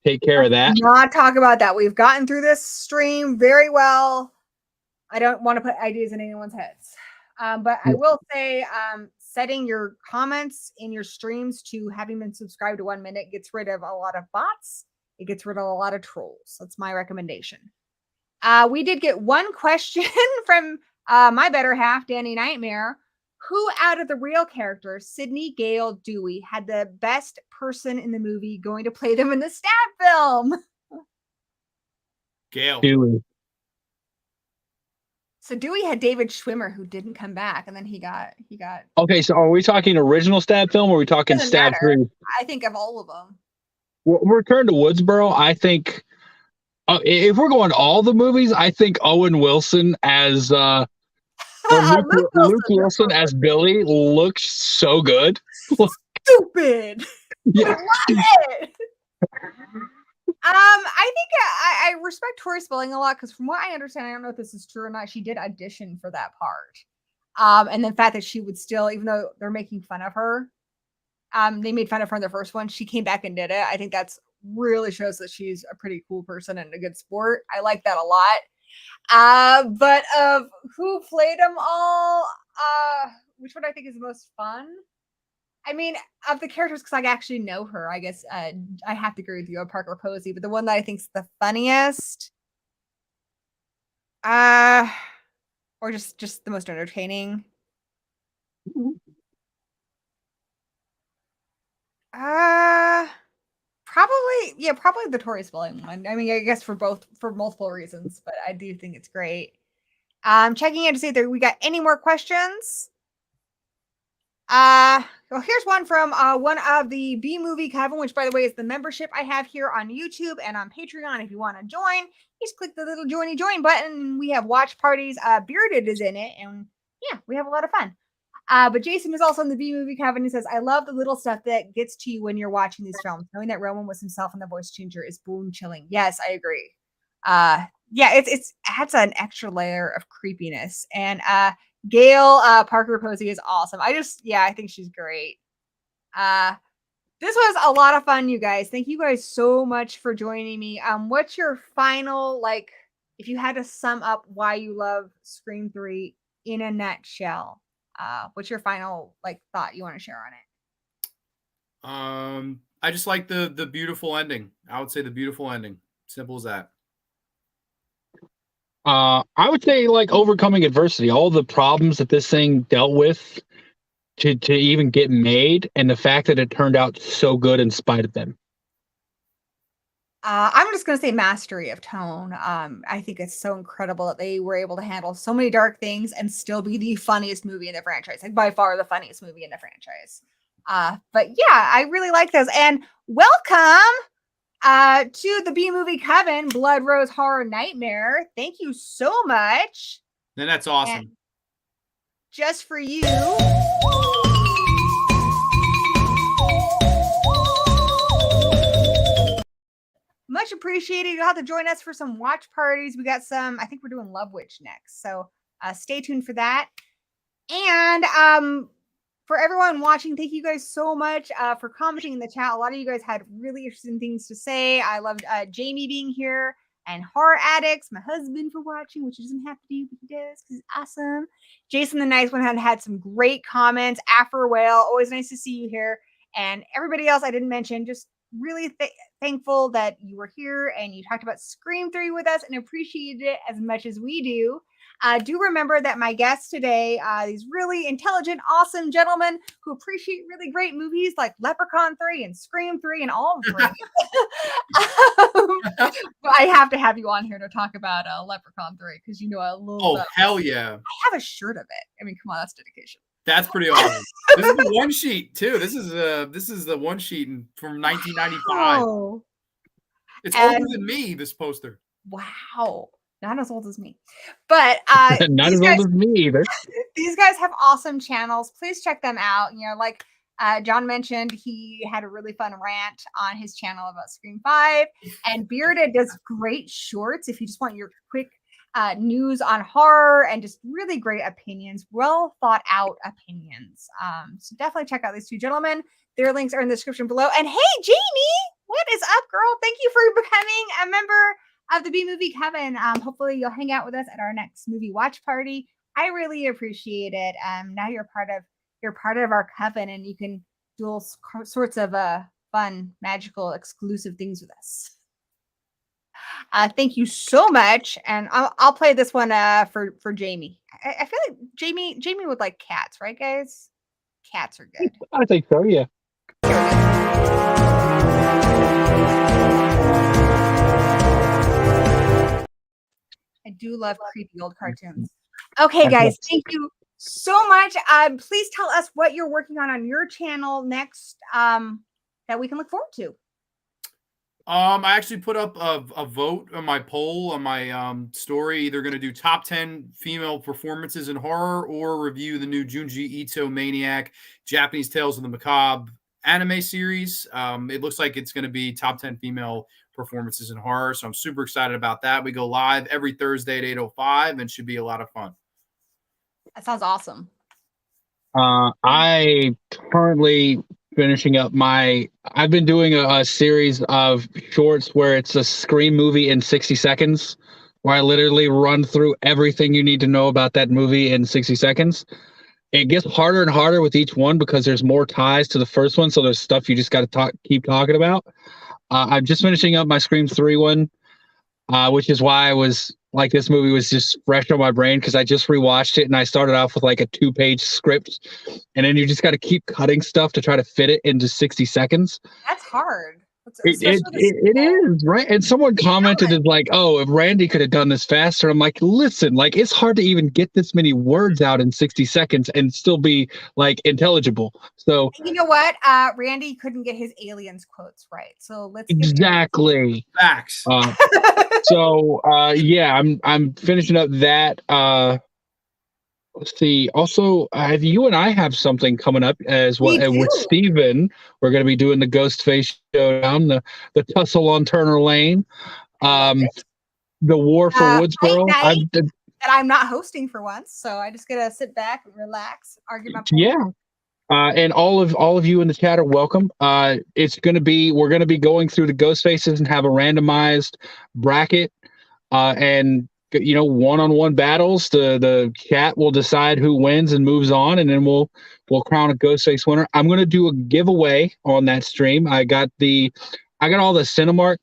take care of that. Not talk about that. We've gotten through this stream very well. I don't want to put ideas in anyone's heads. But I will say, setting your comments in your streams to having been subscribed to 1 minute gets rid of a lot of bots. It gets rid of a lot of trolls. That's my recommendation. We did get one question from my better half, Danny Nightmare. Who out of the real characters, Sidney, Gail, Dewey, had the best person in the movie going to play them in the stab film? Gail. Dewey. So Dewey had David Schwimmer, who didn't come back, and then he got. Okay, so are we talking original stab film, or are we talking stab 3? I think of all of them. Well, Return to Woodsboro, I think. If we're going all the movies, I think Owen Wilson as Luke Wilson as Billy looks so good. Stupid. Yeah. I love it. I think I respect Tori Spelling a lot because from what I understand, I don't know if this is true or not, she did audition for that part. And the fact that she would still, even though they're making fun of her, they made fun of her in the first one, she came back and did it. I think that's really shows that she's a pretty cool person and a good sport. I like that a lot. But of who played them all, which one I think is the most fun? I mean, of the characters, because I actually know her, I guess I have to agree with you on Parker Posey, but the one that I think is the funniest, or just the most entertaining, probably the Tori Spelling one. I mean, I guess for multiple reasons, but I do think it's great. Checking in to see if we got any more questions. Well, here's one from one of the B Movie Coven, which by the way is the membership I have here on YouTube and on Patreon. If you want to join, just click the little join button. We have watch parties. Bearded is in it, and yeah, we have a lot of fun. But Jason is also in the B Movie Coven. He says, I love the little stuff that gets to you when you're watching these films. Knowing that Roman was himself in the voice changer is bone chilling. Yes, I agree. Yeah, it adds an extra layer of creepiness. And Gail Parker Posey is awesome. I think she's great. This was a lot of fun, you guys. Thank you guys so much for joining me. What's your final, if you had to sum up why you love Scream 3 in a nutshell? What's your final thought you want to share on it? I just like the beautiful ending. I would say the beautiful ending. Simple as that. I would say overcoming adversity, all the problems that this thing dealt with to even get made, and the fact that it turned out so good in spite of them. I'm just going to say mastery of tone. I think it's so incredible that they were able to handle so many dark things and still be the funniest movie in the franchise. By far the funniest movie in the franchise. But yeah, I really like those. And welcome to the B Movie Coven, Blood Rose Horror Nightmare. Thank you so much. And that's awesome. And just for you. Much appreciated. You'll have to join us for some watch parties. We got some, I think we're doing Love Witch next. So stay tuned for that. And for everyone watching, thank you guys so much for commenting in the chat. A lot of you guys had really interesting things to say. I loved Jamie being here and Horror Addicts, my husband, for watching, which he doesn't have to do, but he does because he's awesome. Jason the Nice One had some great comments. Afro Whale, always nice to see you here. And everybody else I didn't mention, just really thankful that you were here and you talked about Scream 3 with us and appreciated it as much as we do. Do remember that my guests today, these really intelligent, awesome gentlemen who appreciate really great movies like Leprechaun 3 and Scream 3 and all of them. I have to have you on here to talk about Leprechaun 3 because I love Oh, that. hell yeah. I have a shirt of it. I mean, come on, that's dedication. That's pretty awesome. This is the one sheet too. This is the one sheet from 1995. Wow. It's older than me. This poster. Wow, not as old as me, but not as old as me either. These guys have awesome channels. Please check them out. Like John mentioned, he had a really fun rant on his channel about Scream 5, and Bearded does great shorts if you just want your quick news on horror and just really great opinions, well thought out opinions. So definitely check out these two gentlemen. Their links are in the description below. And hey, Jamie, what is up, girl? Thank you for becoming a member of the B Movie Coven. Hopefully you'll hang out with us at our next movie watch party. I really appreciate it. Now you're part of our coven, and you can do all sorts of fun, magical, exclusive things with us. Thank you so much, and I'll play this one for Jamie. I feel like Jamie would like cats, right, guys? Cats are good. I think so, yeah. I do love creepy old cartoons. Okay, guys, thank you so much. Please tell us what you're working on your channel next that we can look forward to. I actually put up a vote on my poll on my story. Either going to do top 10 female performances in horror or review the new Junji Ito Maniac Japanese Tales of the Macabre anime series. It looks like it's going to be top 10 female performances in horror. So I'm super excited about that. We go live every Thursday at 8:05 and should be a lot of fun. That sounds awesome. I currently finishing up I've been doing a series of shorts where it's a Scream movie in 60 seconds, where I literally run through everything you need to know about that movie in 60 seconds. It gets harder and harder with each one because there's more ties to the first one, so there's stuff you just got to keep talking about. I'm just finishing up my Scream 3 one, which is why I was like, this movie was just fresh on my brain because I just rewatched it and I started off with like a 2-page script, and then you just got to keep cutting stuff to try to fit it into 60 seconds. That's hard. It is, right? And someone commented is like, oh, if Randy could have done this faster. I'm like, listen, like, it's hard to even get this many words out in 60 seconds and still be like intelligible. So you know what? Randy couldn't get his aliens quotes right. So let's exactly facts. Yeah, I'm finishing up that. Let's see. Also, you and I have something coming up as well with Steven. We're going to be doing the Ghostface Showdown, the tussle on Turner Lane, the War for Woodsboro. That I'm not hosting for once, so I just get to sit back and relax, argue my point. Yeah. And all of you in the chat are welcome. We're going to be going through the Ghostfaces and have a randomized bracket, and one-on-one battles. The chat will decide who wins and moves on, and then we'll crown a Ghostface winner. I'm gonna do a giveaway on that stream. I got all the Cinemark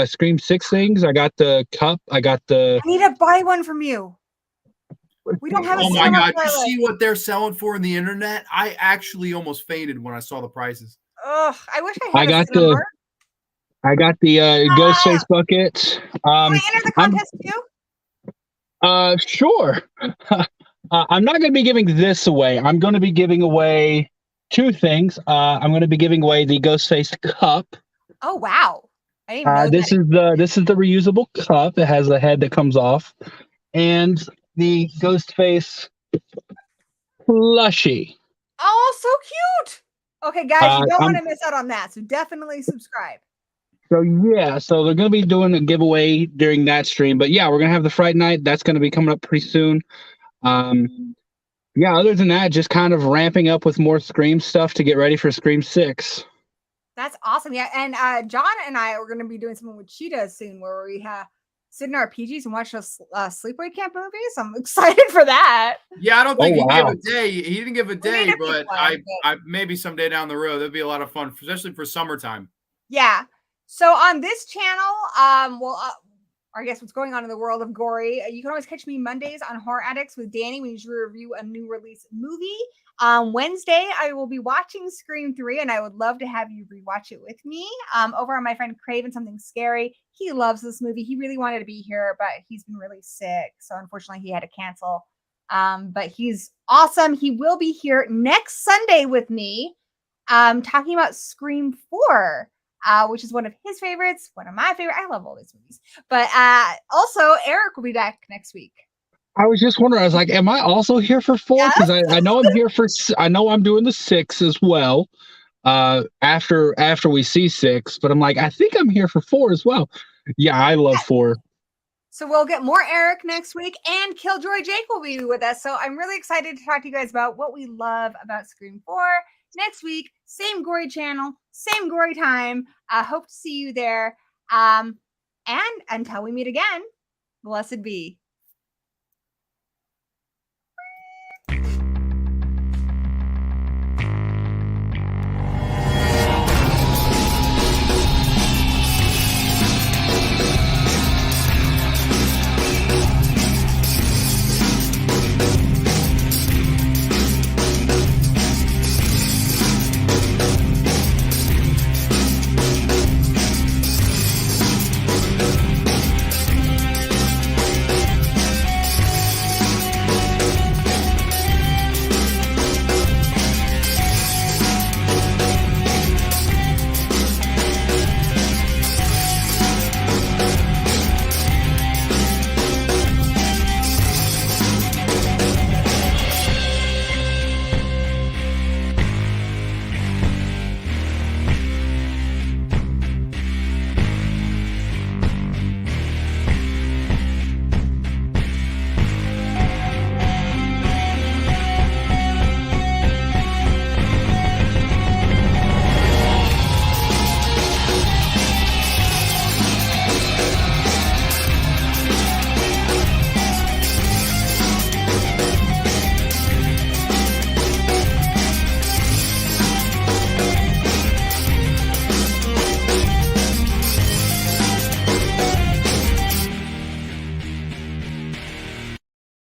Scream 6 things. I got the cup. I need to buy one from you. We don't have a Oh my Cinemark God! You playlist. see what they're selling for in the internet? I actually almost fainted when I saw the prices. Ugh, I wish I had a Cinemark. I got the Ghostface bucket. Can I enter the contest too? Sure. I'm not going to be giving this away. I'm going to be giving away two things. I'm going to be giving away the Ghostface cup. Oh wow! I didn't know this is the reusable cup. It has a head that comes off, and the Ghostface plushie. Oh, so cute! Okay, guys, you don't want to miss out on that, so definitely subscribe. So they're going to be doing a giveaway during that stream. But yeah, we're going to have the Fright Night. That's going to be coming up pretty soon. Other than that, just kind of ramping up with more Scream stuff to get ready for Scream 6. That's awesome. Yeah, and John and I are going to be doing something with Cheetah soon where we sit in our PGs and watch a sleepaway camp movie. So I'm excited for that. Yeah, I don't think he gave a day. He didn't give a day, but I maybe someday down the road that'd be a lot of fun, especially for summertime. Yeah. So on this channel, I guess what's going on in the world of gory, you can always catch me Mondays on Horror Addicts with Danny when you review a new release movie. Wednesday, I will be watching Scream 3, and I would love to have you rewatch it with me. Over on my friend Craven Something Scary. He loves this movie. He really wanted to be here, but he's been really sick. So unfortunately, he had to cancel. But he's awesome. He will be here next Sunday with me talking about Scream 4. Which is one of his favorites, one of my favorites. I love all these movies. But also, Eric will be back next week. I was just wondering. I was like, am I also here for 4? Because I know I'm here for. I know I'm doing the 6 as well. After we see 6, but I'm like, I think I'm here for 4 as well. Yeah, I love 4. So we'll get more Eric next week, and Killjoy Jake will be with us. So I'm really excited to talk to you guys about what we love about Scream 4. Next week, same gory channel, same gory time. I hope to see you there. And until we meet again, blessed be.